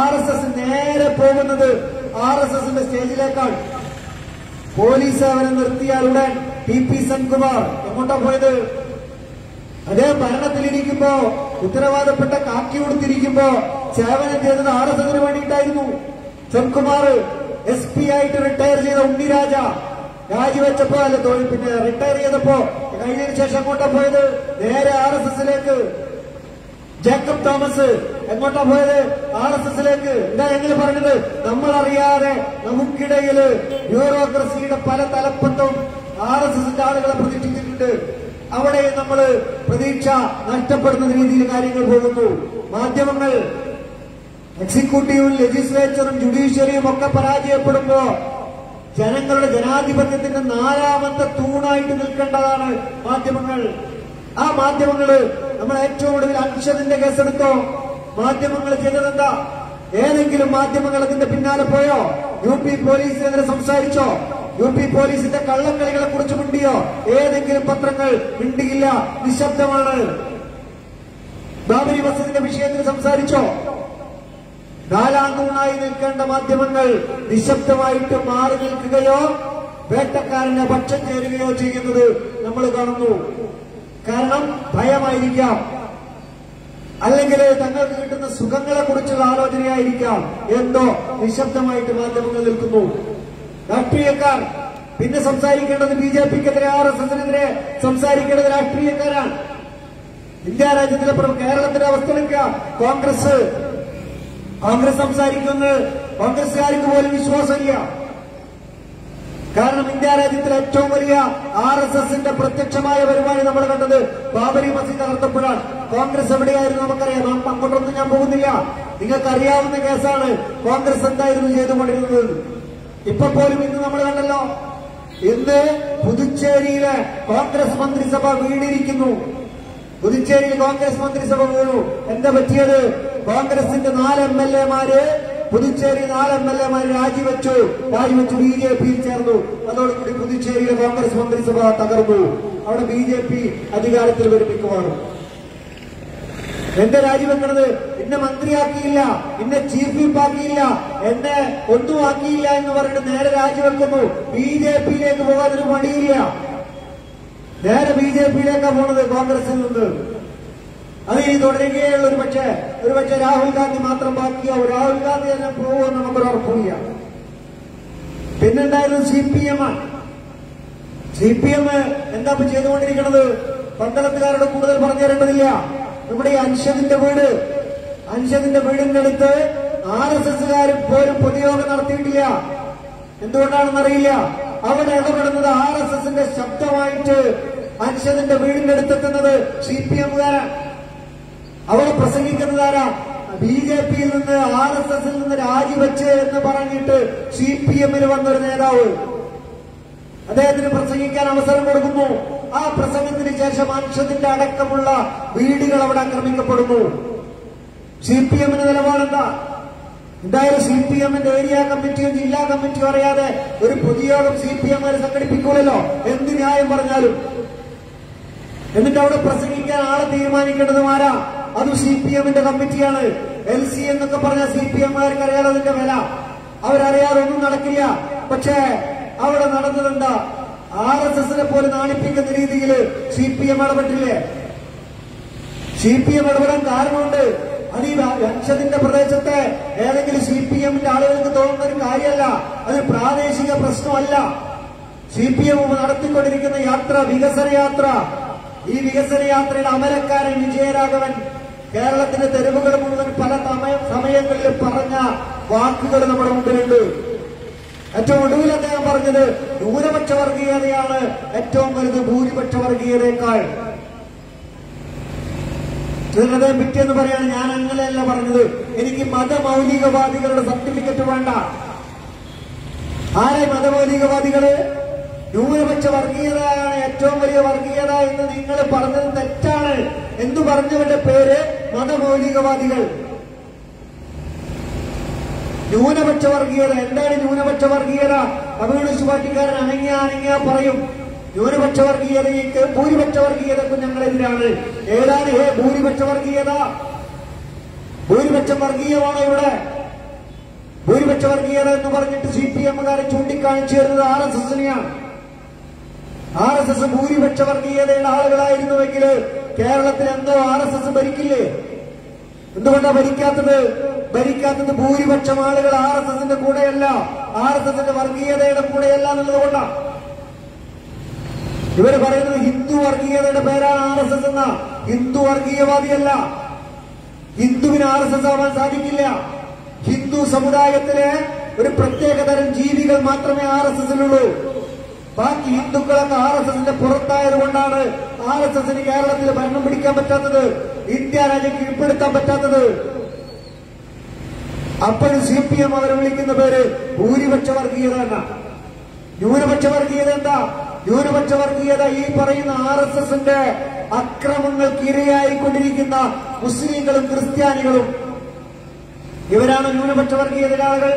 RSS നേരെ പോകുന്നത് RSSന്റെ സ്റ്റേജിലേക്കാണ്. പോലീസ് അവനെ നിർത്തിയാൽ ഉടൻ TP സെൻകുമാർ എങ്ങോട്ടാ പോയത്? അതേ ഭരണത്തിലിരിക്കുമ്പോ, ഉത്തരവാദപ്പെട്ട കാക്കി കൊടുത്തിരിക്കുമ്പോ സേവനം ചെയ്തത് RSSന് വേണ്ടിയിട്ടായിരുന്നു. സെൻകുമാർ SP ആയിട്ട് റിട്ടയർ ചെയ്ത ഉണ്ണിരാജ രാജിവെച്ചപ്പോ പിന്നെ റിട്ടയർ ചെയ്തപ്പോ കഴിഞ്ഞതിന് ശേഷം എങ്ങോട്ടാ പോയത്? നേരെ RSSലേക്ക്. ജേക്കബ് തോമസ് എങ്ങോട്ടാ പോയത്? RSSലേക്ക്. എന്താ ഞങ്ങൾ പറഞ്ഞത്? നമ്മളറിയാതെ നമുക്കിടയില് ബ്യൂറോക്രസിയുടെ പല തലപ്പത്തും RSSന്റെ ആളുകളെ പ്രതീക്ഷിച്ചിട്ടുണ്ട്. അവിടെ നമ്മൾ പ്രതീക്ഷ നഷ്ടപ്പെടുന്ന രീതിയിൽ കാര്യങ്ങൾ പോകുന്നു. മാധ്യമങ്ങൾ, എക്സിക്യൂട്ടീവും ലെജിസ്ലേച്ചറും ജുഡീഷ്യറിയും ഒക്കെ പരാജയപ്പെടുമ്പോ ജനങ്ങളുടെ ജനാധിപത്യത്തിന്റെ 4ാമത്തെ തൂണായിട്ട് നിൽക്കേണ്ടതാണ് മാധ്യമങ്ങൾ. ആ മാധ്യമങ്ങള് നമ്മൾ ഏറ്റവും ഒടുവിൽ അൻഷദിന്റെ കേസെടുത്തോ? മാധ്യമങ്ങൾ ചെയ്തതെന്താ? ഏതെങ്കിലും മാധ്യമങ്ങൾ അതിന്റെ പിന്നാലെ പോയോ? UP പോലീസിനെതിരെ സംസാരിച്ചോ? UP പോലീസിന്റെ കള്ളക്കളികളെ കുറിച്ച് മിണ്ടിയോ? ഏതെങ്കിലും പത്രങ്ങൾ? മിണ്ടിയില്ല, നിശബ്ദമാണ്. ബാബരി മസ്ജിദിന്റെ വിഷയത്തിൽ സംസാരിച്ചോ? 4ാം തൂണായി നിൽക്കേണ്ട മാധ്യമങ്ങൾ നിശബ്ദമായിട്ട് മാറി നിൽക്കുകയോ വേട്ടക്കാരനെ പക്ഷം ചേരുകയോ ചെയ്യുന്നത് നമ്മൾ കാണുന്നു. കാരണം ഭയമായിരിക്കാം, അല്ലെങ്കിൽ തങ്ങൾക്ക് കിട്ടുന്ന സുഖങ്ങളെ കുറിച്ചുള്ള ആലോചനയായിരിക്കാം. എന്തോ നിശബ്ദമായിട്ട് മാധ്യമങ്ങൾ നിൽക്കുന്നു. രാഷ്ട്രീയക്കാർ പിന്നെ സംസാരിക്കേണ്ടത് BJPക്കെതിരെ, RSSനെതിരെ സംസാരിക്കേണ്ടത് രാഷ്ട്രീയക്കാരാണ്. ഇന്ത്യ രാജ്യത്തിലെ കേരളത്തിന്റെ അവസ്ഥ എടുക്കുക. കോൺഗ്രസ് സംസാരിക്കുന്നത് കോൺഗ്രസ്സുകാർക്ക് പോലും വിശ്വാസമില്ല. കാരണം ഇന്ത്യ രാജ്യത്തിലെ ഏറ്റവും വലിയ RSSന്റെ പ്രത്യക്ഷമായ പരിപാടി നമ്മൾ കണ്ടത് ബാബരി മസ്ജിദ് തകർത്തപ്പോഴാണ്. കോൺഗ്രസ് എവിടെയായിരുന്നു നമുക്കറിയാം. അങ്ങോട്ടൊന്നും ഞാൻ പോകുന്നില്ല. നിങ്ങൾക്ക് അറിയാവുന്ന കേസാണ് കോൺഗ്രസ് എന്തായിരുന്നു ചെയ്തുകൊണ്ടിരുന്നത്. ഇപ്പൊ പോലും ഇന്ന് നമ്മൾ കണ്ടല്ലോ, ഇന്ന് പുതുച്ചേരിയിലെ കോൺഗ്രസ് മന്ത്രിസഭ വീണിരിക്കുന്നു. പുതുച്ചേരിയിൽ കോൺഗ്രസ് മന്ത്രിസഭ വീണു. എന്താ പറ്റിയത്? കോൺഗ്രസിന്റെ 4 MLA-മാര് പുതുച്ചേരി 4 MLA-മാര് രാജിവെച്ചു BJPയിൽ ചേർന്നു. അതോടുകൂടി പുതുച്ചേരിയിലെ കോൺഗ്രസ് മന്ത്രിസഭ തകർന്നു. അവിടെ BJP അധികാരത്തിൽ വരുമിക്കുവാണ്. എന്റെ രാജിവെക്കണത് എന്നെ മന്ത്രിയാക്കിയില്ല, എന്നെ ചീഫ് വിപ്പ് ആക്കിയില്ല, എന്നെ ഒന്നും ആക്കിയില്ല എന്ന് പറഞ്ഞിട്ട് നേരെ രാജിവെക്കുന്നു. BJPയിലേക്ക് പോകാനൊരു മടിയില്ല. നേരെ BJPയിലേക്കാണ് പോണത് കോൺഗ്രസിൽ നിന്ന്. അത് ഇനി തുടരുകയുള്ള ഒരു പക്ഷേ രാഹുൽ ഗാന്ധി മാത്രം ബാക്കിയാവും. രാഹുൽ ഗാന്ധി തന്നെ പോകുമെന്ന് നമുക്കൊരു ഉറപ്പില്ല. പിന്നെന്തായിരുന്നു CPM. CPM എന്താ ചെയ്തുകൊണ്ടിരിക്കുന്നത്? പന്തളത്തുകാരോട് കൂടുതൽ പറഞ്ഞു തരേണ്ടതില്ല. നമ്മുടെ ഈ അൻഷദിന്റെ വീടിന്റെ അടുത്ത് RSSകാർ പോലും പൊതുയോഗം നടത്തിയിട്ടില്ല. എന്തുകൊണ്ടാണെന്നറിയില്ല. അവിടെ ഇടപെടുന്നത് RSSന്റെ ശബ്ദമായിട്ട് അൻഷദിന്റെ വീടിന്റെ അടുത്തെത്തുന്നത് CPM-കാരാണ്. അവിടെ പ്രസംഗിക്കുന്നതാരാ? BJPയിൽ നിന്ന് RSSൽ നിന്ന് രാജിവെച്ച് എന്ന് പറഞ്ഞിട്ട് CPM-ന് വന്നൊരു നേതാവ്. അദ്ദേഹത്തിന് പ്രസംഗിക്കാൻ അവസരം കൊടുക്കുന്നു. ആ പ്രസംഗത്തിന് ശേഷം അൻഷദിന്റെ അടക്കമുള്ള വീടുകൾ അവിടെ ആക്രമിക്കപ്പെടുന്നു. CPM-ന് നിലപാടെന്താ? എന്തായാലും CPM-ന്റെ ഏരിയ കമ്മിറ്റിയും ജില്ലാ കമ്മിറ്റിയും അറിയാതെ ഒരു പൊതുയോഗം CPM-കാര് സംഘടിപ്പിക്കൂലല്ലോ, എന്ത് ന്യായം പറഞ്ഞാലും. എന്നിട്ട് അവിടെ പ്രസംഗിക്കാൻ ആളെ തീരുമാനിക്കേണ്ടതും ആരാ? അതും CPM-ന്റെ കമ്മിറ്റിയാണ്. LC എന്നൊക്കെ പറഞ്ഞ CPM-കാർക്ക് അറിയാതെ അതിന്റെ വില. അവരറിയാതെ ഒന്നും നടക്കില്ല. പക്ഷേ അവിടെ നടന്നതെന്താ? RSSനെ പോലെ നാണിപ്പിക്കുന്ന രീതിയിൽ CPM ഇടപെട്ടില്ലേ? CPM ഇടപെടാൻ കാരണമുണ്ട്. അത് ഈ അൻഷദിന്റെ പ്രദേശത്തെ ഏതെങ്കിലും CPM-ന്റെ ആളുകൾക്ക് തോന്നുന്ന ഒരു കാര്യമല്ല. അത് പ്രാദേശിക പ്രശ്നമല്ല. CPM നടത്തിക്കൊണ്ടിരിക്കുന്ന യാത്ര വികസന യാത്ര. ഈ വികസന യാത്രയുടെ അമരക്കാരൻ വിജയരാഘവൻ കേരളത്തിന്റെ തെരുവുകൾ മുഴുവൻ പല സമയങ്ങളിൽ പറഞ്ഞ വാക്കുകൾ നമ്മുടെ മുമ്പിലുണ്ട്. ഏറ്റവും ഒടുവിൽ അദ്ദേഹം പറഞ്ഞത് ന്യൂനപക്ഷ വർഗീയതയാണ് ഏറ്റവും വലുത് ഭൂരിപക്ഷ വർഗീയതയേക്കാൾ. അദ്ദേഹം പിറ്റേന്ന് പറയാണ്, ഞാൻ അങ്ങനെയല്ല പറഞ്ഞത്, എനിക്ക് മതമൗലികവാദികളുടെ സർട്ടിഫിക്കറ്റ് വേണ്ട. ആരെ മതമൗലികവാദികള്? ന്യൂനപക്ഷ വർഗീയതയാണ് ഏറ്റവും വലിയ വർഗീയത എന്ന് നിങ്ങൾ പറഞ്ഞത് തെറ്റാണ് എന്ന് പറഞ്ഞവരുടെ പേര് മതമൗലികവാദികൾ. ന്യൂനപക്ഷ വർഗീയത എന്താണ്? ന്യൂനപക്ഷ വർഗീയത കമ്മ്യൂണിസ്റ്റ് പാർട്ടിക്കാരൻ അനങ്ങിയ പറയും ന്യൂനപക്ഷ വർഗീയതയ്ക്ക് ഭൂരിപക്ഷ വർഗീയതക്കും ഞങ്ങളെതിരാണ്. ഏതാണ് ഭൂരിപക്ഷ വർഗീയത? ഭൂരിപക്ഷം വർഗീയമാണോ ഇവിടെ? ഭൂരിപക്ഷ വർഗീയത എന്ന് പറഞ്ഞിട്ട് CPM-കാരെ ചൂണ്ടിക്കാണിച്ചു തരുന്നത് RSSനെയാണ്. RSS ഭൂരിപക്ഷ വർഗീയതയുടെ ആളുകളായിരുന്നുവെങ്കിൽ കേരളത്തിൽ എന്തോ RSS ഭരിക്കില്ലേ? എന്തുകൊണ്ടാണ് ഭരിക്കാത്തത് ഭൂരിപക്ഷം ആളുകൾ RSSന്റെ കൂടെയല്ല, RSSന്റെ വർഗീയതയുടെ കൂടെയല്ല എന്നുള്ളതുകൊണ്ടാണ്. ഇവര് പറയുന്നത് ഹിന്ദു വർഗീയതയുടെ പേരാണ് RSS എന്ന. ഹിന്ദു വർഗീയവാദിയല്ല. ഹിന്ദുവിന് RSS ആവാൻ സാധിക്കില്ല. ഹിന്ദു സമുദായത്തിലെ ഒരു പ്രത്യേക തരം ജീവികൾ മാത്രമേ RSSനുള്ളൂ. ബാക്കി ഹിന്ദുക്കളൊക്കെ RSSന്റെ പുറത്തായതുകൊണ്ടാണ് RSSന് കേരളത്തിൽ ഭരണം പിടിക്കാൻ പറ്റാത്തത്, ഇന്ത്യ രാജ്യം കീഴ്പ്പെടുത്താൻ പറ്റാത്തത്. അപ്പോഴും CPM അവരെ വിളിക്കുന്ന പേര് ഭൂരിപക്ഷ വർഗീയത എന്ന. ന്യൂനപക്ഷ വർഗീയത എന്താ? ന്യൂനപക്ഷ വർഗീയത ഈ പറയുന്ന RSSന്റെ അക്രമങ്ങൾക്ക് ഇരയായിക്കൊണ്ടിരിക്കുന്ന മുസ്ലിങ്ങളും ക്രിസ്ത്യാനികളും. ഇവരാണ് ന്യൂനപക്ഷ വർഗീയതയുടെ ആളുകൾ.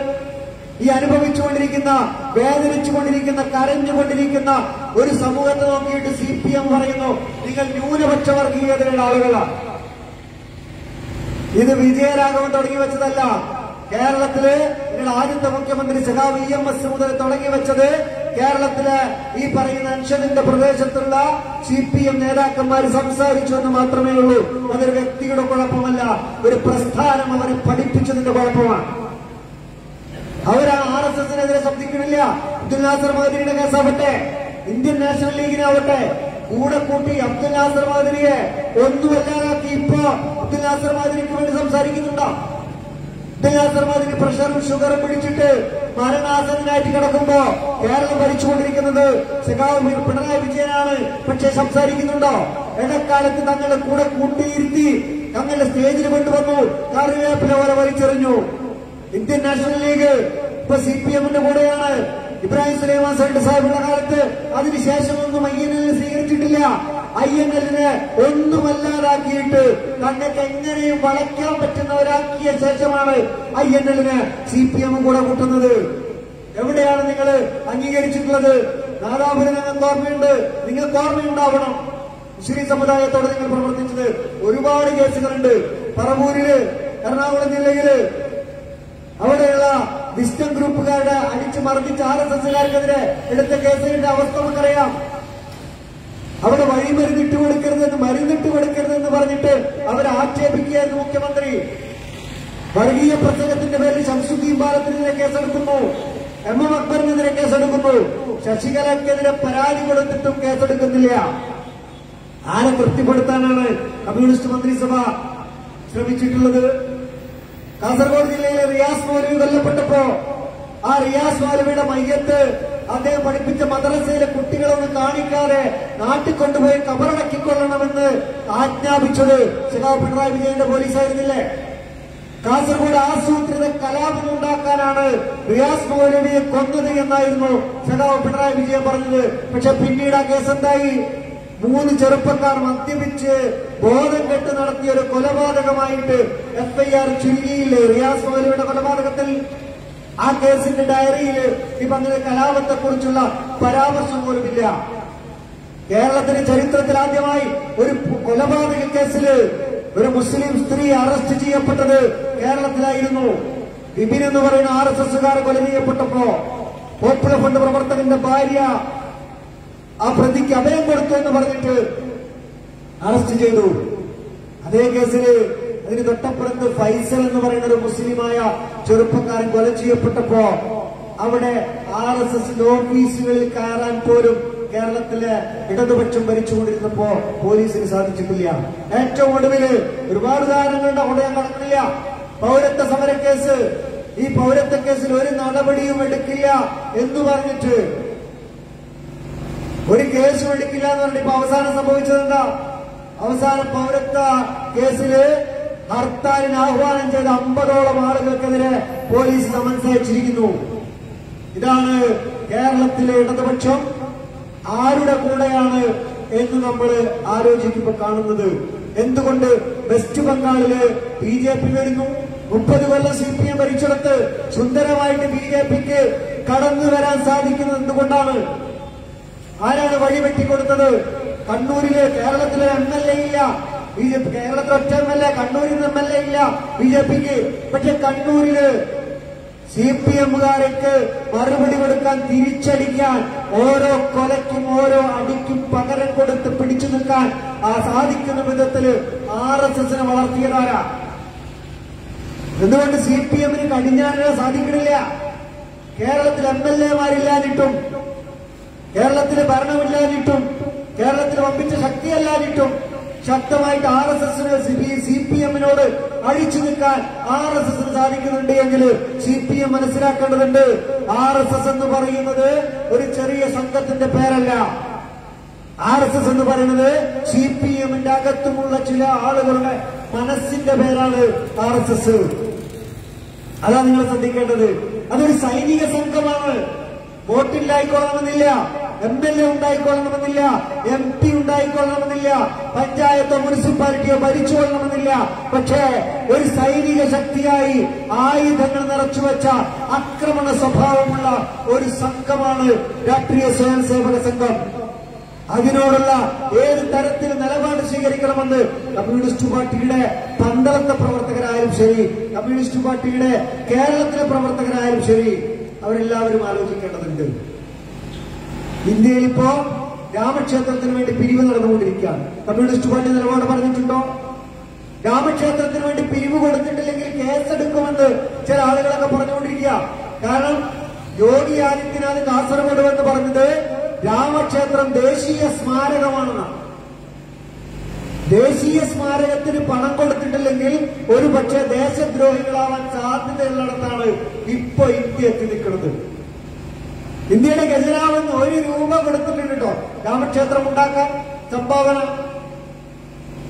ഈ അനുഭവിച്ചുകൊണ്ടിരിക്കുന്ന, വേദനിച്ചുകൊണ്ടിരിക്കുന്ന, കരഞ്ഞുകൊണ്ടിരിക്കുന്ന ഒരു സമൂഹത്തെ നോക്കിയിട്ട് CPM പറയുന്നു നിങ്ങൾ ന്യൂനപക്ഷ വർഗീയതയുടെ ആളുകളാണ്. ഇത് വിജയരാഘവൻ തുടങ്ങി വെച്ചതല്ല. കേരളത്തില് നിങ്ങൾ ആദ്യത്തെ മുഖ്യമന്ത്രി സഖാവ് EMS മുതൽ തുടങ്ങി വെച്ചത് കേരളത്തിലെ ഈ പറയുന്ന അൻഷദിന്റെ പ്രദേശത്തുള്ള CPM നേതാക്കന്മാർ സംസാരിച്ചു എന്ന് മാത്രമേ ഉള്ളൂ. അതൊരു വ്യക്തിയുടെ കുഴപ്പമല്ല, ഒരു പ്രസ്ഥാനം അവരെ പഠിപ്പിച്ചതിന്റെ കുഴപ്പമാണ്. അവരാണ് RSSനെതിരെ ശബ്ദിക്കണില്ല. അബ്ദുൽ നാസർ മഹദിയുടെ കേസാവട്ടെ, ഇന്ത്യൻ നാഷണൽ ലീഗിനാവട്ടെ, കൂടെ കൂട്ടി അബ്ദുൽ നാസർ മഹദിയെ ഒന്നുമല്ലാതാക്കി ഇപ്പോ അബ്ദുൽ നാസർ മഹദിക്ക് വേണ്ടി സംസാരിക്കുന്നുണ്ടോ? അബ്ദുൽ നാസർ മഹദിന് പ്രഷറും ഷുഗറും പിടിച്ചിട്ട് മരണാസന്നനായിട്ട് കിടക്കുമ്പോ കേരളം ഭരിച്ചുകൊണ്ടിരിക്കുന്നത് സഖാവ് പിണറായി വിജയനാണ്. പക്ഷെ സംസാരിക്കുന്നുണ്ടോ? ഇടക്കാലത്ത് തങ്ങളുടെ കൂടെ കൂട്ടിയിരുത്തി തങ്ങളുടെ സ്റ്റേജിൽ കൊണ്ടുവന്നു, കറിവേപ്പില പോലെ വലിച്ചെറിഞ്ഞു. ഇന്ത്യൻ നാഷണൽ ലീഗ് ഇപ്പൊ CPM-ന്റെ കൂടെയാണ്. ഇബ്രാഹിം സുലൈമാൻ സൈഡ് സാഹിബുള്ള കാലത്ത് അതിനുശേഷമൊന്നും INL സ്വീകരിച്ചിട്ടില്ല. INL-നെ ഒന്നുമല്ലാതാക്കിയിട്ട് തങ്ങൾക്ക് എങ്ങനെയും വളയ്ക്കാൻ പറ്റുന്നവരാക്കിയ ശേഷമാണ് INL-നെ CPM കൂടെ കൂട്ടുന്നത്. എവിടെയാണ് നിങ്ങൾ അംഗീകരിച്ചിട്ടുള്ളത്? നാദാപുരം നിങ്ങൾക്ക് ഓർമ്മയുണ്ട്, നിങ്ങൾക്ക് ഓർമ്മയുണ്ടാവണം. മുസ്ലിം സമുദായത്തോട് നിങ്ങൾ പ്രവർത്തിച്ചത് ഒരുപാട് കേസുകളുണ്ട്. പറവൂരില്, എറണാകുളം ജില്ലയില് അവിടെയുള്ള വിസ്റ്റം ഗ്രൂപ്പുകാരുടെ അടിച്ചു മർദ്ദിച്ച RSSകാർക്കെതിരെ എടുത്ത കേസിന്റെ അവസ്ഥ നമുക്കറിയാം. അവിടെ വഴിമരുന്നിട്ട് കൊടുക്കരുതെന്ന് പറഞ്ഞിട്ട് അവരെ ആക്ഷേപിക്കുകയായിരുന്നു മുഖ്യമന്ത്രി. വർഗീയ പ്രസംഗത്തിന്റെ പേരിൽ ശംസുദ്ദീൻ ബാലത്തിനെതിരെ കേസെടുക്കുന്നു, MM അക്ബറിനെതിരെ കേസെടുക്കുന്നു. ശശികലക്കെതിരെ പരാതി കൊടുത്തിട്ടും കേസെടുക്കുന്നില്ല. ആരെ തൃപ്തിപ്പെടുത്താനാണ് കമ്മ്യൂണിസ്റ്റ് മന്ത്രിസഭ ശ്രമിച്ചിട്ടുള്ളത്? കാസർഗോഡ് ജില്ലയിലെ റിയാസ് മൗലവി കൊല്ലപ്പെട്ടപ്പോ ആ റിയാസ് മൗലവിയുടെ മയ്യത്ത് അദ്ദേഹം പഠിപ്പിച്ച മദ്രസയിലെ കുട്ടികളൊന്നും കാണിക്കാതെ നാട്ടിൽ കൊണ്ടുപോയി കബറടക്കിക്കൊള്ളണമെന്ന് ആജ്ഞാപിച്ചത് സഖാവ് പിണറായി വിജയന്റെ പോലീസായിരുന്നില്ലേ? കാസർഗോഡ് ആസൂത്രിത കലാപം ഉണ്ടാക്കാനാണ് റിയാസ് മൗലവിയെ കൊന്നത് എന്നായിരുന്നു സഖാവ് പിണറായി വിജയൻ പറഞ്ഞത്. പക്ഷെ പിന്നീട് ആ കേസ് എന്തായി? 3 ചെറുപ്പക്കാർ മദ്യപിച്ച് ബോധം കെട്ട് നടത്തിയ ഒരു കൊലപാതകമായിട്ട് FIR ചുരുങ്ങിയില്ലേ? റിയാസ് മൗലവിയുടെ കൊലപാതകത്തിൽ ആ കേസിന്റെ ഡയറിയിൽ ഇപ്പൊ അങ്ങനെ കലാപത്തെക്കുറിച്ചുള്ള പരാമർശം പോലുമില്ല. കേരളത്തിന്റെ ചരിത്രത്തിൽ ആദ്യമായി ഒരു കൊലപാതക കേസിൽ ഒരു മുസ്ലിം സ്ത്രീ അറസ്റ്റ് ചെയ്യപ്പെട്ടത് കേരളത്തിലായിരുന്നു. വിപിൻ എന്ന് പറയുന്ന RSSകാരെ കൊല ചെയ്യപ്പെട്ടപ്പോ പോപ്പുലർ ഫ്രണ്ട് പ്രവർത്തകന്റെ ഭാര്യ ആ പ്രതിക്ക് അഭയം കൊടുത്തു എന്ന് പറഞ്ഞിട്ട് അറസ്റ്റ് ചെയ്തു. അതേ കേസിൽ അതിന് തൊട്ടപ്പുറത്ത് ഫൈസൽ എന്ന് പറയുന്ന ഒരു മുസ്ലിമായ ചെറുപ്പക്കാരൻ കൊല ചെയ്യപ്പെട്ടപ്പോ അവിടെ RSSന്റെ ഓഫീസുകളിൽ കയറാൻ പോലും കേരളത്തിലെ ഇടതുപക്ഷം ഭരിച്ചുകൊണ്ടിരുന്നപ്പോ പോലീസിന് സാധിച്ചിട്ടില്ല. ഏറ്റവും ഒടുവില് ഒരുപാട് ഉദാഹരണങ്ങളുടെ അവിടെ ഞാൻ കടക്കുന്നില്ല. പൗരത്വ സമര കേസ്, ഈ പൗരത്വ കേസിൽ ഒരു നടപടിയും എടുക്കില്ല എന്ന് പറഞ്ഞിട്ട് ഒരു കേസും എടുക്കില്ല എന്ന് പറഞ്ഞിട്ട് ഇപ്പൊ അവസാനം സംഭവിച്ചത് എന്താ? അവസാന പൗരത്വ കേസില് ഹർത്താലിന് ആഹ്വാനം ചെയ്ത 50ഓളം ആളുകൾക്കെതിരെ പോലീസ് സമൻസ് അയച്ചിരിക്കുന്നു. ഇതാണ് കേരളത്തിലെ ഇടതുപക്ഷം ആരുടെ കൂടെയാണ് എന്ന് നമ്മൾ ആലോചിക്കുമ്പോൾ കാണുന്നത്. എന്തുകൊണ്ട് വെസ്റ്റ് ബംഗാളില് BJP വരുന്നു? 30 കൊല്ലം CPM ഭരിച്ചെടുത്ത് സുന്ദരമായിട്ട് BJPക്ക് കടന്നു വരാൻ സാധിക്കുന്നത് എന്തുകൊണ്ടാണ്? ആരാണ് വഴിവെട്ടിക്കൊടുത്തത്? കണ്ണൂരില് കേരളത്തിലെ MLA ഇല്ല BJP, കേരളത്തിൽ ഒറ്റ MLA, കണ്ണൂരിൽ MLA ഇല്ല BJPക്ക്. പക്ഷെ കണ്ണൂരില് CPMകാർക്ക് മറുപടി കൊടുക്കാൻ, തിരിച്ചടിക്കാൻ, ഓരോ കൊലയ്ക്കും ഓരോ അടിക്കും പകരം കൊടുത്ത് പിടിച്ചു നിൽക്കാൻ സാധിക്കുന്ന വിധത്തില് RSSനെ വളർത്തിയതാരാ? എന്തുകൊണ്ട് CPMന് കടിഞ്ഞാണിടാൻ സാധിക്കണില്ല? കേരളത്തിൽ MLAമാരില്ലാഞ്ഞിട്ടും, കേരളത്തിലെ ഭരണമില്ലാഞ്ഞിട്ടും, കേരളത്തിൽ വമ്പിച്ച ശക്തിയല്ലാഞ്ഞിട്ടും ശക്തമായിട്ട് RSSന് CPMനോട് അഴിച്ചു നിൽക്കാൻ RSSന് സാധിക്കുന്നുണ്ട് എങ്കിൽ CPM മനസ്സിലാക്കേണ്ടതുണ്ട്. RSS എന്ന് പറയുന്നത് ഒരു ചെറിയ സംഘത്തിന്റെ പേരല്ല. RSS എന്ന് പറയുന്നത് CPMന്റെ അകത്തുമുള്ള ചില ആളുകളുടെ മനസ്സിന്റെ പേരാണ് RSS. അതാണ് നിങ്ങൾ ശ്രദ്ധിക്കേണ്ടത്. അതൊരു സൈനിക സംഘമാണ്. വോട്ടില്ലായിക്കൊള്ളണമെന്നില്ല, MLA ഉണ്ടായിക്കൊള്ളണമെന്നില്ല, MP ഉണ്ടായിക്കൊള്ളണമെന്നില്ല, പഞ്ചായത്തോ മുനിസിപ്പാലിറ്റിയോ ഭരിച്ചുകൊള്ളണമെന്നില്ല. പക്ഷേ ഒരു സൈനിക ശക്തിയായി ആയുധങ്ങൾ നിറച്ചുവെച്ച ആക്രമണ സ്വഭാവമുള്ള ഒരു സംഘമാണ് രാഷ്ട്രീയ സ്വയം സേവക സംഘം. അതിനോടുള്ള ഏത് തരത്തിൽ നിലപാട് സ്വീകരിക്കണമെന്ന് കമ്മ്യൂണിസ്റ്റ് പാർട്ടിയുടെ പന്തളത്തെ പ്രവർത്തകരായാലും ശരി, കമ്മ്യൂണിസ്റ്റ് പാർട്ടിയുടെ കേരളത്തിലെ പ്രവർത്തകരായാലും ശരി, അവരെല്ലാവരും ആലോചിക്കേണ്ടതുണ്ട്. ഇന്ത്യയിൽ ഇപ്പോ രാമക്ഷേത്രത്തിന് വേണ്ടി പിരിവ് നടന്നുകൊണ്ടിരിക്കുകയാണ്. കമ്മ്യൂണിസ്റ്റ് പാർട്ടി നിലപാട് പറഞ്ഞിട്ടുണ്ടോ? രാമക്ഷേത്രത്തിന് വേണ്ടി പിരിവ് കൊടുത്തിട്ടില്ലെങ്കിൽ കേസെടുക്കുമെന്ന് ചില ആളുകളൊക്കെ പറഞ്ഞുകൊണ്ടിരിക്കുക. കാരണം യോഗി ആദിത്യനാഥ് കാസർഗോഡ് എന്ന് പറഞ്ഞത് രാമക്ഷേത്രം ദേശീയ സ്മാരകമാണെന്നാണ്. ദേശീയ സ്മാരകത്തിന് പണം കൊടുത്തിട്ടില്ലെങ്കിൽ ഒരു പക്ഷേ ദേശദ്രോഹികളാവാൻ സാധ്യതയുള്ളിടത്താണ് ഇപ്പൊ ഇന്ത്യ എത്തി നിൽക്കുന്നത്. ഇന്ത്യയുടെ ഖജനാവെന്ന് 1 രൂപ കൊടുത്തിട്ടുണ്ട് കേട്ടോ രാമക്ഷേത്രം ഉണ്ടാക്കാൻ സംഭാവന.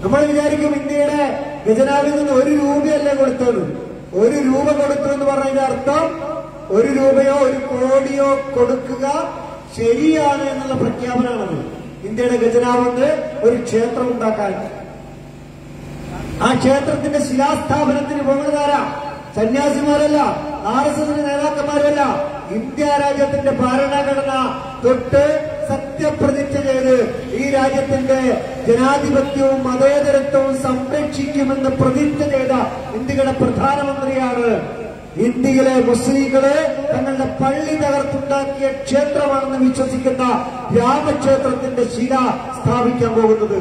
നമ്മൾ വിചാരിക്കും ഇന്ത്യയുടെ ഖജനാവിൽ നിന്ന് 1 രൂപയല്ലേ കൊടുത്തത്. 1 രൂപ കൊടുത്തു എന്ന് പറഞ്ഞതിന്റെ അർത്ഥം 1 രൂപയോ 1 കോടിയോ കൊടുക്കുക ശരിയാണ് എന്നുള്ള പ്രഖ്യാപനമാണത്. ഇന്ത്യയുടെ ഖജനാവെന്ന് ഒരു ക്ഷേത്രം ഉണ്ടാക്കാൻ, ആ ക്ഷേത്രത്തിന്റെ ശിലാസ്ഥാപനത്തിന് പോകുന്നതാരാ? സന്യാസിമാരല്ല, RSS നേതാക്കന്മാരല്ല. ഇന്ത്യ രാജ്യത്തിന്റെ ഭരണഘടന തൊട്ട് സത്യപ്രതിജ്ഞ ചെയ്ത് ഈ രാജ്യത്തിന്റെ ജനാധിപത്യവും മതേതരത്വവും സംരക്ഷിക്കുമെന്ന് പ്രതിജ്ഞ ചെയ്ത ഇന്ത്യയുടെ പ്രധാനമന്ത്രിയാണ് ഇന്ത്യയിലെ മുസ്ലിങ്ങള് തങ്ങളുടെ പള്ളി തകർത്തുണ്ടാക്കിയ ക്ഷേത്രമാണെന്ന് വിശ്വസിക്കുന്ന രാമക്ഷേത്രത്തിന്റെ ശില സ്ഥാപിക്കാൻ പോകുന്നത്.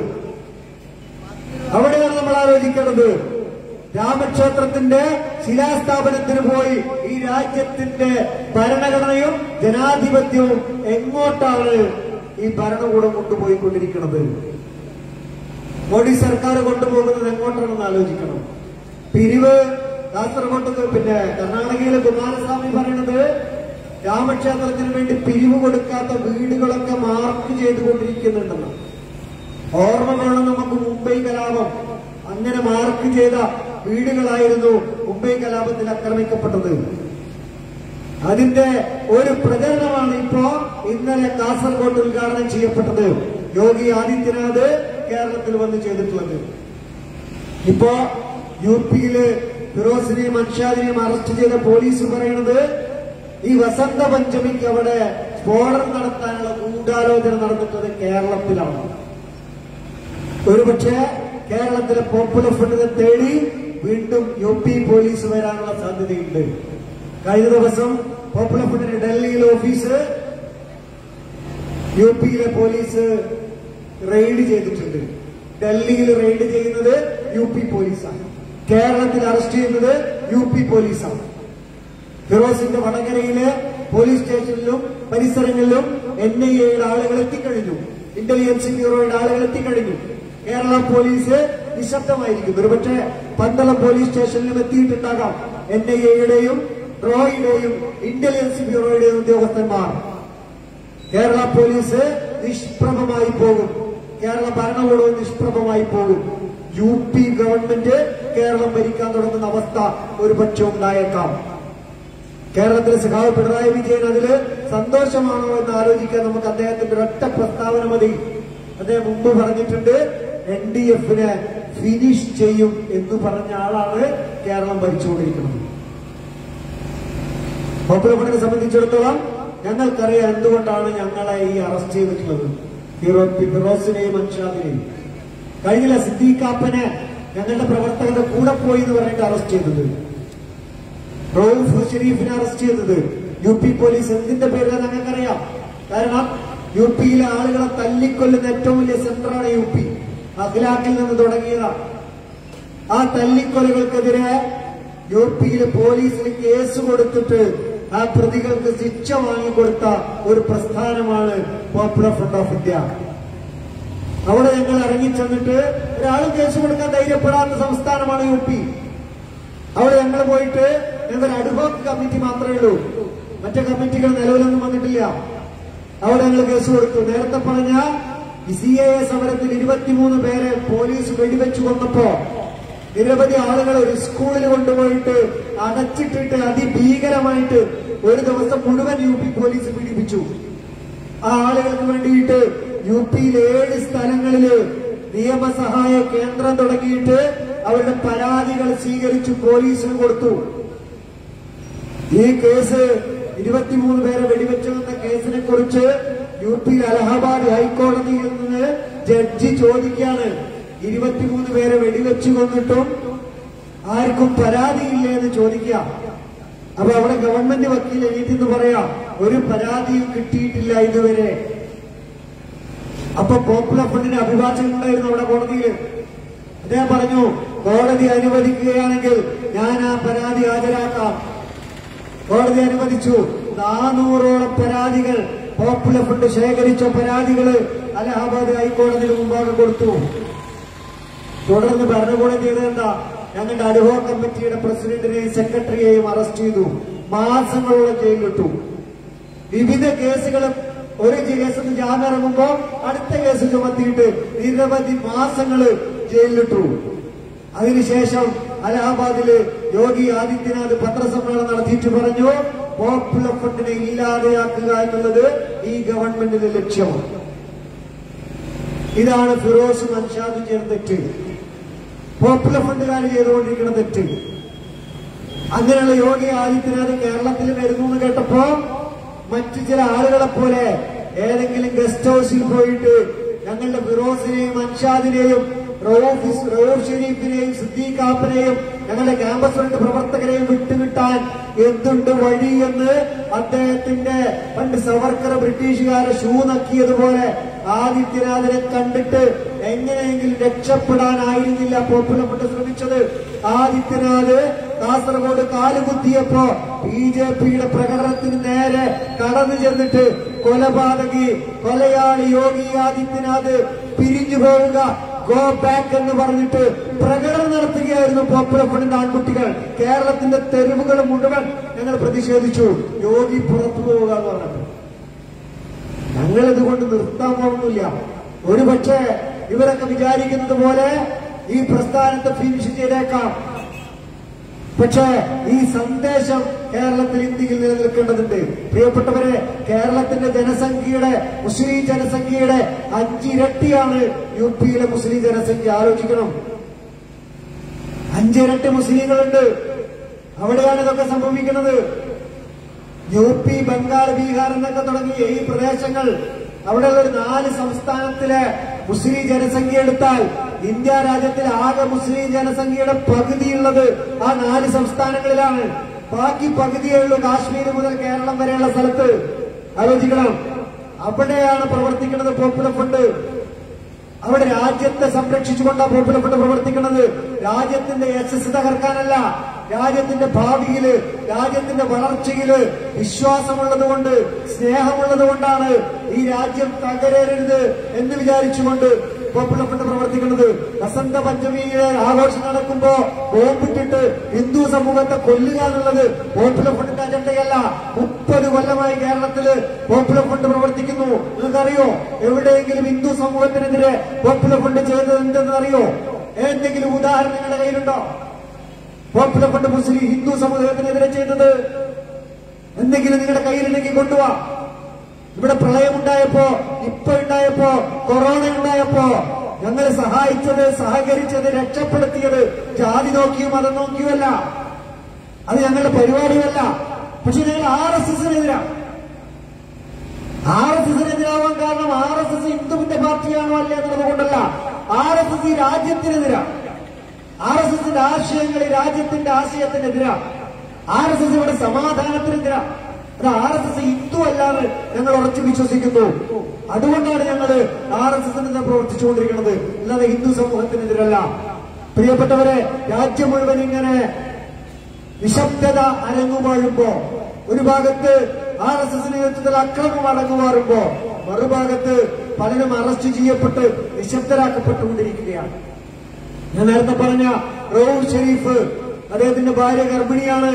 അവിടെയാണ് നമ്മൾ ആലോചിക്കേണ്ടത്. രാമക്ഷേത്രത്തിന്റെ ശിലാസ്ഥാപനത്തിന് പോയി ഈ രാജ്യത്തിന്റെ ഭരണഘടനയും ജനാധിപത്യവും എങ്ങോട്ടാണ് ഈ ഭരണകൂടം കൊണ്ടുപോയിക്കൊണ്ടിരിക്കുന്നത്? മോഡി സർക്കാർ കൊണ്ടുപോകുന്നത് എങ്ങോട്ടാണെന്ന് ആലോചിക്കണം. പിരിവ് കാസർഗോട്ട്, പിന്നെ കർണാടകയിലെ കുമാരസ്വാമി പറയുന്നത് രാമക്ഷേത്രത്തിന് വേണ്ടി പിരിവ് കൊടുക്കാത്ത വീടുകളൊക്കെ മാർക്ക് ചെയ്തുകൊണ്ടിരിക്കുന്നുണ്ടെന്ന്. ഓർമ്മ വേണം നമുക്ക് മുംബൈ കലാപം. അങ്ങനെ മാർക്ക് ചെയ്ത വീടുകളായിരുന്നു മുംബൈ കലാപത്തിൽ ആക്രമിക്കപ്പെട്ടത്. അതിന്റെ ഒരു പ്രചരണമാണ് ഇപ്പോ ഇന്നലെ കാസർഗോഡ് ഉദ്ഘാടനം ചെയ്യപ്പെട്ടത്. യോഗി ആദിത്യനാഥ് കേരളത്തിൽ വന്ന് ചെയ്തിട്ടുള്ളത്. ഇപ്പോ UP-യില് ഫിറോസിനെയും അൻഷാദിനെയും അറസ്റ്റ് ചെയ്ത പോലീസ് പറയുന്നത് ഈ വസന്ത പഞ്ചമിക്ക് അവിടെ സ്ഫോടനം നടത്താനുള്ള ഗൂഢാലോചന നടന്നിട്ടത് കേരളത്തിലാണ്. ഒരുപക്ഷെ കേരളത്തിലെ പോപ്പുലർ ഫ്രണ്ടിനെ തേടി വീണ്ടും UP പോലീസ് വരാനുള്ള സാധ്യതയുണ്ട്. കഴിഞ്ഞ ദിവസം പോപ്പുലർ ഫ്രണ്ടിന്റെ ഡൽഹിയിലെ ഓഫീസ് UP-യിലെ പോലീസ് റെയ്ഡ് ചെയ്തിട്ടുണ്ട്. ഡൽഹിയിൽ റെയ്ഡ് ചെയ്യുന്നത് UP പോലീസാണ്. കേരളത്തിൽ അറസ്റ്റ് ചെയ്യുന്നത് UP പോലീസാണ്. ഫിറോസിന്റെ വടകരയിലെ പോലീസ് സ്റ്റേഷനിലും പരിസരങ്ങളിലും NIA-യുടെ ആളുകൾ എത്തിക്കഴിഞ്ഞു. ഇന്റലിജൻസ് ബ്യൂറോയുടെ ആളുകൾ എത്തിക്കഴിഞ്ഞു. കേരള പോലീസ് നിശബ്ദമായിരിക്കും. ഒരുപക്ഷെ പന്തളം പോലീസ് സ്റ്റേഷനിലും എത്തിയിട്ടുണ്ടാകാം NIA-യുടെയും റോയുടെയും ഇന്റലിജൻസ് ബ്യൂറോയുടെയും ഉദ്യോഗസ്ഥന്മാർ. കേരള പോലീസ് നിഷ്പ്രഭമായി പോകും. കേരള ഭരണകൂടവും നിഷ്പ്രഭമായി പോകും. UP ഗവൺമെന്റ് കേരളം ഭരിക്കാൻ തുടങ്ങുന്ന അവസ്ഥ ഒരുപക്ഷെ ഉണ്ടായേക്കാം. കേരളത്തിലെ സഖാവ് പിണറായി വിജയൻ അതില് സന്തോഷമാണോ എന്ന് ആലോചിക്കാൻ നമുക്ക് അദ്ദേഹത്തിന്റെ ഒറ്റ പ്രസ്താവന മതി. അദ്ദേഹം മുമ്പ് പറഞ്ഞിട്ടുണ്ട് NDF-നെ ഫിനിഷ് ചെയ്യും എന്ന് പറഞ്ഞ ആളാണ് കേരളം ഭരിച്ചുകൊണ്ടിരിക്കുന്നത്. പോപ്പുലർ ഫ്രണ്ടിനെ സംബന്ധിച്ചിടത്തോളം ഞങ്ങൾക്കറിയാം എന്തുകൊണ്ടാണ് ഞങ്ങളെ ഈ അറസ്റ്റ് ചെയ്തിട്ടുള്ളത്. ഫിറോസിനെയും അൻഷാദിനെയും കഴിഞ്ഞില്ല. സിദ്ദീഖാപ്പനെ ഞങ്ങളുടെ പ്രവർത്തകരുടെ കൂടെ പോയി എന്ന് പറഞ്ഞിട്ട് അറസ്റ്റ് ചെയ്തത്. റൌഫ് ഷെരീഫിനെ അറസ്റ്റ് ചെയ്തത് UP പോലീസ് എന്തിന്റെ പേരിലാണ് ഞങ്ങൾക്കറിയാം. കാരണം UP-യിലെ ആളുകളെ തല്ലിക്കൊല്ലുന്ന ഏറ്റവും വലിയ സെന്ററാണ് UP. അഖ്ലാഖിൽ നിന്ന് തുടങ്ങിയതാണ്. ആ തല്ലിക്കൊലകൾക്കെതിരെ UP-യിലെ പോലീസിന് കേസ് കൊടുത്തിട്ട് ആ പ്രതികൾക്ക് ശിക്ഷ വാങ്ങിക്കൊടുത്ത ഒരു പ്രസ്ഥാനമാണ് പോപ്പുലർ ഫ്രണ്ട് ഓഫ് ഇന്ത്യ. അവിടെ ഞങ്ങൾ ഇറങ്ങിച്ചെന്നിട്ട് ഒരാളും കേസ് കൊടുക്കാൻ ധൈര്യപ്പെടാത്ത സംസ്ഥാനമാണ് UP. അവിടെ ഞങ്ങൾ പോയിട്ട് ഞങ്ങൾ അഡ്ഹോക് കമ്മിറ്റി മാത്രമേ ഉള്ളൂ. മറ്റു കമ്മിറ്റികൾ നിലവിലൊന്നും വന്നിട്ടില്ല. അവിടെ ഞങ്ങൾ കേസ് കൊടുത്തു. നേരത്തെ പറഞ്ഞ CAA സമരത്തിൽ 23 പേരെ പോലീസ് വെടിവെച്ചു കൊന്നപ്പോ നിരവധി ആളുകൾ ഒരു സ്കൂളിൽ കൊണ്ടുപോയിട്ട് അടച്ചിട്ടിട്ട് അതിഭീകരമായിട്ട് ഒരു ദിവസം മുഴുവൻ UP പോലീസ് പീഡിപ്പിച്ചു. ആ ആളുകൾക്ക് വേണ്ടിയിട്ട് UP-യിൽ 7 സ്ഥലങ്ങളില് നിയമസഹായ കേന്ദ്രം തുടങ്ങിയിട്ട് അവരുടെ പരാതികൾ സ്വീകരിച്ചു പോലീസിന് കൊടുത്തു. ഈ കേസ് 23 പേരെ വെടിവെച്ചെന്ന കേസിനെ കുറിച്ച് UP അലഹബാദ് ഹൈക്കോടതിയിൽ നിന്ന് ജഡ്ജി ചോദിക്കുകയാണ്, 23 പേരെ വെടിവെച്ചു കൊന്നിട്ടും ആർക്കും പരാതിയില്ലേ എന്ന് ചോദിക്കുക. അപ്പൊ അവിടെ ഗവൺമെന്റ് വക്കീൽ എഴുതിയെന്ന് പറയാം, ഒരു പരാതിയും കിട്ടിയിട്ടില്ല ഇതുവരെ. അപ്പൊ പോപ്പുലർ ഫ്രണ്ടിന് അഭിഭാഷകൻ ഉണ്ടായിരുന്നു അവിടെ കോടതിയിൽ. അദ്ദേഹം പറഞ്ഞു, കോടതി അനുവദിക്കുകയാണെങ്കിൽ ഞാൻ ആ പരാതി ഹാജരാക്കാം. കോടതി അനുവദിച്ചു. 400ഓളം പരാതികൾ പോപ്പുലർ ഫ്രണ്ട് ശേഖരിച്ച പരാതികൾ അലഹബാദ് ഹൈക്കോടതിയിൽ മുമ്പാകെ കൊടുത്തു. തുടർന്ന് ഭരണകൂടം ചെയ്തതെന്താ? ഞങ്ങളുടെ അഡ്ഹോക് കമ്മിറ്റിയുടെ പ്രസിഡന്റിനെയും സെക്രട്ടറിയെയും അറസ്റ്റ് ചെയ്തു, മാസങ്ങളോളം ജയിലിലിട്ടു. വിവിധ കേസുകളും ഒരു കേസിൽ ജാമ്യമിറങ്ങുമ്പോ അടുത്ത കേസ് ചുമത്തിയിട്ട് നിരവധി മാസങ്ങള് ജയിലിലിട്ടു. അതിനുശേഷം അലഹാബാദില് യോഗി ആദിത്യനാഥ് പത്രസമ്മേളനം നടത്തിയിട്ട് പറഞ്ഞു, പോപ്പുലർ ഫണ്ടിനെ ഇല്ലാതെയാക്കുക എന്നുള്ളത് ഈ ഗവൺമെന്റിന്റെ ലക്ഷ്യമാണ്. ഇതാണ് ഫിറോസും അൻഷാദും ചെയ്ത തെറ്റ്, പോപ്പുലർ ഫണ്ടുകാർ ചെയ്തുകൊണ്ടിരിക്കുന്ന തെറ്റ്. അങ്ങനെയുള്ള യോഗി ആദിത്യനാഥ് കേരളത്തിൽ വരുന്നു എന്ന് കേട്ടപ്പോ മറ്റു ചില ആളുകളെ പോലെ ഏതെങ്കിലും ഗസ്റ്റ് ഹൌസിൽ പോയിട്ട് ഞങ്ങളുടെ ഫിറോസിനെയും അൻഷാദിനെയും റൌഫ് ഷെരീഫിനെയും സിദ്ദീഖാപ്പനെയും ഞങ്ങളുടെ ക്യാമ്പസ് ഫ്രണ്ട് പ്രവർത്തകരെയും വിട്ടുകിട്ടാൻ എന്തുണ്ട് വഴി എന്ന് അദ്ദേഹത്തിന്റെ പണ്ട് സവർക്കർ ബ്രിട്ടീഷുകാരെ ഷൂ നക്കിയതുപോലെ ആദിത്യനാഥിനെ കണ്ടിട്ട് എങ്ങനെയെങ്കിലും രക്ഷപ്പെടാനായിരുന്നില്ല പോപ്പുലർ ഫണ്ട് ശ്രമിച്ചത്. ആദിത്യനാഥ് കാസർഗോഡ് കാലുകുത്തിയപ്പോ ബിജെപിയുടെ പ്രകടനത്തിന് നേരെ കടന്നു ചെന്നിട്ട് കൊലയാളി യോഗി ആദിത്യനാഥ് പിരിഞ്ഞു പോവുക, ഗോ ബാക്ക് എന്ന് പറഞ്ഞിട്ട് പ്രകടനം നടത്തുകയായിരുന്നു പോപ്പുലർ ഫണ്ടിന്റെ ആൺകുട്ടികൾ. കേരളത്തിന്റെ തെരുവുകൾ മുഴുവൻ ഞങ്ങൾ പ്രതിഷേധിച്ചു, യോഗി പുറത്തു പോവുക എന്ന് പറഞ്ഞിട്ട്. ഞങ്ങളിതുകൊണ്ട് നിർത്താൻ പോകുന്നില്ല. ഒരുപക്ഷെ ഇവരൊക്കെ വിചാരിക്കുന്നത് പോലെ ഈ പ്രസ്ഥാനത്തെ ഫിനിഷ് ചെയ്തേക്കാം. പക്ഷേ ഈ സന്ദേശം കേരളത്തിൽ ഇന്ത്യയിൽ നിലനിൽക്കേണ്ടതുണ്ട്. പ്രിയപ്പെട്ടവരെ, കേരളത്തിന്റെ ജനസംഖ്യയുടെ മുസ്ലിം ജനസംഖ്യയുടെ 5 ഇരട്ടിയാണ് യു പിയിലെ മുസ്ലിം ജനസംഖ്യ. ആലോചിക്കണം, 5 ഇരട്ടി മുസ്ലിങ്ങളുണ്ട്. അവിടെയാണ് ഇതൊക്കെ സംഭവിക്കുന്നത്. യു പി, ബംഗാൾ, ബീഹാർ എന്നൊക്കെ തുടങ്ങിയ ഈ പ്രദേശങ്ങൾ, അവിടെയുള്ള ഒരു 4 സംസ്ഥാനത്തിലെ മുസ്ലിം ജനസംഖ്യ എടുത്താൽ ഇന്ത്യ രാജ്യത്തിലെ ആകെ മുസ്ലിം ജനസംഖ്യയുടെ പകുതിയുള്ളത് ആ 4 സംസ്ഥാനങ്ങളിലാണ്. ബാക്കി പകുതിയേ ഉള്ളൂ കാശ്മീർ മുതൽ കേരളം വരെയുള്ള സ്ഥലത്ത്. ആലോചിക്കണം, അവിടെയാണ് പ്രവർത്തിക്കുന്നത് പോപ്പുലർ ഫണ്ട്. അവിടെ രാജ്യത്തെ സംരക്ഷിച്ചുകൊണ്ടാണ് പോപ്പുലർ ഫണ്ട് പ്രവർത്തിക്കുന്നത്. രാജ്യത്തിന്റെ യശസ് തകർക്കാനല്ല, രാജ്യത്തിന്റെ ഭാവിയില്, രാജ്യത്തിന്റെ വളർച്ചയില് വിശ്വാസമുള്ളതുകൊണ്ട്, സ്നേഹമുള്ളതുകൊണ്ടാണ് ഈ രാജ്യം തകരരുത് എന്ന് വിചാരിച്ചുകൊണ്ട് പോപ്പുലർ ഫണ്ട് പ്രവർത്തിക്കുന്നത്. വസന്ത പഞ്ചമിയിലെ ആഘോഷം നടക്കുമ്പോ ബോംബിട്ടിട്ട് ഹിന്ദു സമൂഹത്തെ കൊല്ലുക എന്നുള്ളത് പോപ്പുലർ ഫണ്ടിന്റെ അജണ്ടയല്ല. 30 കൊല്ലമായി കേരളത്തില് പോപ്പുലർ ഫണ്ട് പ്രവർത്തിക്കുന്നു. നിങ്ങൾക്കറിയോ എവിടെയെങ്കിലും ഹിന്ദു സമൂഹത്തിനെതിരെ പോപ്പുലർ ഫണ്ട് ചെയ്തത് എന്തെന്ന് അറിയോ? എന്തെങ്കിലും ഉദാഹരണം നിങ്ങളുടെ കയ്യിലുണ്ടോ? പോപ്പുലർ ഫണ്ട് മുസ്ലിം ഹിന്ദു സമൂഹത്തിനെതിരെ ചെയ്തത് എന്തെങ്കിലും നിങ്ങളുടെ കയ്യിലുണ്ടെങ്കിൽ കൊണ്ടുപോവാ. ഇവിടെ പ്രളയമുണ്ടായപ്പോ, നിപ്പ ഉണ്ടായപ്പോ, കൊറോണ ഉണ്ടായപ്പോ ഞങ്ങൾ സഹായിച്ചത്, സഹകരിച്ചത്, രക്ഷപ്പെടുത്തിയത് ജാതി നോക്കിയും മതം നോക്കിയുമല്ല. അത് ഞങ്ങളുടെ പരിപാടിയല്ല. പക്ഷെ ഞങ്ങൾ RSSനെതിരാണ്. RSSനെതിരാവാൻ കാരണം RSS ഹിന്ദുവിന്റെ പാർട്ടിയാണോ അല്ല എന്നുള്ളത് കൊണ്ടല്ല. RSS ഈ രാജ്യത്തിനെതിരാണ്. RSSന്റെ ആശയങ്ങൾ ഈ രാജ്യത്തിന്റെ ആശയത്തിനെതിരാണ്. RSS ഇവിടെ സമാധാനത്തിനെതിരാണ്. അത് RSS ഹിന്ദു അല്ലാതെ ഞങ്ങൾ ഉറച്ചു വിശ്വസിക്കുന്നു. അതുകൊണ്ടാണ് ഞങ്ങൾ RSSനെതിരെ പ്രവർത്തിച്ചുകൊണ്ടിരിക്കുന്നത്, അല്ലാതെ ഹിന്ദു സമൂഹത്തിനെതിരല്ല. പ്രിയപ്പെട്ടവരെ, രാജ്യം മുഴുവൻ ഇങ്ങനെ നിശബ്ദത അരങ്ങുമാഴുമ്പോ, ഒരു ഭാഗത്ത് RSS നേതൃത്വത്തിൽ അക്രമം അടങ്ങുമാറുമ്പോ, മറുഭാഗത്ത് പലരും അറസ്റ്റ് ചെയ്യപ്പെട്ട് നിശബ്ദരാക്കപ്പെട്ടുകൊണ്ടിരിക്കുകയാണ്. ഞാൻ നേരത്തെ പറഞ്ഞ റൌഫ് ഷെരീഫ്, അദ്ദേഹത്തിന്റെ ഭാര്യ ഗർഭിണിയാണ്,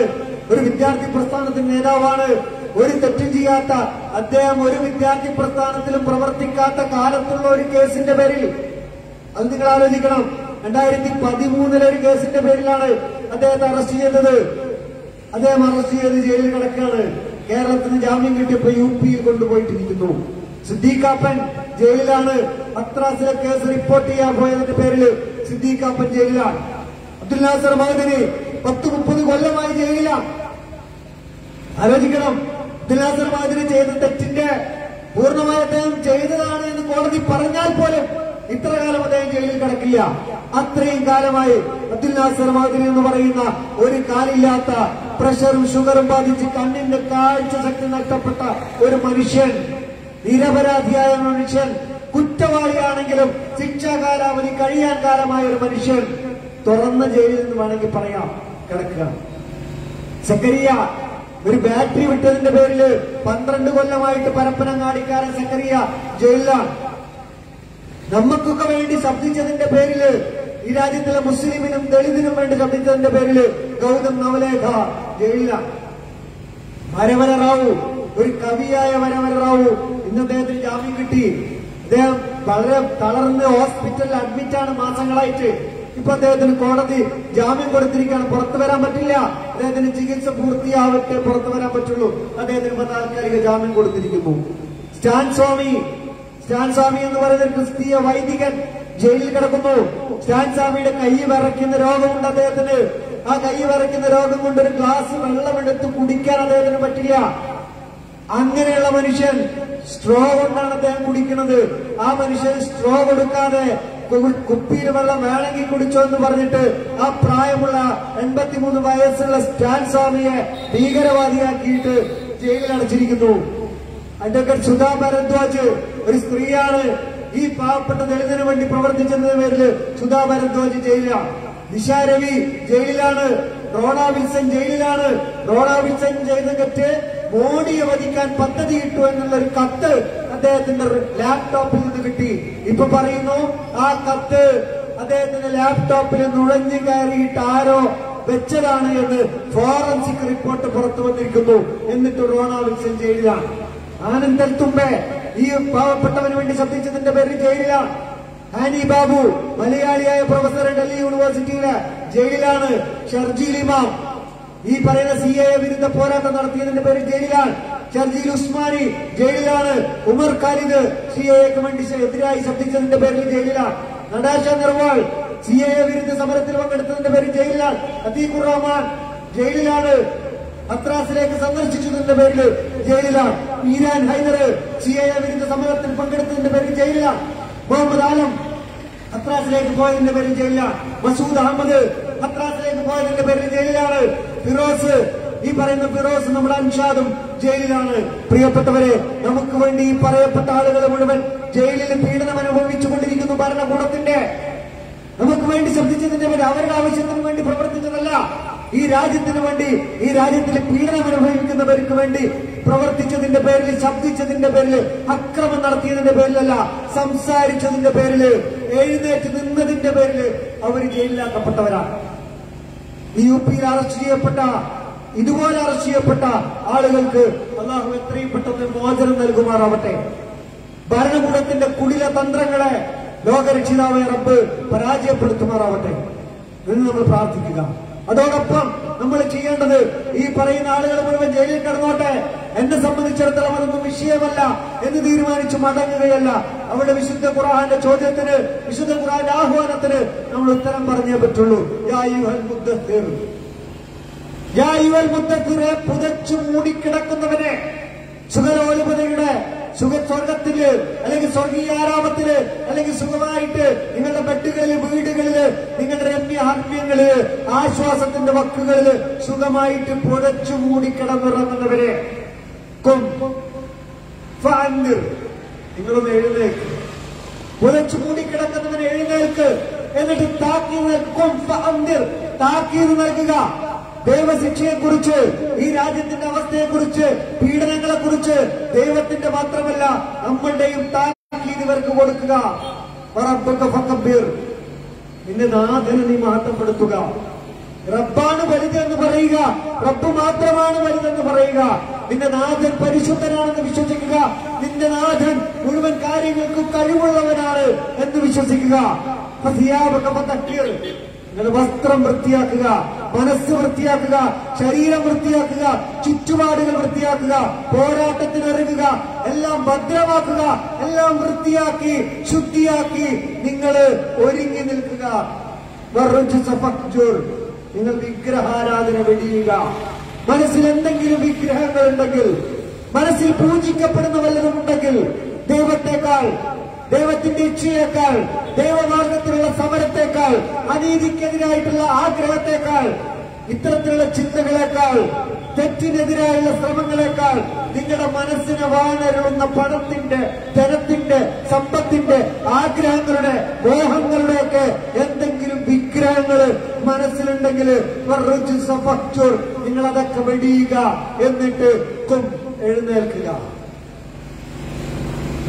ഒരു വിദ്യാർത്ഥി പ്രസ്ഥാനത്തിന്റെ നേതാവാണ്. ഒരു തെറ്റും ചെയ്യാത്ത അദ്ദേഹം ഒരു വിദ്യാർത്ഥി പ്രസ്ഥാനത്തിലും പ്രവർത്തിക്കാത്ത കാലത്തുള്ള ഒരു കേസിന്റെ പേരിൽ, അത് നിങ്ങൾ ആലോചിക്കണം, 2013 ഒരു കേസിന്റെ പേരിലാണ് അദ്ദേഹത്തെ അറസ്റ്റ് ചെയ്തത്. അദ്ദേഹം അറസ്റ്റ് ചെയ്ത് ജയിലിൽ കിടക്കുകയാണ്. കേരളത്തിന് ജാമ്യം കിട്ടിയപ്പോ യു പിയിൽ കൊണ്ടുപോയിട്ടിരിക്കുന്നു. സിദ്ദീഖാപ്പൻ ജയിലിലാണ്. മദ്രാസിലെ കേസ് റിപ്പോർട്ട് ചെയ്യാൻ പോയതിന്റെ പേരിൽ സിദ്ദീഖാപ്പൻ ജയിലിലാണ്. അബ്ദുൽ നാസർ മഹദിനി 10-30 കൊല്ലമായി ജയിലിലാണ്. ആലോചിക്കണം, അബ്ദുൽ നാസർ മഹദിനി ചെയ്ത തെറ്റിന്റെ പൂർണ്ണമായി അദ്ദേഹം ചെയ്തതാണ് എന്ന് കോടതി പറഞ്ഞാൽ പോലും ഇത്ര കാലം അദ്ദേഹം ജയിലിൽ കിടക്കില്ല. അത്രയും കാലമായി അബ്ദുൽ നാസർ മഹദിനി എന്ന് പറയുന്ന ഒരു കാലില്ലാത്ത, പ്രഷറും ഷുഗറും ബാധിച്ച് കണ്ണിന്റെ കാഴ്ച ശക്തി നഷ്ടപ്പെട്ട ഒരു മനുഷ്യൻ, നിരപരാധിയായ മനുഷ്യൻ, കുറ്റവാളിയാണെങ്കിലും ശിക്ഷാ കാലാവധി കഴിയാൻ കാലമായ ഒരു മനുഷ്യൻ തുറന്ന ജയിലിൽ നിന്ന് വേണമെങ്കിൽ പറയാം കിടക്കുക. സക്കരിയ ഒരു ബാറ്ററി വിട്ടതിന്റെ പേരിൽ 12 കൊല്ലമായിട്ട് പരപ്പനങ്ങാടിക്കാരൻ സക്കരിയ ജയിലിലാണ്. നമുക്കൊക്കെ വേണ്ടി ശബ്ദിച്ചതിന്റെ പേരിൽ ഈ രാജ്യത്തിലെ മുസ്ലിമിനും ദളിതിനും വേണ്ടി ശബ്ദിച്ചതിന്റെ പേരിൽ ഗൗതം നവലേഖ ജയിലിലാണ്. വരവര റാവു, ഒരു കവിയായ വരവര റാവു, ഇന്ന് അദ്ദേഹത്തിന് ജാമ്യം കിട്ടി. അദ്ദേഹം വളരെ തളർന്ന് ഹോസ്പിറ്റലിൽ അഡ്മിറ്റാണ് മാസങ്ങളായിട്ട്. ഇപ്പൊ അദ്ദേഹത്തിന് കോടതി ജാമ്യം കൊടുത്തിരിക്കുകയാണ്. പുറത്തു വരാൻ പറ്റില്ല. അദ്ദേഹത്തിന് ചികിത്സ പൂർത്തിയാവട്ടെ പുറത്തു വരാൻ പറ്റുള്ളൂ. അദ്ദേഹത്തിന് ഇപ്പൊ താൽക്കാലിക ജാമ്യം കൊടുത്തിരിക്കുന്നു. സ്റ്റാൻ സ്വാമി എന്ന് പറയുന്ന ഒരു ക്രിസ്തീയ വൈദികൻ ജയിലിൽ കിടക്കുന്നു. സ്റ്റാൻ സ്വാമിയുടെ കൈ വിറയ്ക്കുന്ന രോഗമുണ്ട് അദ്ദേഹത്തിന്. ആ കൈ വിറയ്ക്കുന്ന രോഗം കൊണ്ട് ഒരു ഗ്ലാസ് വെള്ളമെടുത്ത് കുടിക്കാൻ അദ്ദേഹത്തിന് പറ്റില്ല. അങ്ങനെയുള്ള മനുഷ്യൻ സ്ട്രോ കൊണ്ടാണ് അദ്ദേഹം കുടിക്കുന്നത്. ആ മനുഷ്യൻ സ്ട്രോ കൊടുക്കാതെ കുപ്പിയിൽ വെള്ളം വേണമെങ്കിൽ കുടിച്ചോ എന്ന് പറഞ്ഞിട്ട് ആ പ്രായമുള്ള 83 വയസ്സുള്ള സ്റ്റാൻ സ്വാമിയെ ഭീകരവാദിയാക്കിയിട്ട് ജയിലിൽ അടച്ചിരിക്കുന്നു. അഡ്വക്കേറ്റ് സുധാ ഭരദ്വാജ് ഒരു സ്ത്രീയാണ്. ഈ പാവപ്പെട്ട ദളിതന് വേണ്ടി പ്രവർത്തിച്ചതിന്റെ പേരിൽ സുധാ ഭരദ്വാജ് ജയിലിലാണ്. ദിശ രവി ജയിലിലാണ്. റോണ വിൽസൺ ജയിലിലാണ്. റോണ വിൽസൺ ചെയ്ത തെറ്റ് മോഡിയെ വധിക്കാൻ പദ്ധതിയിട്ടു എന്നുള്ള ഒരു കത്ത് അദ്ദേഹത്തിന്റെ ലാപ്ടോപ്പിൽ നിന്ന് കിട്ടി. ഇപ്പൊ പറയുന്നു ആ കത്ത് അദ്ദേഹത്തിന്റെ ലാപ്ടോപ്പിൽ നുഴഞ്ഞു കയറിയിട്ട് ആരോ വെച്ചതാണ് എന്ന് ഫോറൻസിക് റിപ്പോർട്ട് പുറത്തു വന്നിരിക്കുന്നു. എന്നിട്ട് റോണ വിൽസൺ ജയിലിലാണ്. ആനന്ദൽ തുമ്പെ ഈ പാവപ്പെട്ടവന് വേണ്ടി ശബ്ദിച്ചതിന്റെ പേരിൽ ജയിലിലാണ്. ഹാനി ബാബു മലയാളിയായ പ്രൊഫസർ ഡൽഹി യൂണിവേഴ്സിറ്റിയിലെ ജയിലിലാണ്. ഷർജീൽ ഇമാം ഈ പറയുന്ന CAA വിരുദ്ധ പോരാട്ടം നടത്തിയതിന്റെ പേരിൽ ജയിലിലാണ്. ഷർജീൽ ഉസ്മാനി ജയിലിലാണ്. ഉമർ ഖാലിദ് CAAക്ക് വേണ്ടി എതിരായി ശബ്ദിച്ചതിന്റെ പേരിൽ ജയിലിലാണ്. നടാഷ നിർവാൾ CAA വിരുദ്ധ സമരത്തിൽ പങ്കെടുത്തതിന്റെ പേരിൽ ജയിലിലാണ്. അത്തീഖുർ റഹ്മാൻ ജയിലിലാണ്. ഹത്രാസിലേക്ക് സന്ദർശിച്ചതിന്റെ പേരിൽ ജയിലിലാണ്. ഈരാൻ ഹൈദർ CAA വിരുദ്ധ സമരത്തിൽ പങ്കെടുത്തതിന്റെ പേരിൽ ജയിലിലാണ്. മുഹമ്മദ് ആലം ഹത്രാസിലേക്ക് പോയതിന്റെ പേരിൽ ജയിലിലാണ്. മസൂദ് അഹമ്മദ് ഹത്രാസിലേക്ക് പോയതിന്റെ പേരിൽ ജയിലിലാണ്. ഫിറോസ് ഈ പറയുന്ന ഫിറോസ് നമ്മുടെ അൻഷാദും ജയിലിലാണ്. പ്രിയപ്പെട്ടവരെ, നമുക്ക് വേണ്ടി ഈ പറയപ്പെട്ട ആളുകൾ മുഴുവൻ ജയിലിൽ പീഡനം അനുഭവിച്ചുകൊണ്ടിരിക്കുന്നു. ഭരണകൂടത്തിന്റെ നമുക്ക് വേണ്ടി ശബ്ദിച്ചതിന്റെ പേര് അവരുടെ ആവശ്യത്തിന് വേണ്ടി പ്രവർത്തിച്ചതല്ല. ഈ രാജ്യത്തിന് വേണ്ടി, ഈ രാജ്യത്തിൽ പീഡനം അനുഭവിക്കുന്നവർക്ക് വേണ്ടി പ്രവർത്തിച്ചതിന്റെ പേരിൽ, ശബ്ദിച്ചതിന്റെ പേരിൽ, അക്രമം നടത്തിയതിന്റെ പേരിലല്ല, സംസാരിച്ചതിന്റെ പേരിൽ, എഴുന്നേറ്റ് നിന്നതിന്റെ പേരിൽ അവർ ജയിലിലാക്കപ്പെട്ടവരാണ്. ഈ UPയിൽ അറസ്റ്റ് ചെയ്യപ്പെട്ട, ഇതുപോലെ അറസ്റ്റ് ചെയ്യപ്പെട്ട ആളുകൾക്ക് അല്ലാഹു എത്രയും പെട്ടെന്ന് മോചനം നൽകുമാറാവട്ടെ. ഭരണകൂടത്തിന്റെ കുടില തന്ത്രങ്ങളെ ലോകരക്ഷിതാവായ റബ്ബ് പരാജയപ്പെടുത്തുമാറാവട്ടെ എന്ന് നമ്മൾ പ്രാർത്ഥിക്കുക. അതോടൊപ്പം നമ്മൾ ചെയ്യേണ്ടത്, ഈ പറയുന്ന ആളുകൾ മുഴുവൻ ജയിലിൽ കിടന്നോട്ടെ, എന്നെ സംബന്ധിച്ചിടത്തോളം അതൊന്നും വിഷയമല്ല എന്ന് തീരുമാനിച്ചു മടങ്ങുകയല്ല. അവിടെ വിശുദ്ധ ഖുർആന്റെ ചോദ്യത്തിന്, വിശുദ്ധ ഖുർആന്റെ ആഹ്വാനത്തിന് നമ്മൾ ഉത്തരം പറഞ്ഞേ പറ്റുള്ളൂ. യാ അയ്യുഹൽ മുദ്ദസ്സിർ, യാ അയ്യുഹൽ മുദ്ദസ്സിറെ, പുതച്ചു മൂടിക്കിടക്കുന്നവനെ, സുഖലോലുപതയുടെ സ്വർഗത്തില് അല്ലെങ്കിൽ സ്വർഗീയ ആരാമത്തില് അല്ലെങ്കിൽ സുഖമായിട്ട് നിങ്ങളുടെ ബെഡുകളില്, വീടുകളില്, നിങ്ങളുടെ രമ്യാത്മ്യങ്ങളില്, ആശ്വാസത്തിന്റെ വക്കുകളില് സുഖമായിട്ട് പുതച്ചു മൂടിക്കിടന്നിറങ്ങുന്നവരെ നിങ്ങളൊന്ന് എഴുന്നേൽക്ക്. പുതച്ചു മൂടിക്കിടക്കുന്നവനെ എഴുന്നേൽക്ക്. എന്നിട്ട് താക്കീത് നൽകുക. ദൈവശിക്ഷയെക്കുറിച്ച്, ഈ രാജ്യത്തിന്റെ അവസ്ഥയെക്കുറിച്ച്, പീഡനങ്ങളെക്കുറിച്ച് ദൈവത്തിന്റെ മാത്രമല്ല നമ്മളുടെയും താക്കീത് ഇവർക്ക് കൊടുക്കുക. നിന്റെ നാഥനെ നീ മഹത്വപ്പെടുത്തുക. റബ്ബാണ് വലുതെന്ന് പറയുക, റബ്ബ് മാത്രമാണ് വലുതെന്ന് പറയുക. നിന്റെ നാഥൻ പരിശുദ്ധനാണെന്ന് വിശ്വസിക്കുക. നിന്റെ നാഥൻ മുഴുവൻ കാര്യങ്ങൾക്കും കഴിവുള്ളവനാണ് എന്ന് വിശ്വസിക്കുക. നിങ്ങളുടെ വസ്ത്രം വൃത്തിയാക്കുക, മനസ്സ് വൃത്തിയാക്കുക, ശരീരം വൃത്തിയാക്കുക, ചുറ്റുപാടുകൾ വൃത്തിയാക്കുക, പോരാട്ടത്തിനിറങ്ങുക, എല്ലാം ഭദ്രമാക്കുക, എല്ലാം വൃത്തിയാക്കി ശുദ്ധിയാക്കി നിങ്ങൾ ഒരുങ്ങി നിൽക്കുക. നിങ്ങൾ വിഗ്രഹാരാധന വെടിയുക. മനസ്സിൽ എന്തെങ്കിലും വിഗ്രഹങ്ങൾ ഉണ്ടെങ്കിൽ, മനസ്സിൽ പൂജിക്കപ്പെടുന്ന വല്ലതും ഉണ്ടെങ്കിൽ, ദൈവത്തെക്കാൾ, ദൈവത്തിന്റെ ഇച്ഛയേക്കാൾ, ദൈവമാർഗത്തിലുള്ള സമരത്തെക്കാൾ, അനീതിക്കെതിരായിട്ടുള്ള ആഗ്രഹത്തെക്കാൾ, ഇത്തരത്തിലുള്ള ചിന്തകളെക്കാൾ, തെറ്റിനെതിരായുള്ള ശ്രമങ്ങളെക്കാൾ, നിങ്ങളുടെ മനസ്സിനെ വാണരുളുന്ന പണത്തിന്റെ, ധനത്തിന്റെ, സമ്പത്തിന്റെ, ആഗ്രഹങ്ങളുടെ, മോഹങ്ങളുടെയൊക്കെ എന്തെങ്കിലും വിഗ്രഹങ്ങൾ മനസ്സിലുണ്ടെങ്കിൽ നിങ്ങൾ അതൊക്കെ വെടിയുക. എന്നിട്ട് എഴുന്നേൽക്കുക.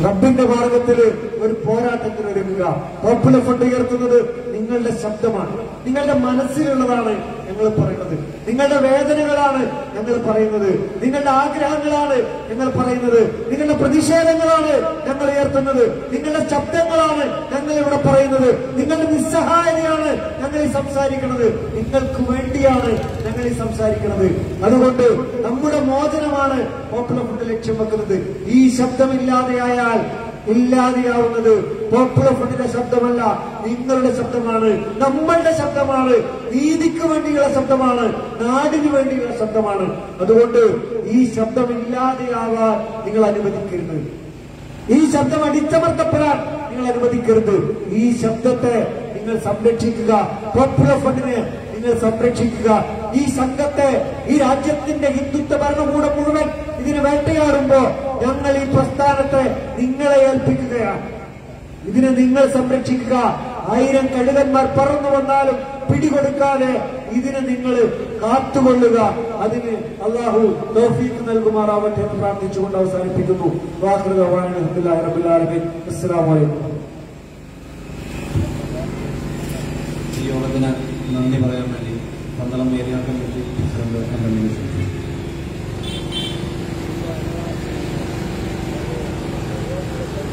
റബ്ബിന്റെ മാർഗത്തിൽ ഒരു പോരാട്ടത്തിന് ഒരുങ്ങുക. പോപ്പുലർ ഫണ്ട് ഉയർത്തുന്നത് നിങ്ങളുടെ ശബ്ദമാണ്, നിങ്ങളുടെ മനസ്സിലുള്ളതാണ് ഞങ്ങൾ പറയുന്നത്, നിങ്ങളുടെ വേദനകളാണ് ഞങ്ങൾ പറയുന്നത്, നിങ്ങളുടെ ആഗ്രഹങ്ങളാണ് ഞങ്ങൾ പറയുന്നത്, നിങ്ങളുടെ പ്രതിഷേധങ്ങളാണ് ഞങ്ങൾ ഉയർത്തുന്നത്, നിങ്ങളുടെ ശബ്ദങ്ങളാണ് ഞങ്ങൾ ഇവിടെ പറയുന്നത്, നിങ്ങളുടെ നിസ്സഹായതയാണ് ഞങ്ങൾ ഈ സംസാരിക്കുന്നത്, നിങ്ങൾക്ക് വേണ്ടിയാണ് ഞങ്ങൾ ഈ സംസാരിക്കുന്നത്. അതുകൊണ്ട് നമ്മുടെ മോചനമാണ് പോപ്പുലർ ഫണ്ട് ലക്ഷ്യം വെക്കുന്നത്. ഈ ശബ്ദമില്ലാതെയായാൽ ഇല്ലാതെയാവുന്നത് പോപ്പുലർ ഫണ്ടിന്റെ ശബ്ദമല്ല, നിങ്ങളുടെ ശബ്ദമാണ്, നമ്മളുടെ ശബ്ദമാണ്, നീതിക്ക് വേണ്ടിയുള്ള ശബ്ദമാണ്, നാടിന് വേണ്ടിയുള്ള ശബ്ദമാണ്. അതുകൊണ്ട് ഈ ശബ്ദം ഇല്ലാതെയാവാൻ നിങ്ങൾ അനുവദിക്കരുത്, ഈ ശബ്ദം അടിച്ചമർത്തപ്പെടാൻ നിങ്ങൾ അനുവദിക്കരുത്. ഈ ശബ്ദത്തെ നിങ്ങൾ സംരക്ഷിക്കുക, പോപ്പുലർ ഫണ്ടിനെ നിങ്ങൾ സംരക്ഷിക്കുക. ഈ സംഘത്തെ, ഈ രാജ്യത്തിന്റെ ഹിന്ദുത്വ ഭരണകൂടം മുഴുവൻ ഇതിന് വേട്ടയാടുമ്പോ ഞങ്ങൾ ഈ പ്രസ്ഥാനത്തെ നിങ്ങളെ ഏൽപ്പിക്കുകയാണ്. ഇതിനെ നിങ്ങൾ സംരക്ഷിക്കുക. 1000 കഴുകന്മാർ പറന്നു വന്നാലും പിടികൊടുക്കാതെ ഇതിനെ നിങ്ങൾ കാത്തുകൊള്ളുക. അതിന് അല്ലാഹു തൗഫീഖ് നൽകുമാറാവട്ടെ എന്ന് പ്രാർത്ഥിച്ചുകൊണ്ട് അവസാനിപ്പിക്കുന്നു. വാഖിറു ദഅ്വാനാ അൽഹംദുലില്ലാഹി റബ്ബിൽ ആലമീൻ. അസ്സലാമു അലൈക്കും.
ഈ യോഗത്തിന് നന്ദി പറയാൻ വേണ്ടി Pandalam area committee president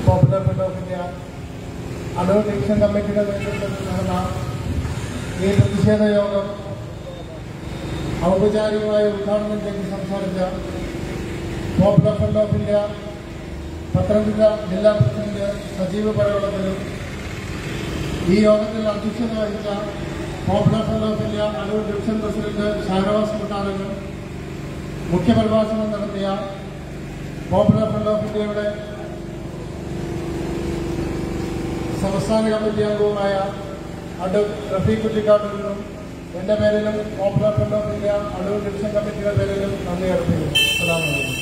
Popular front of India Adoor division കമ്മിറ്റിയുടെ നേതൃത്വത്തിൽ നടന്ന ഈ പ്രതിഷേധ യോഗം ഔപചാരികമായ ഉദ്ഘാടനം ചെയ്ത് സംസാരിച്ച popular front of India Pathanamthitta ജില്ലാ പ്രസിഡന്റ് സജീവ് പരവളത്തിലും ഈ യോഗത്തിൽ അധ്യക്ഷത വഹിച്ച popular front of India Adoor division president Shanavas മുട്ടാറിനും മുഖ്യപ്രഭാഷണം നടത്തിയ പോപ്പുലർ ഫ്രണ്ട് ഓഫ് ഇന്ത്യയുടെ സംസ്ഥാന കമ്മിറ്റി അംഗവുമായ അടൂർ റഫീഖ് കുറ്റിക്കാട്ടിലും എന്റെ പേരിലും Popular front of India Adoor division കമ്മിറ്റിയുടെ പേരിലും നന്ദി അർപ്പിക്കുന്നു. അസ്സലാമു അലൈക്കും.